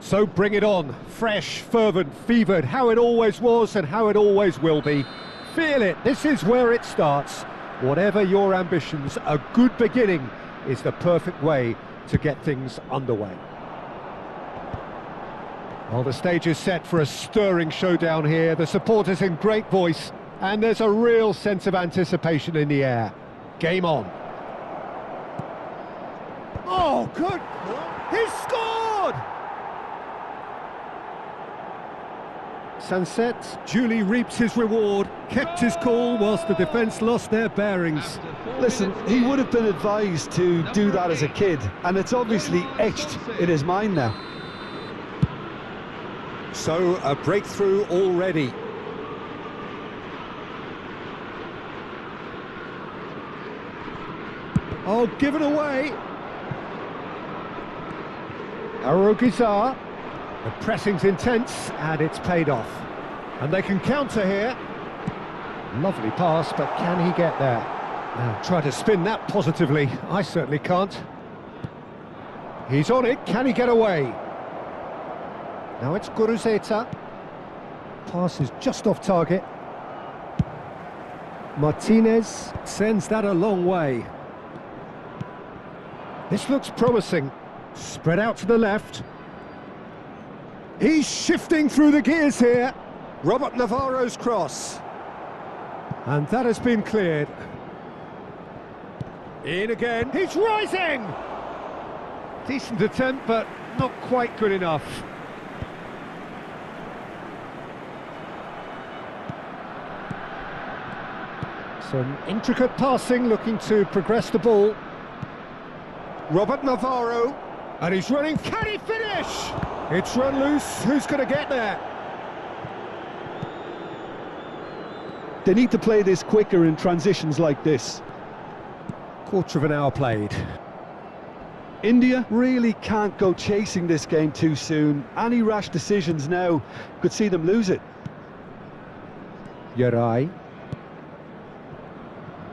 So bring it on. Fresh, fervent, fevered, how it always was and how it always will be. Feel it, this is where it starts. Whatever your ambitions, a good beginning is the perfect way to get things underway. Well, the stage is set for a stirring showdown here. The supporters in great voice, and there's a real sense of anticipation in the air. Game on. Oh, good! He's scored! Sunset duly reaps his reward, kept his cool whilst the defence lost their bearings. Listen, he would have been advised to do that as a kid, and it's obviously etched in his mind now. So, a breakthrough already. Oh, given away. Arogizar. The pressing's intense, and it's paid off. And they can counter here. Lovely pass, but can he get there? Now, try to spin that positively. I certainly can't. He's on it. Can he get away? Now it's Guruzeta. Pass is just off target. Martinez sends that a long way. This looks promising. Spread out to the left. He's shifting through the gears here. Robert Navarro's cross. And that has been cleared. In again. He's rising! Decent attempt, but not quite good enough. Some intricate passing, looking to progress the ball. Robert Navarro, and he's running. Can he finish? It's run loose. Who's going to get there? They need to play this quicker in transitions like this. Quarter of an hour played. India really can't go chasing this game too soon. Any rash decisions now could see them lose it. Yarai.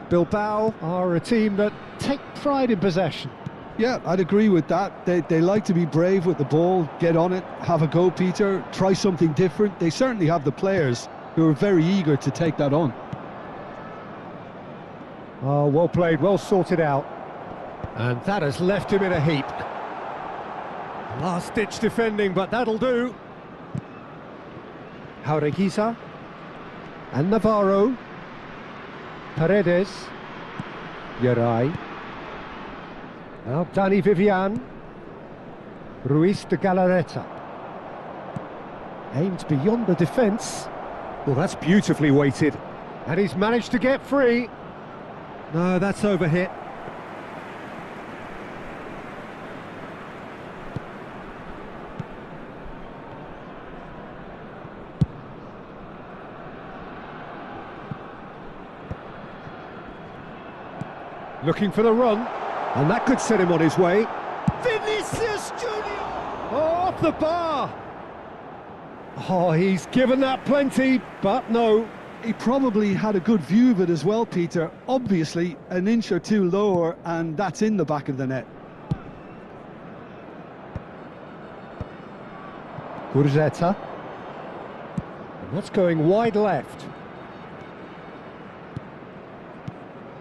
Bilbao are a team that take pride in possession. Yeah, I'd agree with that. They like to be brave with the ball, get on it, have a go, Peter, try something different. They certainly have the players who are very eager to take that on. Oh, well played, well sorted out. And that has left him in a heap. Last-ditch defending, but that'll do. Jaureguiza. And Navarro. Paredes. Yarai. Now Dani Vivian. Ruiz de Galarreta. Aimed beyond the defence. Well, that's beautifully weighted. And he's managed to get free. No, that's overhit. Looking for the run, and that could set him on his way. Vinicius Junior! Oh, off the bar! Oh, he's given that plenty, but no. He probably had a good view of it as well, Peter. Obviously, an inch or two lower, and that's in the back of the net. Guruzeta. And that's going wide left.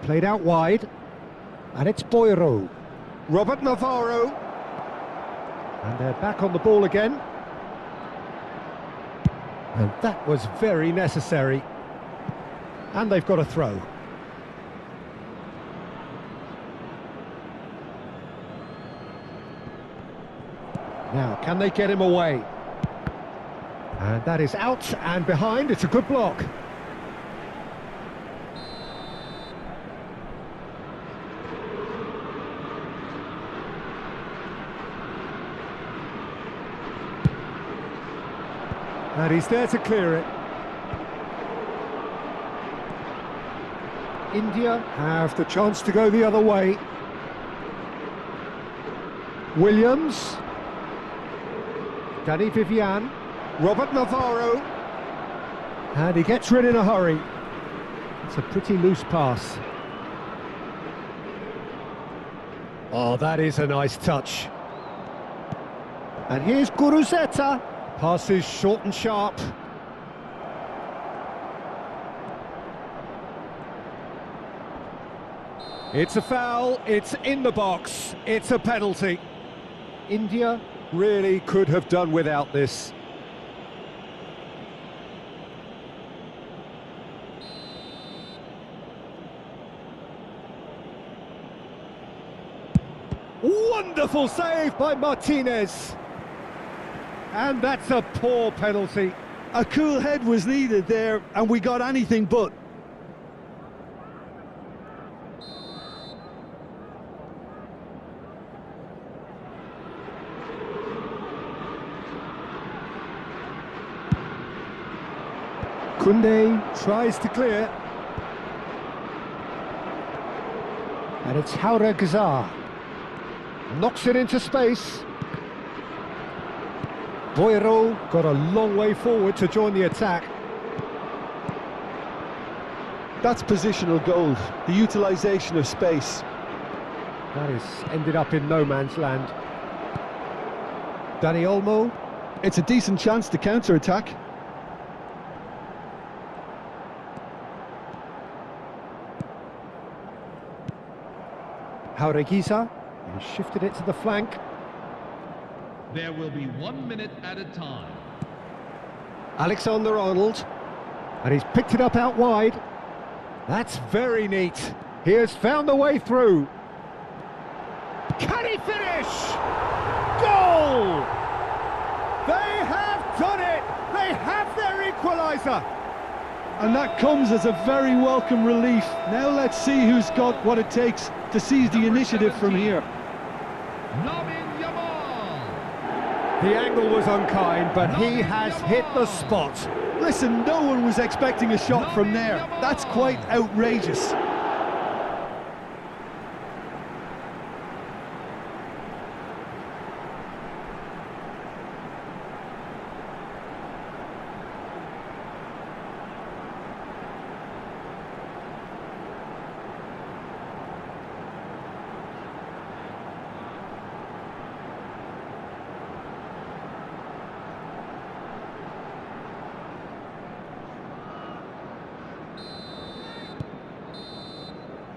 Played out wide. And it's Boiro. Robert Navarro. And they're back on the ball again. And that was very necessary. And they've got a throw. Now, can they get him away? And that is out and behind. It's a good block. And he's there to clear it. India have the chance to go the other way. Williams. Dani Vivian. Robert Navarro. And he gets rid in a hurry. It's a pretty loose pass. Oh, that is a nice touch. And here's Guruzeta. Passes short and sharp. It's a foul, it's in the box, it's a penalty. India really could have done without this. Wonderful save by Martinez. And that's a poor penalty. A cool head was needed there, and we got anything but. Kunde tries to clear. And it's Hauragzar. Knocks it into space. Boiro got a long way forward to join the attack. That's positional gold, the utilisation of space. That is ended up in no man's land. Dani Olmo. It's a decent chance to counter-attack. Jaureguiza, and shifted it to the flank. There will be 1 minute at a time. Alexander-Arnold, and he's picked it up out wide. That's very neat. He has found the way through. Can he finish? Goal! They have done it! They have their equaliser! And that comes as a very welcome relief. Now let's see who's got what it takes to seize the initiative from here. The angle was unkind, but he has hit the spot. Listen, no one was expecting a shot from there. That's quite outrageous.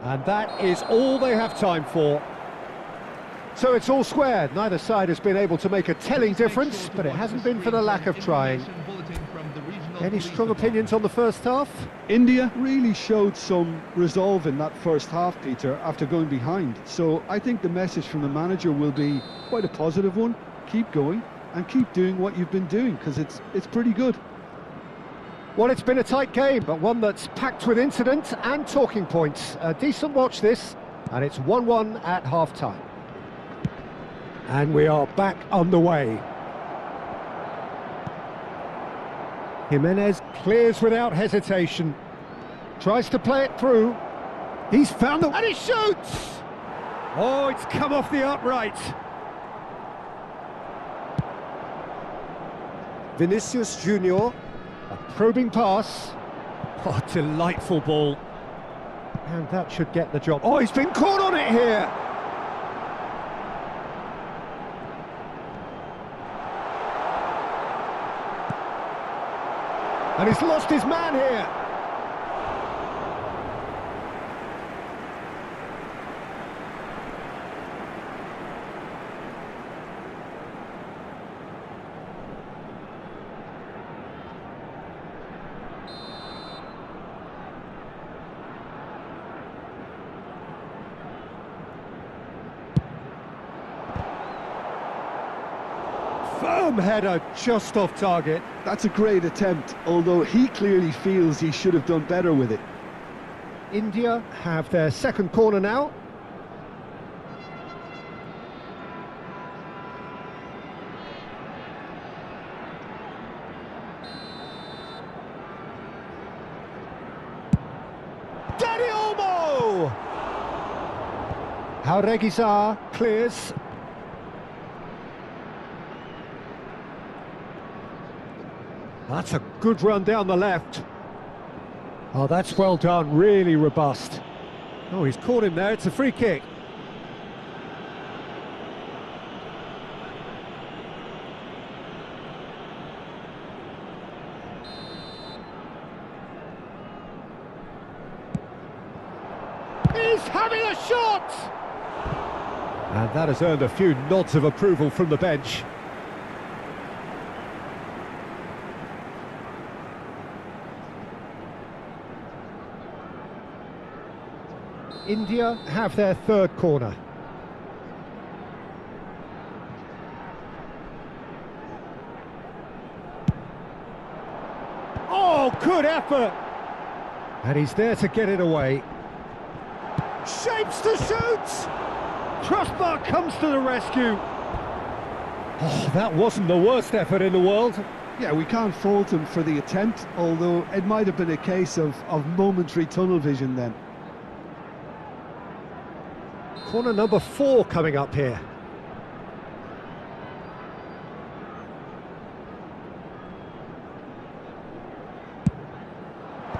And that is all they have time for. So it's all square. Neither side has been able to make a telling difference, but it hasn't been for the lack of trying. Any strong opinions on the first half? India really showed some resolve in that first half, Peter, after going behind. So I think the message from the manager will be quite a positive one. Keep going and keep doing what you've been doing, because it's pretty good. Well, it's been a tight game, but one that's packed with incident and talking points. A decent watch this, and it's 1-1 at half-time. And we are back underway. Jimenez clears without hesitation. Tries to play it through. He's found the... and he shoots! Oh, it's come off the upright. Vinicius Junior. A probing pass. Oh, delightful ball. And that should get the job. Oh, he's been caught on it here. And he's lost his man here. Firm header just off target. That's a great attempt, although he clearly feels he should have done better with it. India have their second corner now. Dani Olmo! Jaureguiza clears. That's a good run down the left. Oh, that's well done, really robust. Oh, he's caught him there, it's a free kick. He's having a shot! And that has earned a few nods of approval from the bench. India have their third corner. Oh, good effort! And he's there to get it away. Shapes to shoot! Crossbar comes to the rescue. Oh, that wasn't the worst effort in the world. Yeah, we can't fault him for the attempt, although it might have been a case of momentary tunnel vision then. Corner number 4 coming up here.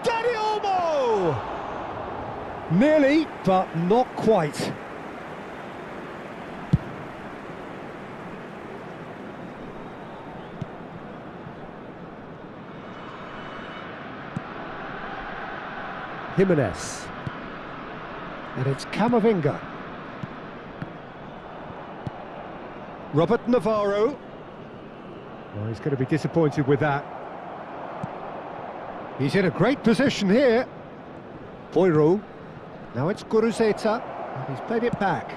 Danny Olmo! Nearly, but not quite. Jimenez. And it's Camavinga. Robert Navarro. Well, he's going to be disappointed with that. He's in a great position here. Poirot. Now it's Guruzeta. He's played it back.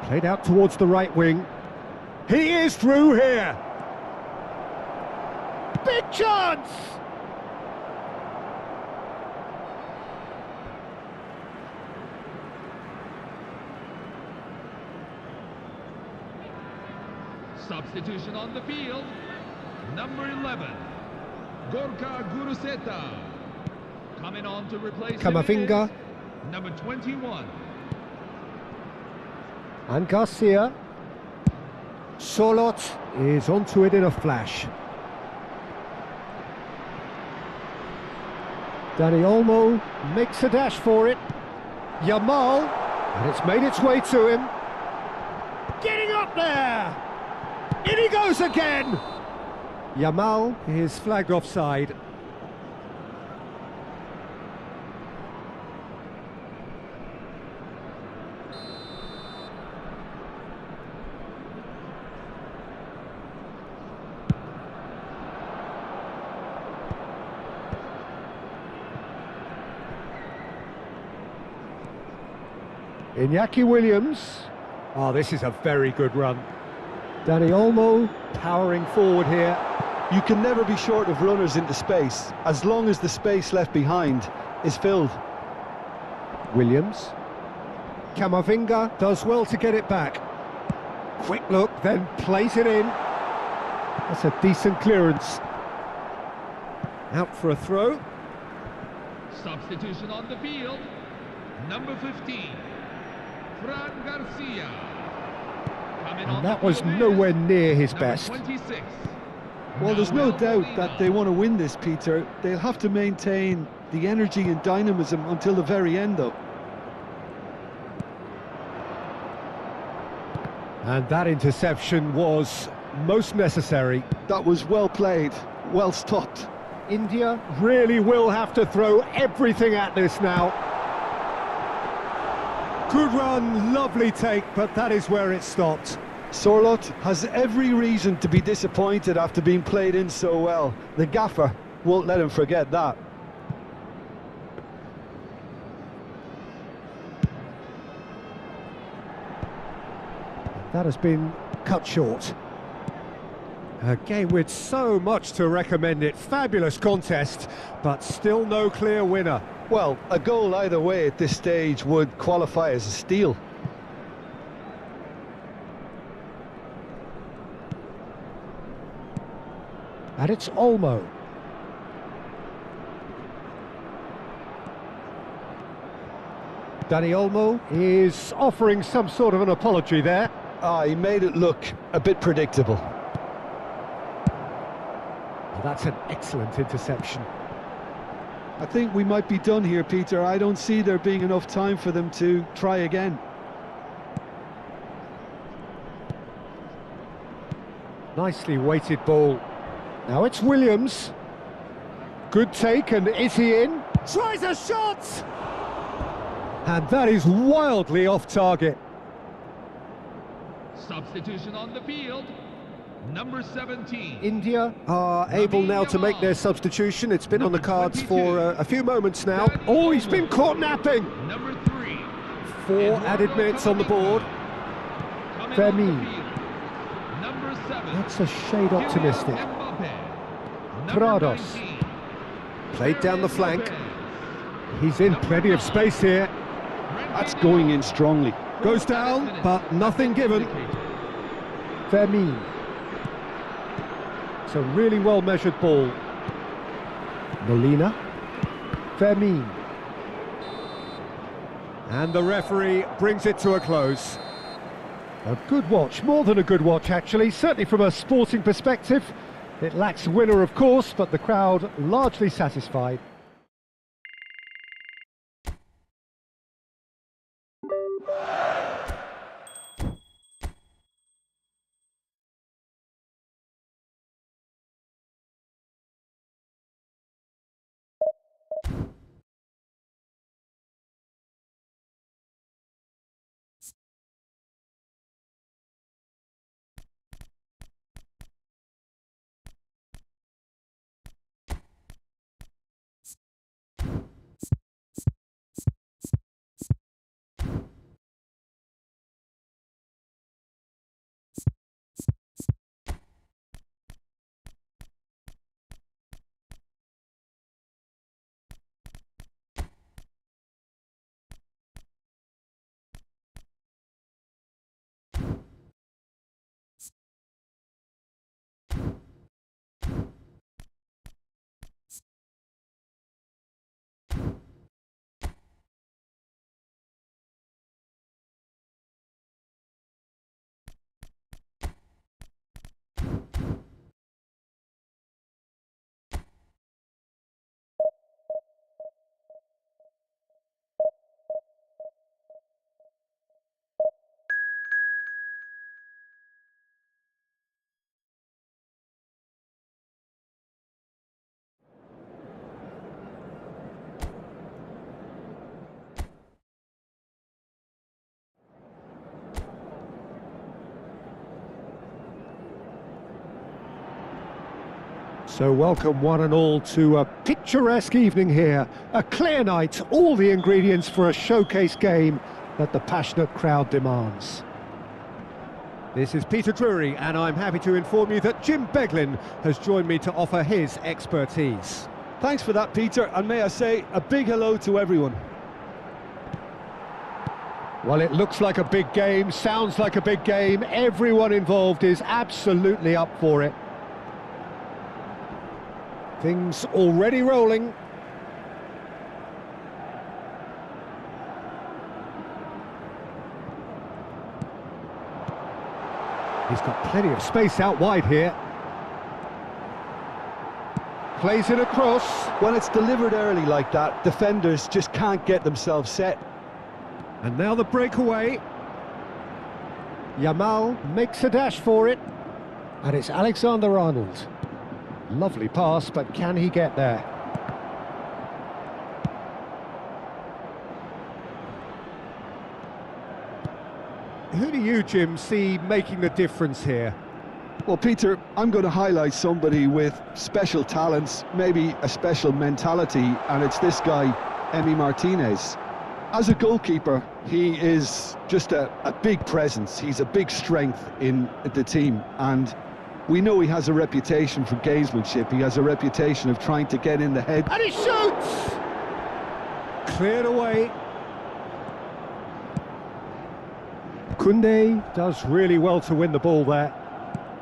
Played out towards the right wing. He is through here. Big chance! Substitution on the field. Number 11, Gorka Guruzeta. Coming on to replace Camavinga. Number 21. And Garcia. Solot is onto it in a flash. Danny Olmo makes a dash for it. Yamal, and it's made its way to him. Getting up there! In he goes again! Yamal is flagged offside. Iñaki Williams. Oh, this is a very good run. Danny Olmo powering forward here. You can never be short of runners into space, as long as the space left behind is filled. Williams. Camavinga does well to get it back. Quick look, then plays it in. That's a decent clearance. Out for a throw. Substitution on the field. Number 15, Fran Garcia. And that was nowhere near his best. 26. Well, there's no doubt that they want to win this, Peter. They'll have to maintain the energy and dynamism until the very end, though. And that interception was most necessary. That was well played, well stopped. India really will have to throw everything at this now. Good run, lovely take, but that is where it stopped. Sorloth has every reason to be disappointed after being played in so well. The gaffer won't let him forget that. That has been cut short. A game with so much to recommend it. Fabulous contest, but still no clear winner. Well, a goal either way at this stage would qualify as a steal. And it's Olmo. Danny Olmo is offering some sort of an apology there. He made it look a bit predictable. Well, that's an excellent interception. I think we might be done here, Peter. I don't see there being enough time for them to try again. Nicely weighted ball. Now it's Williams. Good take, and is he in? Tries a shot! And that is wildly off target. Substitution on the field. Number 17. India are able now to make their substitution. It's been on the cards for a few moments now. Oh, he's been caught napping! Number 3. 4 added minutes on the board. Fermin. Number 7. That's a shade optimistic. Prados. Played down the flank. He's in plenty of space here. That's going in strongly. Goes down, but nothing given. Fermin. It's a really well-measured ball. Molina. Fermin. And the referee brings it to a close. A good watch, more than a good watch actually, certainly from a sporting perspective. It lacks a winner of course, but the crowd largely satisfied. So welcome one and all to a picturesque evening here. A clear night, all the ingredients for a showcase game that the passionate crowd demands. This is Peter Drury and I'm happy to inform you that Jim Beglin has joined me to offer his expertise. Thanks for that, Peter, and may I say a big hello to everyone. Well, it looks like a big game, sounds like a big game. Everyone involved is absolutely up for it. Things already rolling. He's got plenty of space out wide here. Plays it across. When it's delivered early like that, defenders just can't get themselves set. And now the breakaway. Yamal makes a dash for it. And it's Alexander-Arnold. Lovely pass, but can he get there? Who do you, Jim, see making the difference here? Well, Peter, I'm going to highlight somebody with special talents, maybe a special mentality, and it's this guy, Emi Martinez. As a goalkeeper, he is just a big presence. He's a big strength in the team, and we know he has a reputation for gamesmanship. He has a reputation of trying to get in the head. And he shoots! Cleared away. Koundé does really well to win the ball there.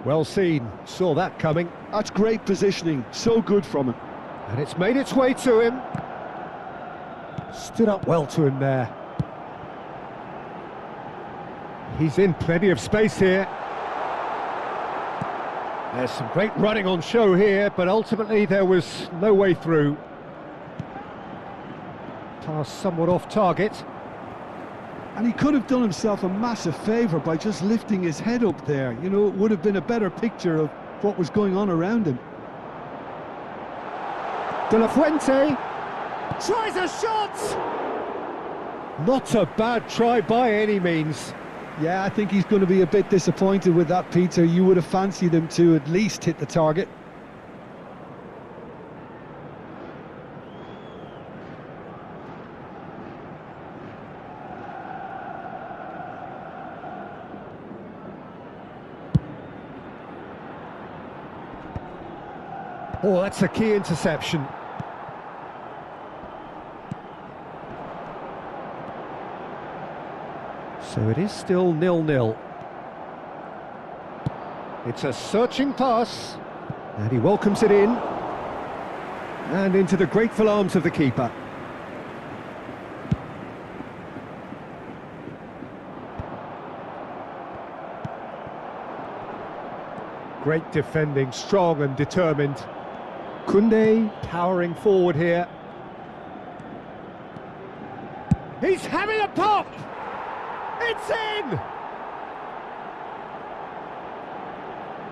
Well seen, saw that coming. That's great positioning, so good from him. And it's made its way to him. Stood up well to him there. He's in plenty of space here. There's some great running on show here, but ultimately there was no way through. Pass somewhat off target. And he could have done himself a massive favour by just lifting his head up there. You know, it would have been a better picture of what was going on around him. De La Fuente. Tries a shot! Not a bad try by any means. Yeah, I think he's going to be a bit disappointed with that, Peter. You would have fancied him to at least hit the target. Oh, that's a key interception. So it is still 0-0. It's a searching pass, and he welcomes it in, and into the grateful arms of the keeper. Great defending, strong and determined. Koundé powering forward here. He's having a pop! It's in!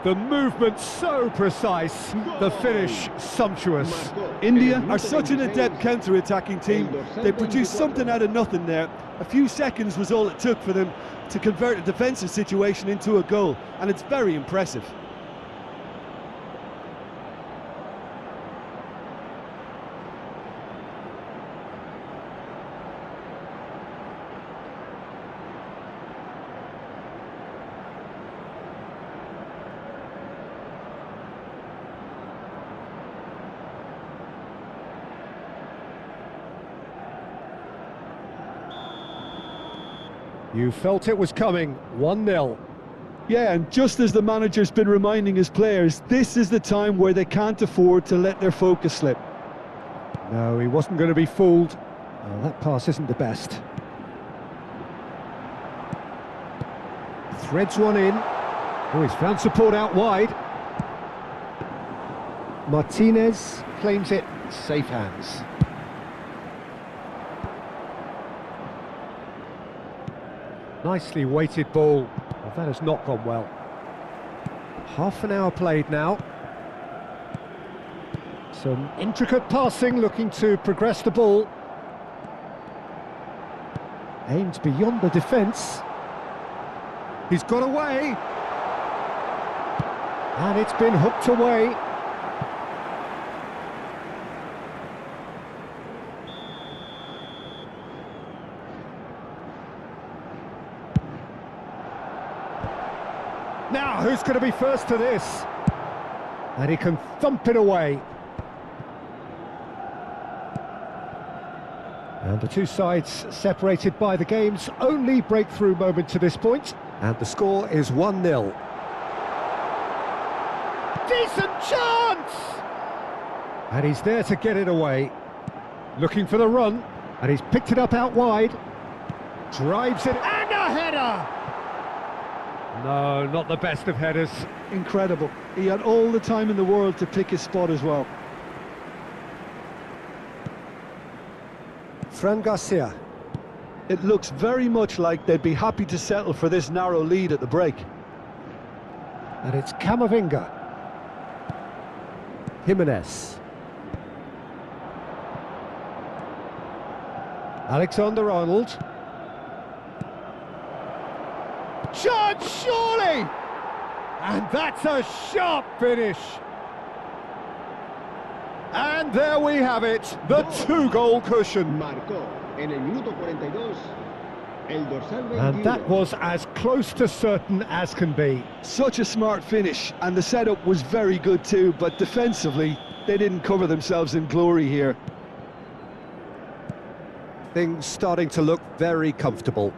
The movement so precise, the finish sumptuous. India are such an adept counter-attacking team. They produced something out of nothing there. A few seconds was all it took for them to convert a defensive situation into a goal, and it's very impressive. You felt it was coming, 1-0. Yeah, and just as the manager's been reminding his players, this is the time where they can't afford to let their focus slip. No, he wasn't going to be fooled. Oh, that pass isn't the best. Threads one in. Oh, he's found support out wide. Martinez claims it, safe hands. Nicely weighted ball. Well, that has not gone well. Half an hour played now. Some intricate passing, looking to progress the ball. Aimed beyond the defence. He's got away. And it's been hooked away. Now, who's going to be first to this? And he can thump it away. And the two sides separated by the game's only breakthrough moment to this point. And the score is 1-0. Decent chance! And he's there to get it away. Looking for the run. And he's picked it up out wide. Drives it, and a header! No, not the best of headers. Incredible. He had all the time in the world to pick his spot as well. Fran Garcia. It looks very much like they'd be happy to settle for this narrow lead at the break. And it's Camavinga. Jimenez. Alexander-Arnold. Chance, surely! And that's a sharp finish. And there we have it, the two-goal cushion. And that was as close to certain as can be. Such a smart finish, and the setup was very good too, but defensively, they didn't cover themselves in glory here. Things starting to look very comfortable.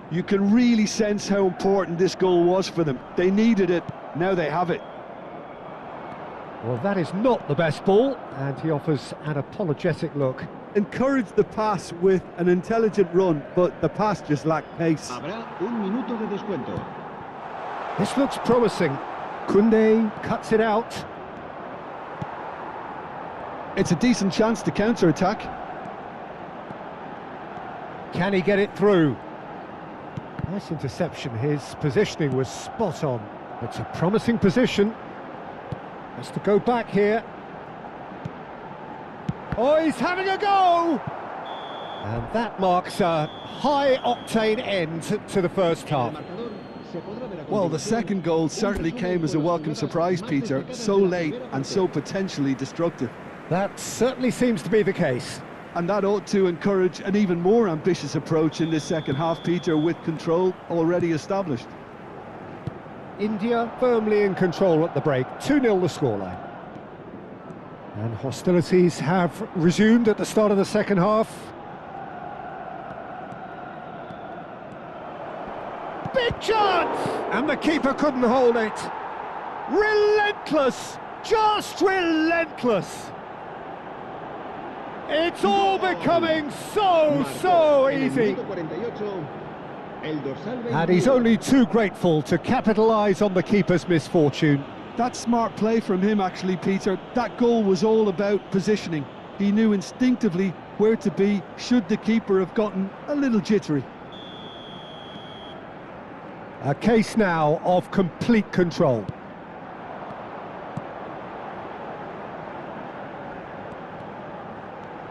You can really sense how important this goal was for them. They needed it, now they have it. Well, that is not the best ball, and he offers an apologetic look. Encouraged the pass with an intelligent run, but the pass just lacked pace. This looks promising. Koundé cuts it out. It's a decent chance to counter-attack. Can he get it through? Nice interception. His positioning was spot on. It's a promising position. Has to go back here. Oh, he's having a go! And that marks a high-octane end to the first half. Well, the second goal certainly came as a welcome surprise, Peter. So late and so potentially destructive. That certainly seems to be the case. And that ought to encourage an even more ambitious approach in this second half, Peter, with control already established. India firmly in control at the break, 2-0 the scoreline. And hostilities have resumed at the start of the second half. Big chance! And the keeper couldn't hold it. Relentless! Just relentless! It's all becoming so easy. And he's only too grateful to capitalise on the keeper's misfortune. That's smart play from him, actually, Peter. That goal was all about positioning. He knew instinctively where to be should the keeper have gotten a little jittery. A case now of complete control.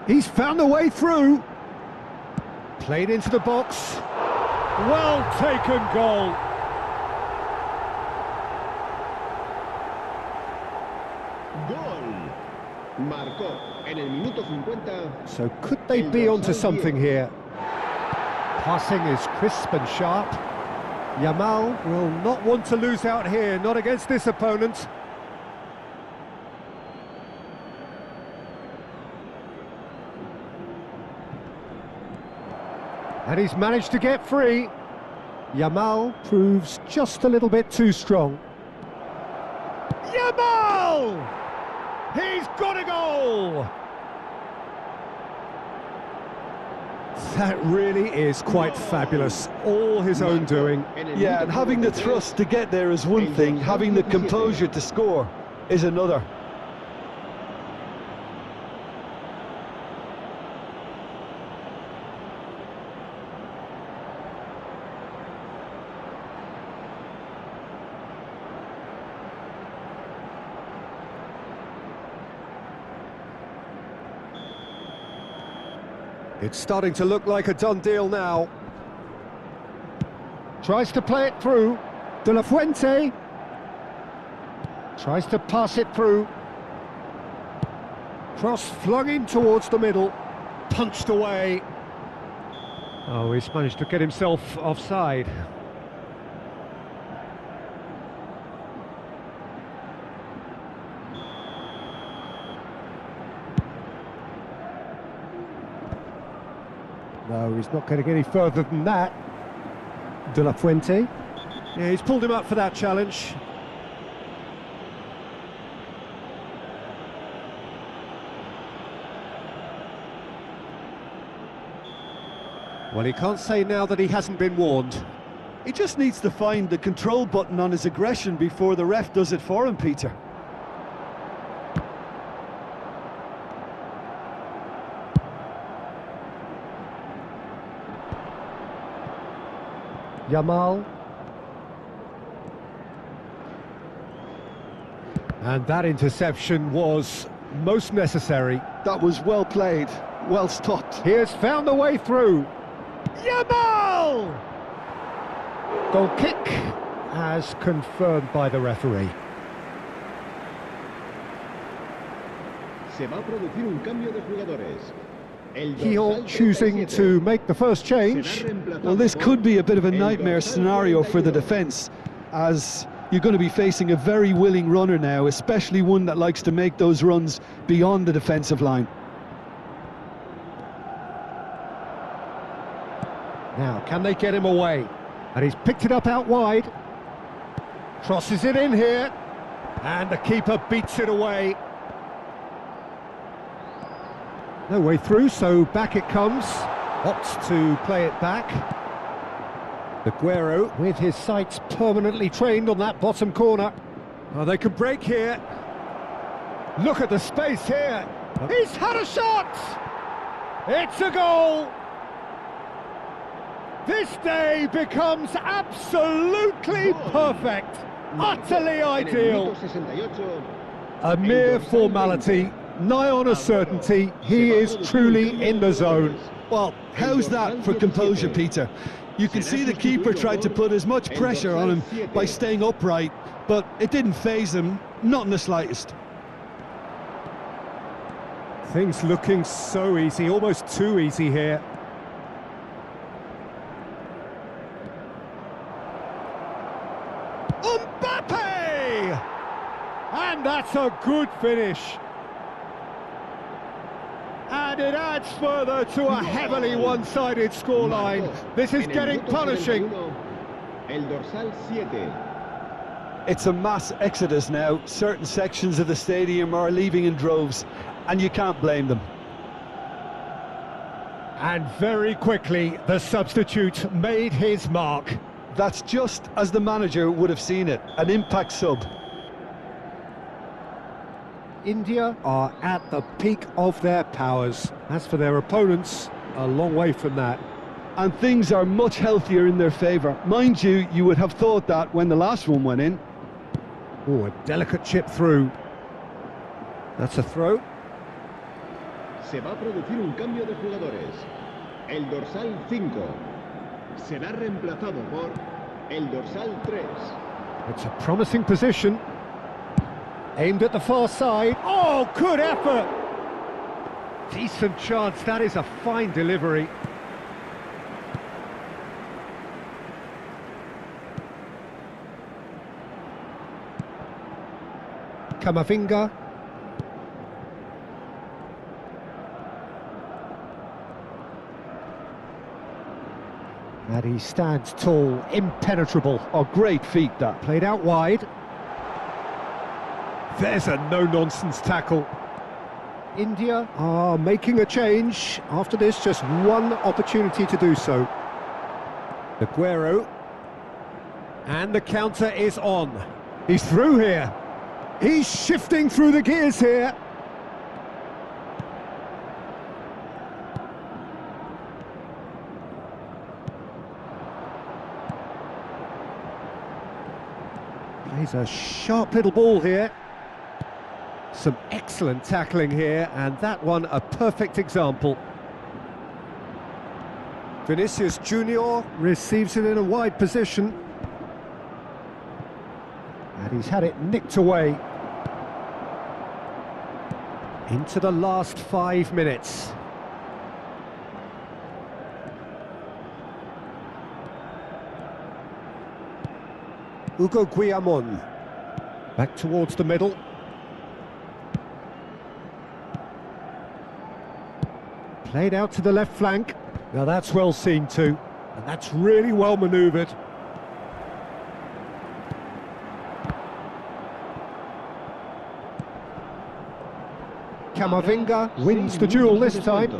He's found a way through. Played into the box. Well taken goal. Gol. Marcó en el minuto 50. So could they be onto something here? Passing is crisp and sharp. Yamal will not want to lose out here, not against this opponent. And he's managed to get free. Yamal proves just a little bit too strong. Yamal! He's got a goal! That really is quite fabulous. All his own doing. Yeah, and having the thrust to get there is one thing, having the composure to score is another. It's starting to look like a done deal now. Tries to play it through. De La Fuente. Tries to pass it through. Cross flung in towards the middle. Punched away. Oh, he's managed to get himself offside. No, he's not going to get any further than that. De La Fuente. Yeah, he's pulled him up for that challenge. Well, he can't say now that he hasn't been warned. He just needs to find the control button on his aggression before the ref does it for him, Peter. Yamal. And that interception was most necessary. That was well played, well stopped. He has found a way through. Yamal! Goal kick as confirmed by the referee. Se va a producir un cambio de jugadores. Kiel choosing to make the first change. Well, this could be a bit of a nightmare scenario for the defence, as you're going to be facing a very willing runner now, especially one that likes to make those runs beyond the defensive line. Now, can they get him away? And he's picked it up out wide. Crosses it in here. And the keeper beats it away. No way through, so back it comes. Opts to play it back. Aguero with his sights permanently trained on that bottom corner. Oh, they could break here. Look at the space here. He's had a shot! It's a goal! This day becomes absolutely perfect. Utterly ideal. A mere formality, nigh on a certainty. He is truly in the zone. Well, how's that for composure, Peter? You can see the keeper tried to put as much pressure on him by staying upright, but it didn't faze him, not in the slightest. Things looking so easy, almost too easy here. Mbappe! And that's a good finish. And it adds further to a heavily one-sided scoreline. This is getting punishing. El dorsal 7. It's a mass exodus now. Certain sections of the stadium are leaving in droves, and you can't blame them. And very quickly, the substitute made his mark. That's just as the manager would have seen it, an impact sub. India are at the peak of their powers. As for their opponents, a long way from that. And things are much healthier in their favour. Mind you, you would have thought that when the last one went in. Oh, a delicate chip through. That's a throw. Se va a producir un cambio de jugadores. El dorsal 5 será reemplazado por el dorsal 3. It's a promising position. Aimed at the far side. Oh, good effort! Decent chance, that is a fine delivery. Kamavinga. And he stands tall, impenetrable. Oh, great feat that. Played out wide. There's a no-nonsense tackle. India are making a change. After this, just one opportunity to do so. Aguero. And the counter is on. He's through here. He's shifting through the gears here. Plays a sharp little ball here. Some excellent tackling here, and that one a perfect example. Vinicius Junior receives it in a wide position. And he's had it nicked away. Into the last 5 minutes. Hugo Guillamon. Back towards the middle. Played out to the left flank. Now that's well seen too, and that's really well manoeuvred. Kamavinga wins the duel this time.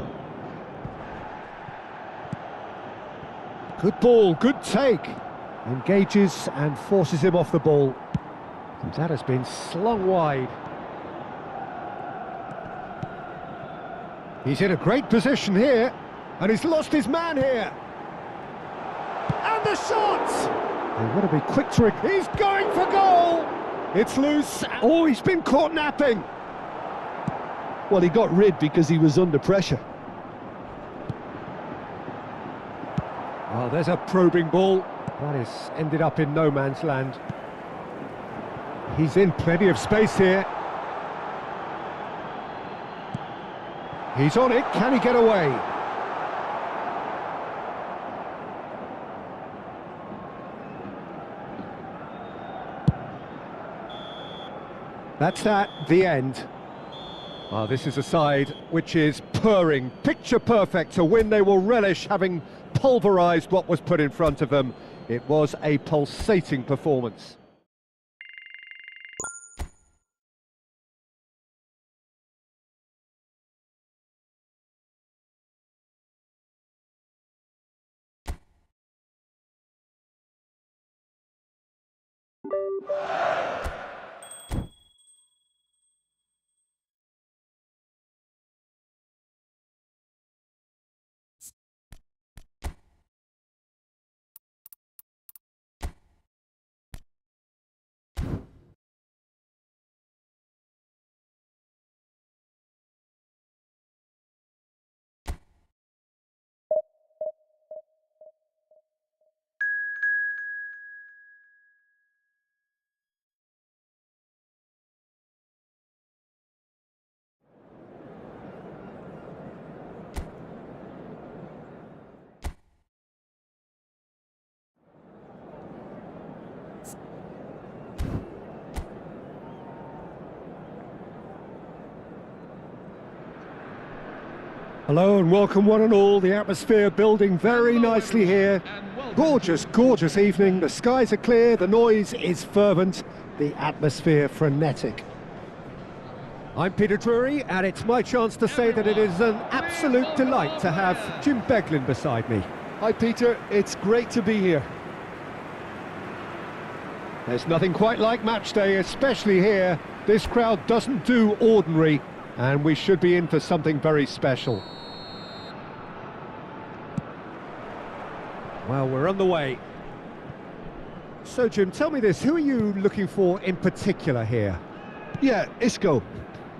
Good ball, good take. Engages and forces him off the ball. And that has been slung wide. He's in a great position here, and he's lost his man here. And the shot! They want to be quick to it. He's going for goal! It's loose. Oh, he's been caught napping. Well, he got rid because he was under pressure. Oh, there's a probing ball. That has ended up in no man's land. He's in plenty of space here. He's on it, can he get away? That's that, the end. Oh, this is a side which is purring, picture perfect, to win they will relish, having pulverised what was put in front of them. It was a pulsating performance. Hello and welcome one and all. The atmosphere building very nicely here. Gorgeous, gorgeous evening. The skies are clear, the noise is fervent, the atmosphere frenetic. I'm Peter Drury, and it's my chance to say that it is an absolute delight to have Jim Beglin beside me. Hi Peter, it's great to be here. There's nothing quite like match day, especially here. This crowd doesn't do ordinary, and we should be in for something very special. Well, we're on the way. So, Jim, tell me this, who are you looking for in particular here? Yeah, Isco.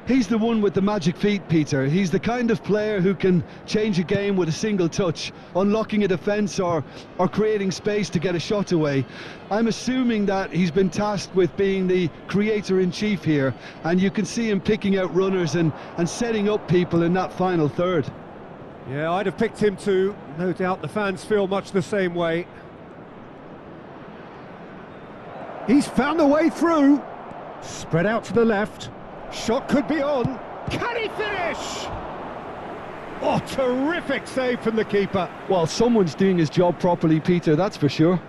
He's the one with the magic feet, Peter. He's the kind of player who can change a game with a single touch, unlocking a defence or creating space to get a shot away. I'm assuming that he's been tasked with being the creator-in-chief here, and you can see him picking out runners and setting up people in that final third. Yeah, I'd have picked him too. No doubt the fans feel much the same way. He's found a way through. Spread out to the left. Shot could be on. Can he finish? Oh, terrific save from the keeper. Well, someone's doing his job properly, Peter, that's for sure.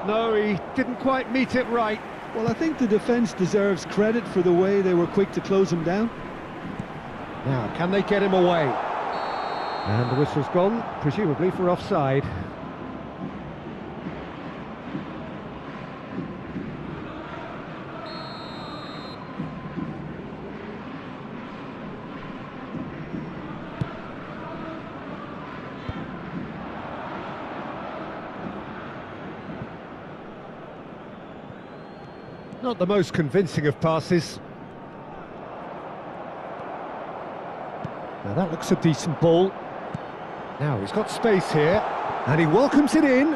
No, he didn't quite meet it right. Well, I think the defence deserves credit for the way they were quick to close him down. Now, can they get him away? And the whistle's gone, presumably for offside. Not the most convincing of passes. Now that looks a decent ball. Now he's got space here, and he welcomes it in.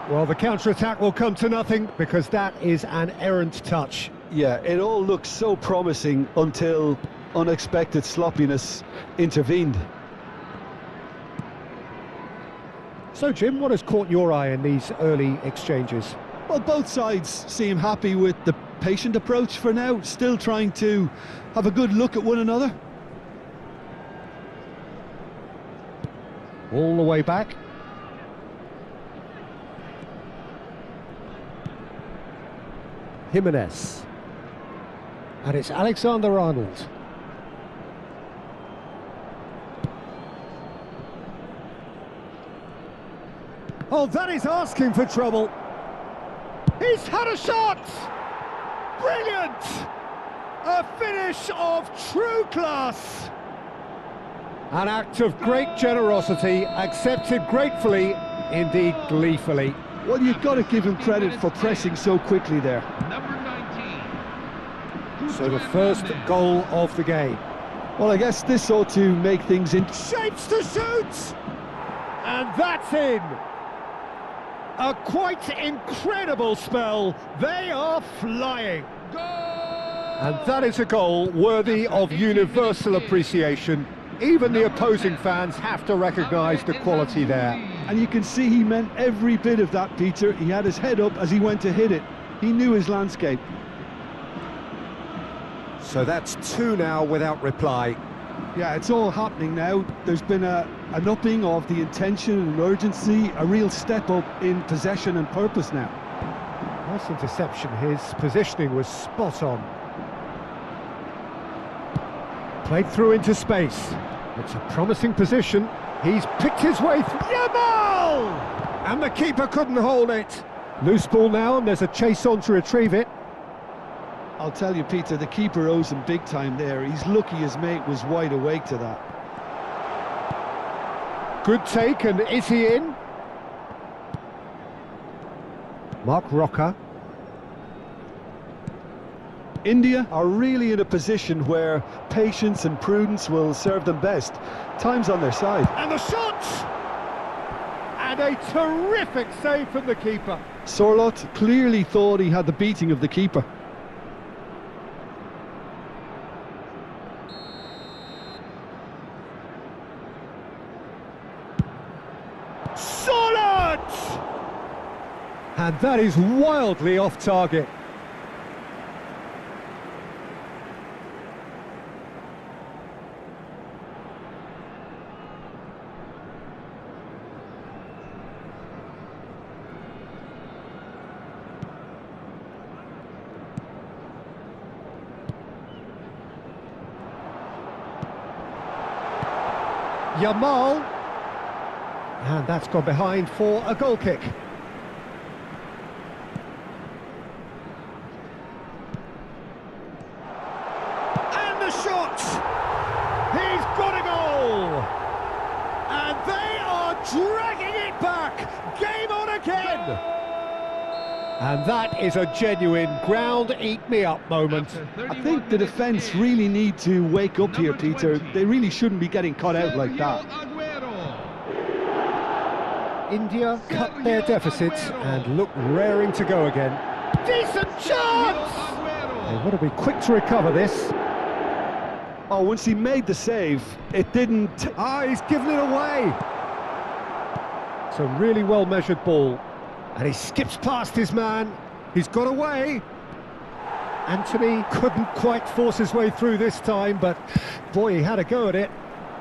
Well, the counter-attack will come to nothing, because that is an errant touch. Yeah, it all looks so promising until unexpected sloppiness intervened. So, Jim, what has caught your eye in these early exchanges? Well, both sides seem happy with the patient approach for now, still trying to have a good look at one another. All the way back. Jimenez. And it's Alexander-Arnold. Oh, that is asking for trouble. He's had a shot! Brilliant! A finish of true class! An act of great generosity, accepted gratefully, indeed gleefully. Well, you've got to give him credit for pressing so quickly there. Number 19. So the first goal of the game. Well, I guess this ought to make things interesting. Shapes to shoot! And that's in! A quite incredible spell. They are flying. Goal! And that is a goal worthy of universal appreciation. Even the opposing fans have to recognise the quality there. And you can see he meant every bit of that, Peter. He had his head up as he went to hit it. He knew his landscape. So that's two now without reply. Yeah, it's all happening now. There's been an upping of the intention and urgency, a real step up in possession and purpose now. Nice interception. His positioning was spot on. Played through into space. It's a promising position. He's picked his way through. Yamal! And the keeper couldn't hold it. Loose ball now, and there's a chase on to retrieve it. I'll tell you, Peter, the keeper owes him big time there. He's lucky his mate was wide awake to that. Good take, and is he in? Mark Roca. India are really in a position where patience and prudence will serve them best. Time's on their side. And the shot! And a terrific save from the keeper. Sorlot clearly thought he had the beating of the keeper. Sorlot! And that is wildly off target. Yamal, and that's gone behind for a goal kick. And the shot! He's got a goal! And they are dragging it back! Game on again! And that is a genuine ground-eat-me-up moment. I think the defence really need to wake up here, Peter. They really shouldn't be getting caught out like that. India cut their deficits and look raring to go again. Decent chance! They want to be quick to recover this. Oh, once he made the save, it didn't... He's given it away! It's a really well-measured ball. And he skips past his man. He's got away. Anthony couldn't quite force his way through this time, but boy, he had a go at it.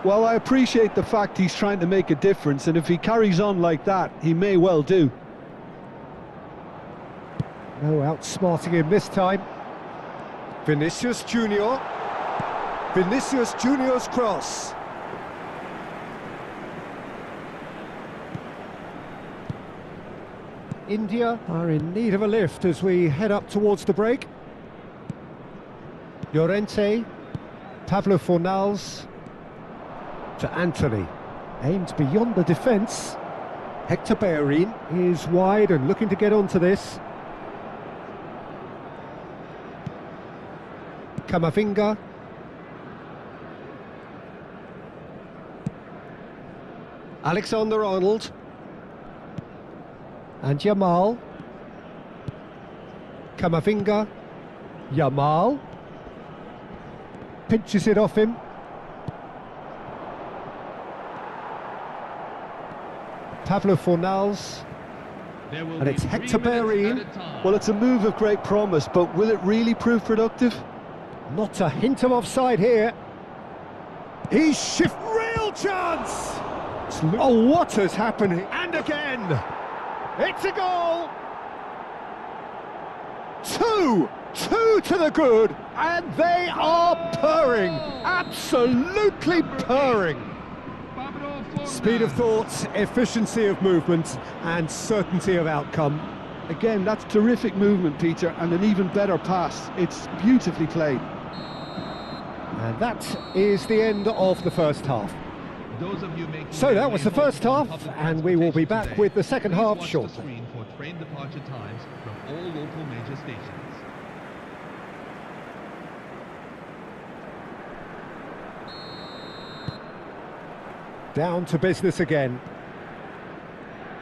Well, I appreciate the fact he's trying to make a difference, and if he carries on like that, he may well do. No outsmarting him this time. Vinicius Junior. Vinicius Junior's cross. India are in need of a lift as we head up towards the break. Llorente, Pablo Fornals to Anthony, aimed beyond the defence. Hector Bellerin is wide and looking to get onto this. Camavinga. Alexander-Arnold. And Yamal. Camavinga. Yamal. Pinches it off him. Pablo Fornals. And it's Hector Bellerin. Well, it's a move of great promise, but will it really prove productive? Not a hint of offside here. He's shift, real chance! Oh, what has happened? And again! It's a goal! Two to the good, and they are purring, absolutely purring. Speed of thought, efficiency of movement, and certainty of outcome. Again, that's terrific movement, Peter, and an even better pass. It's beautifully played. And that is the end of the first half. So that was the first half, and we will be back with the second half shortly. For train departure times from all local major stations. Down to business again.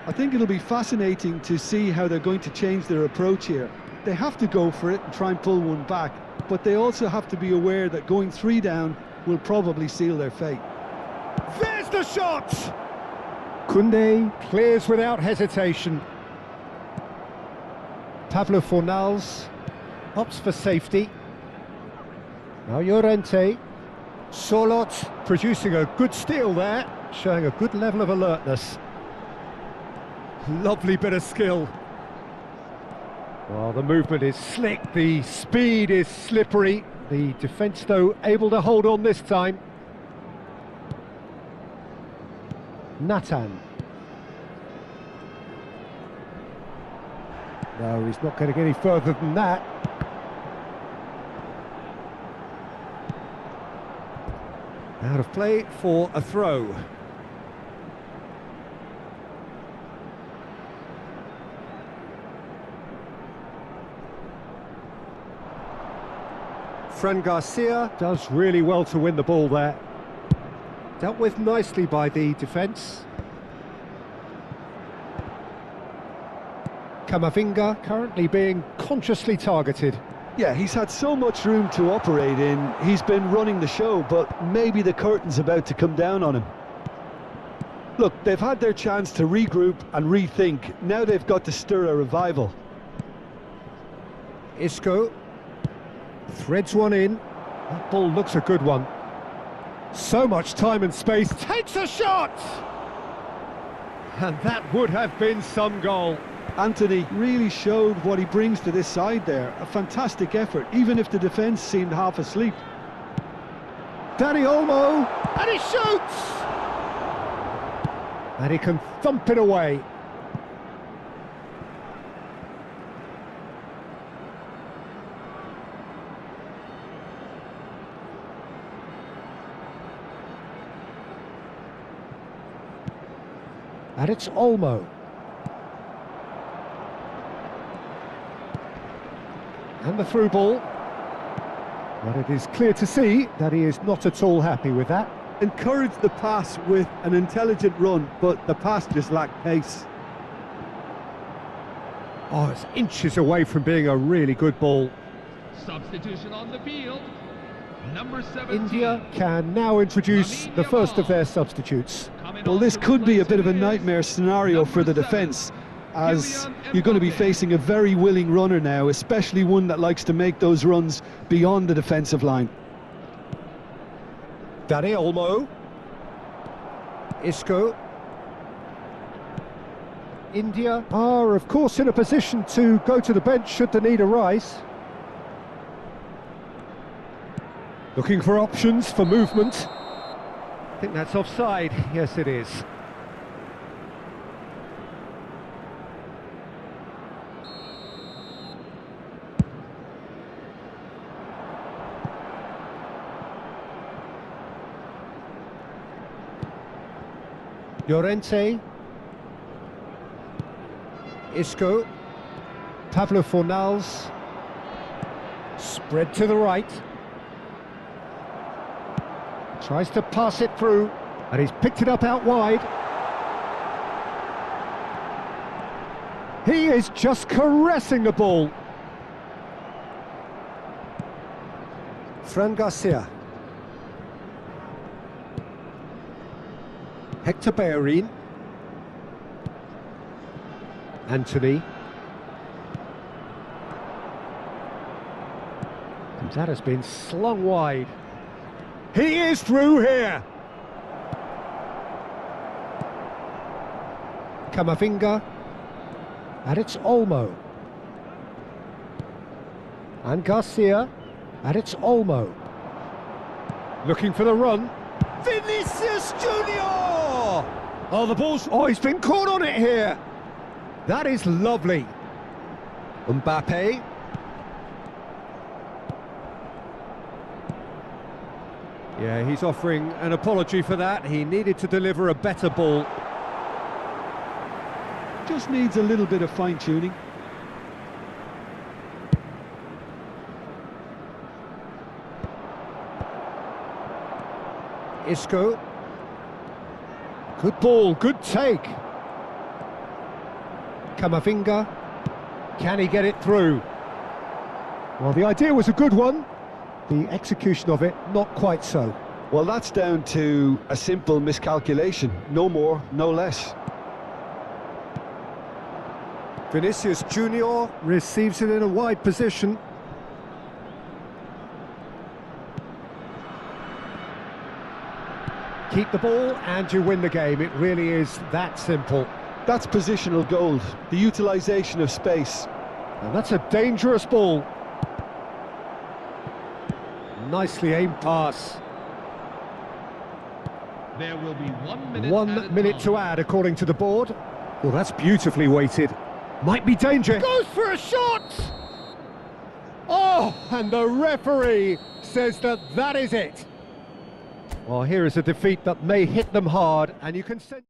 I think it'll be fascinating to see how they're going to change their approach here. They have to go for it and try and pull one back, but they also have to be aware that going 3 down will probably seal their fate. There's the shot! Koundé clears without hesitation. Pablo Fornals opts for safety. Now Llorente. Solot producing a good steal there, showing a good level of alertness. Lovely bit of skill. Well, the movement is slick, the speed is slippery. The defence, though, able to hold on this time. Nathan. No, he's not going to get any further than that. Out of play for a throw. Fran Garcia does really well to win the ball there. Dealt with nicely by the defence. Camavinga currently being consciously targeted. Yeah, he's had so much room to operate in. He's been running the show, but maybe the curtain's about to come down on him. Look, they've had their chance to regroup and rethink. Now they've got to stir a revival. Isco threads one in. That ball looks a good one. So much time and space. Takes a shot! And that would have been some goal. Anthony really showed what he brings to this side there. A fantastic effort, even if the defence seemed half asleep. Dani Olmo, and he shoots! And he can thump it away. And it's Olmo. And the through ball. But it is clear to see that he is not at all happy with that. Encouraged the pass with an intelligent run, but the pass just lacked pace. Oh, it's inches away from being a really good ball. Substitution on the field. Number 17. India can now introduce the first of their substitutes. Well, this could be a bit of a nightmare scenario for the defence, as you're going to be facing a very willing runner now, especially one that likes to make those runs beyond the defensive line. Dani Olmo. Isco. India are, of course, in a position to go to the bench should the need arise. Looking for options for movement. I think that's offside. Yes, it is. Llorente. Isco. Pablo Fornals. Spread to the right. Tries to pass it through, and he's picked it up out wide. He is just caressing the ball. Fran Garcia. Hector Bellerin. Anthony. And that has been slung wide. He is through here. Camavinga. And it's Olmo. And Garcia. And it's Olmo. Looking for the run. Vinicius Junior! Oh, the ball's... Oh, he's been caught on it here. That is lovely. Mbappe. Yeah, he's offering an apology for that. He needed to deliver a better ball. Just needs a little bit of fine-tuning. Isco. Good ball, good take. Camavinga. Can he get it through? Well, the idea was a good one. The execution of it, not quite so. Well, that's down to a simple miscalculation. No more, no less. Vinicius Junior receives it in a wide position. Keep the ball and you win the game. It really is that simple. That's positional gold, the utilisation of space. And that's a dangerous ball. Nicely aimed pass. There will be 1 minute. 1 minute to add, according to the board. Well, that's beautifully weighted. Might be danger. Goes for a shot! Oh, and the referee says that that is it. Well, here is a defeat that may hit them hard, and you can sense...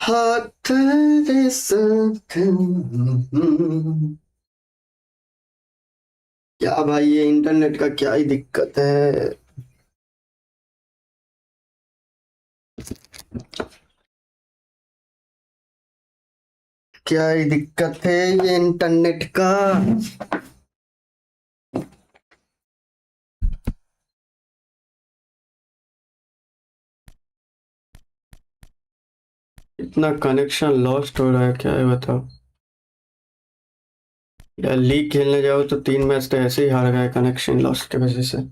हाथ तेरे साथ। क्या भाई, ये internet का क्या ही दिक्कत है। क्या ही दिक्कत है ये इंटरनेट का। इतना कनेक्शन लॉस्ट हो रहा है, क्या है बताओ। यार लीग खेलने जाओ तो 3 मैच तो ऐसे ही हार गए कनेक्शन लॉस्ट की वजह से।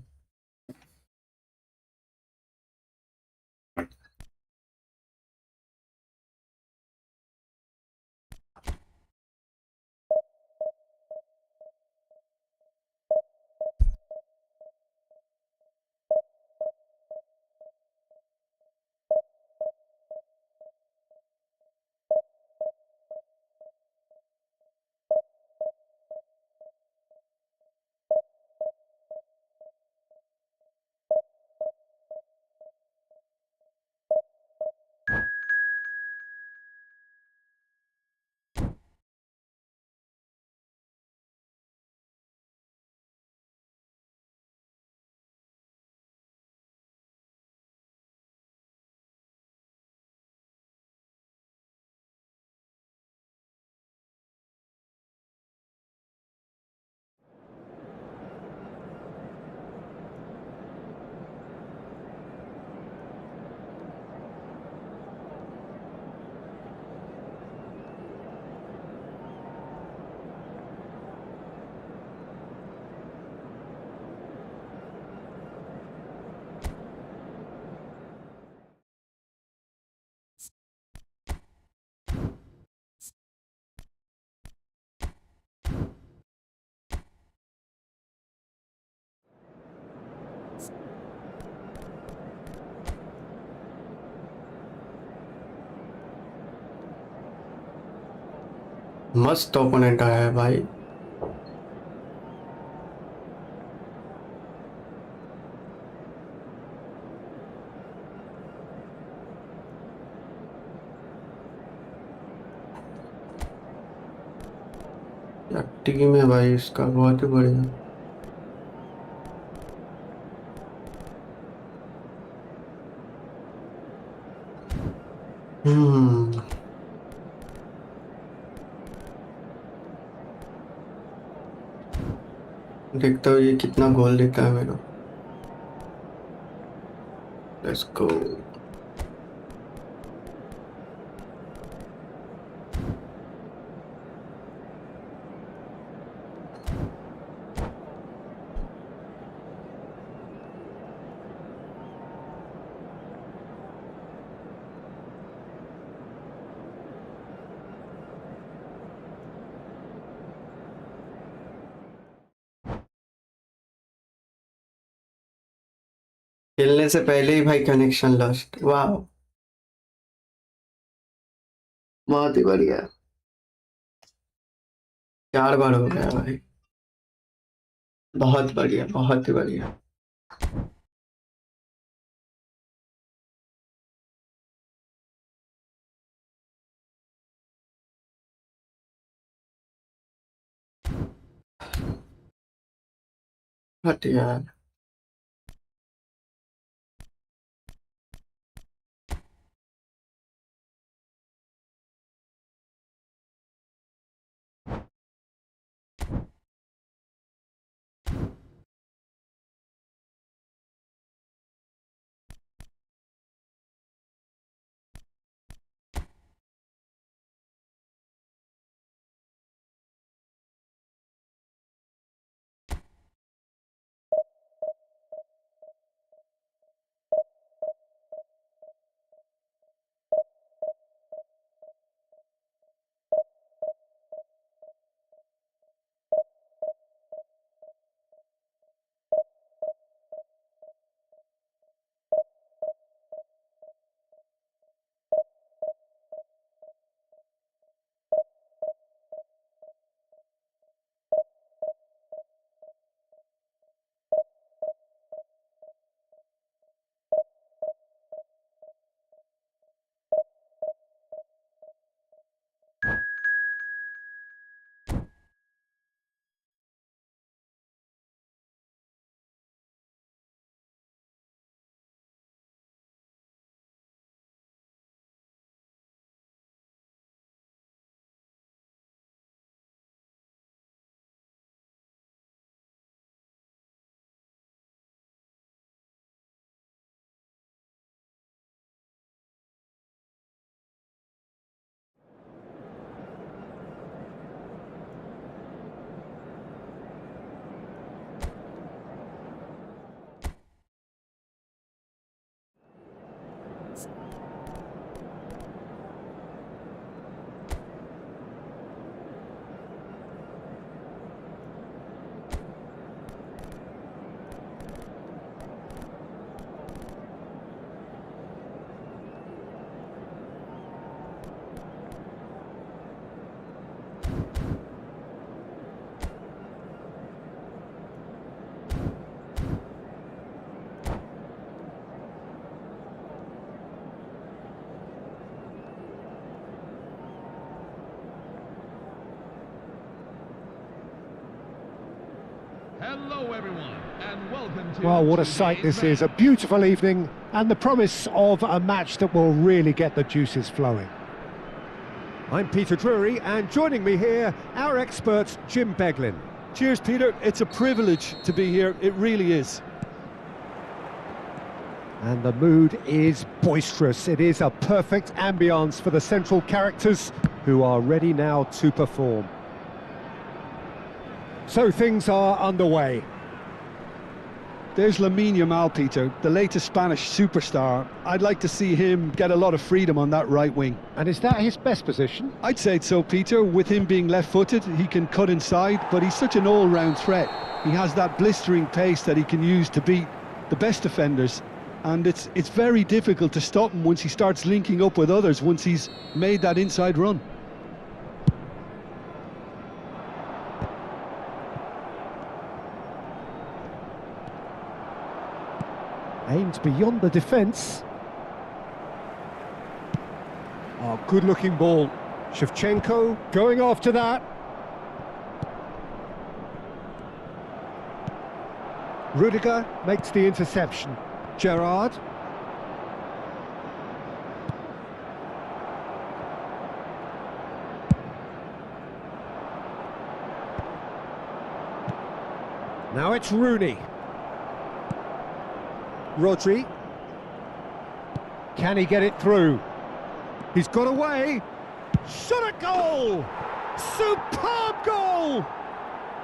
मस्त ओपोनेंट आया है भाई। क्या टीम है भाई इसका, बहुत ही बढ़िया। हम्म। देखता हूँ ये कितना गोल देता है मेरा। Let's go. खेलने से पहले ही भाई कनेक्शन लॉस्ट, वाह। बहुत ही बढ़िया। 4 बार हो गया भाई। बहुत बढ़िया, बहुत ही बढ़िया। हट यार। Hello, everyone, and welcome to Well, what a sight today's this is. A match. beautiful evening and the promise of a match that will really get the juices flowing. I'm Peter Drury, and joining me here, our expert, Jim Beglin. Cheers, Peter. It's a privilege to be here. It really is. And the mood is boisterous. It is a perfect ambience for the central characters who are ready now to perform. So things are underway. There's Lamine Yamal, Peter, the latest Spanish superstar. I'd like to see him get a lot of freedom on that right wing. And is that his best position? I'd say so, Peter. With him being left-footed, he can cut inside, but he's such an all-round threat. He has that blistering pace that he can use to beat the best defenders, and it's very difficult to stop him once he starts linking up with others, once he's made that inside run. Aimed beyond the defence. Oh, good-looking ball. Shevchenko going after that. Rudiger makes the interception. Gerrard. Now it's Rooney. Rodri. Can he get it through? He's got away. Shot at goal! Superb goal!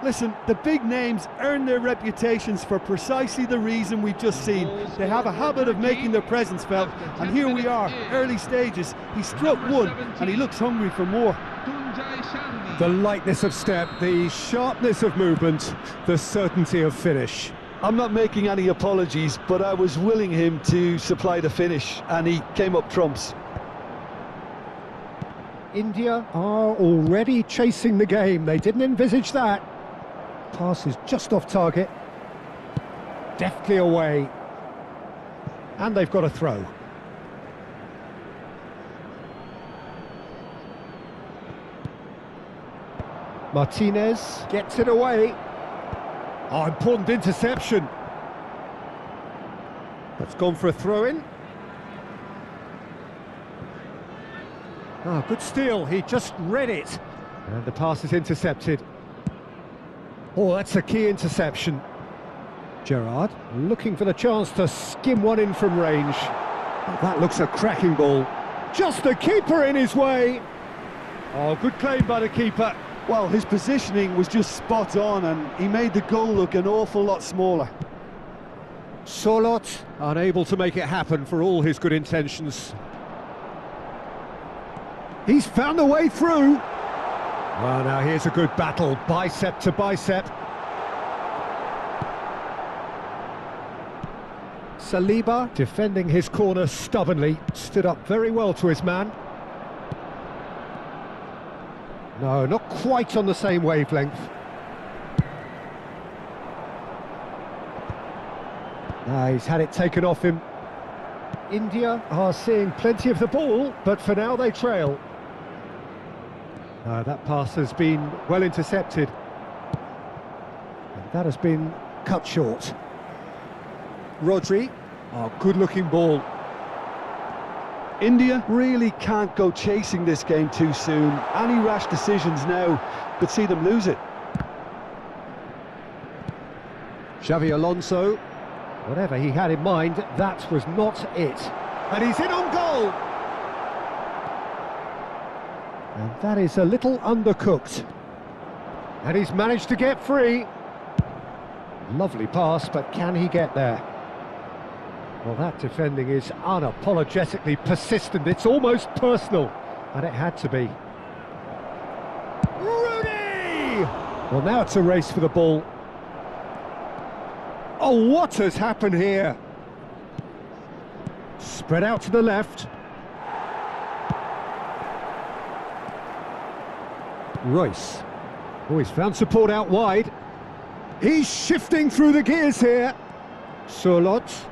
Listen, the big names earn their reputations for precisely the reason we've just seen. They have a habit of making their presence felt, and here we are, early stages. He struck one, and he looks hungry for more. The lightness of step, the sharpness of movement, the certainty of finish. I'm not making any apologies, but I was willing him to supply the finish, and he came up trumps. India are already chasing the game. They didn't envisage that. Pass is just off target. Deftly away. And they've got a throw. Martinez gets it away. Oh, important interception. That's gone for a throw-in. Ah, good steal. He just read it. And the pass is intercepted. Oh, that's a key interception. Gerrard looking for the chance to skim one in from range. Oh, that looks a cracking ball. Just the keeper in his way. Oh, good claim by the keeper. Well, his positioning was just spot on, and he made the goal look an awful lot smaller. Solot unable to make it happen for all his good intentions. He's found a way through. Well, now here's a good battle, bicep to bicep. Saliba defending his corner stubbornly, stood up very well to his man. No, not quite on the same wavelength. He's had it taken off him. India are seeing plenty of the ball, but for now they trail. That pass has been well intercepted. And that has been cut short. Rodri. Oh, good-looking ball. India really can't go chasing this game too soon. Any rash decisions now could see them lose it. Xavi Alonso. Whatever he had in mind, that was not it. And he's in on goal! And that is a little undercooked. And he's managed to get free. Lovely pass, but can he get there? Well, that defending is unapologetically persistent. It's almost personal, and it had to be. Rooney! Well, now it's a race for the ball. Oh, what has happened here? Spread out to the left. Royce. Oh, he's found support out wide. He's shifting through the gears here. Solot.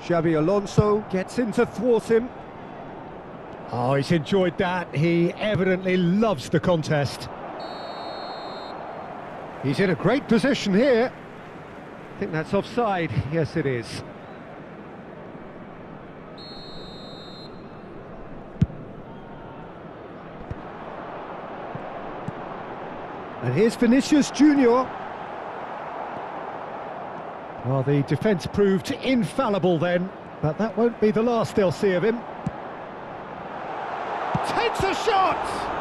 Xavi Alonso gets in to thwart him. Oh, he's enjoyed that. He evidently loves the contest. He's in a great position here. think that's offside. Yes, it is. And here's Vinicius Junior. Well, the defence proved infallible then, but that won't be the last they'll see of him. Takes a shot!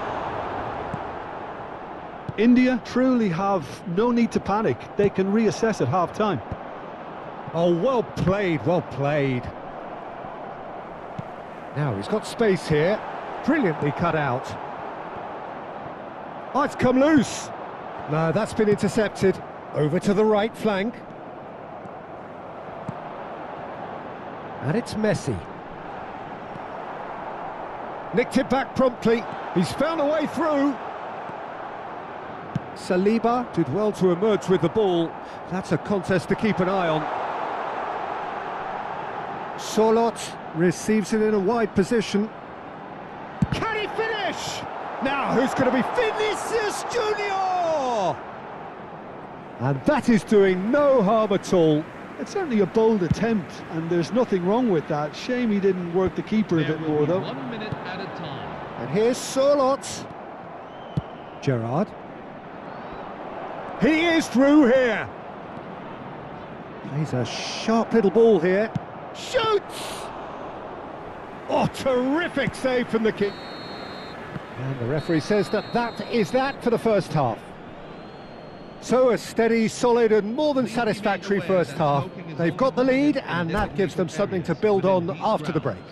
India truly have no need to panic. They can reassess at half-time. Oh, well played, well played. Now, he's got space here. Brilliantly cut out. Oh, it's come loose. No, that's been intercepted. Over to the right flank. And it's Messi. Nicked it back promptly. He's found a way through. Saliba did well to emerge with the ball. That's a contest to keep an eye on. Solot receives it in a wide position. Can he finish? Now, who's going to be Vinicius Junior? And that is doing no harm at all. It's certainly a bold attempt, and there's nothing wrong with that. Shame he didn't work the keeper a bit more, though. 1 minute at a time. And here's Solot. Gerrard. He is through here. Plays a sharp little ball here. Shoots! Oh, terrific save from the keeper. And the referee says that is that for the first half. So a steady, solid and more than satisfactory first half. They've got the lead and that gives them something to build on after the break.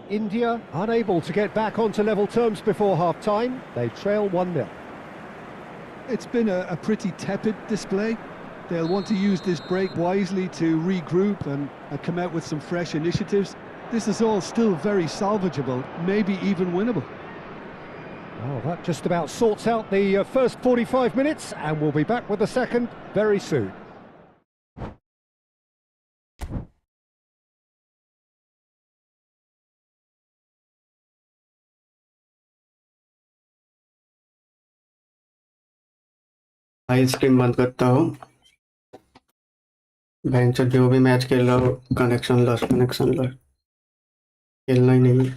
India unable to get back onto level terms before half-time. They trail 1-0. It's been a pretty tepid display. They'll want to use this break wisely to regroup and come out with some fresh initiatives. This is all still very salvageable, maybe even winnable. Well, that just about sorts out the first 45 minutes, and we'll be back with the second very soon. Screen बंद करता हूँ। जो भी match खेल रहा हो connection loss खेलना ही नहीं।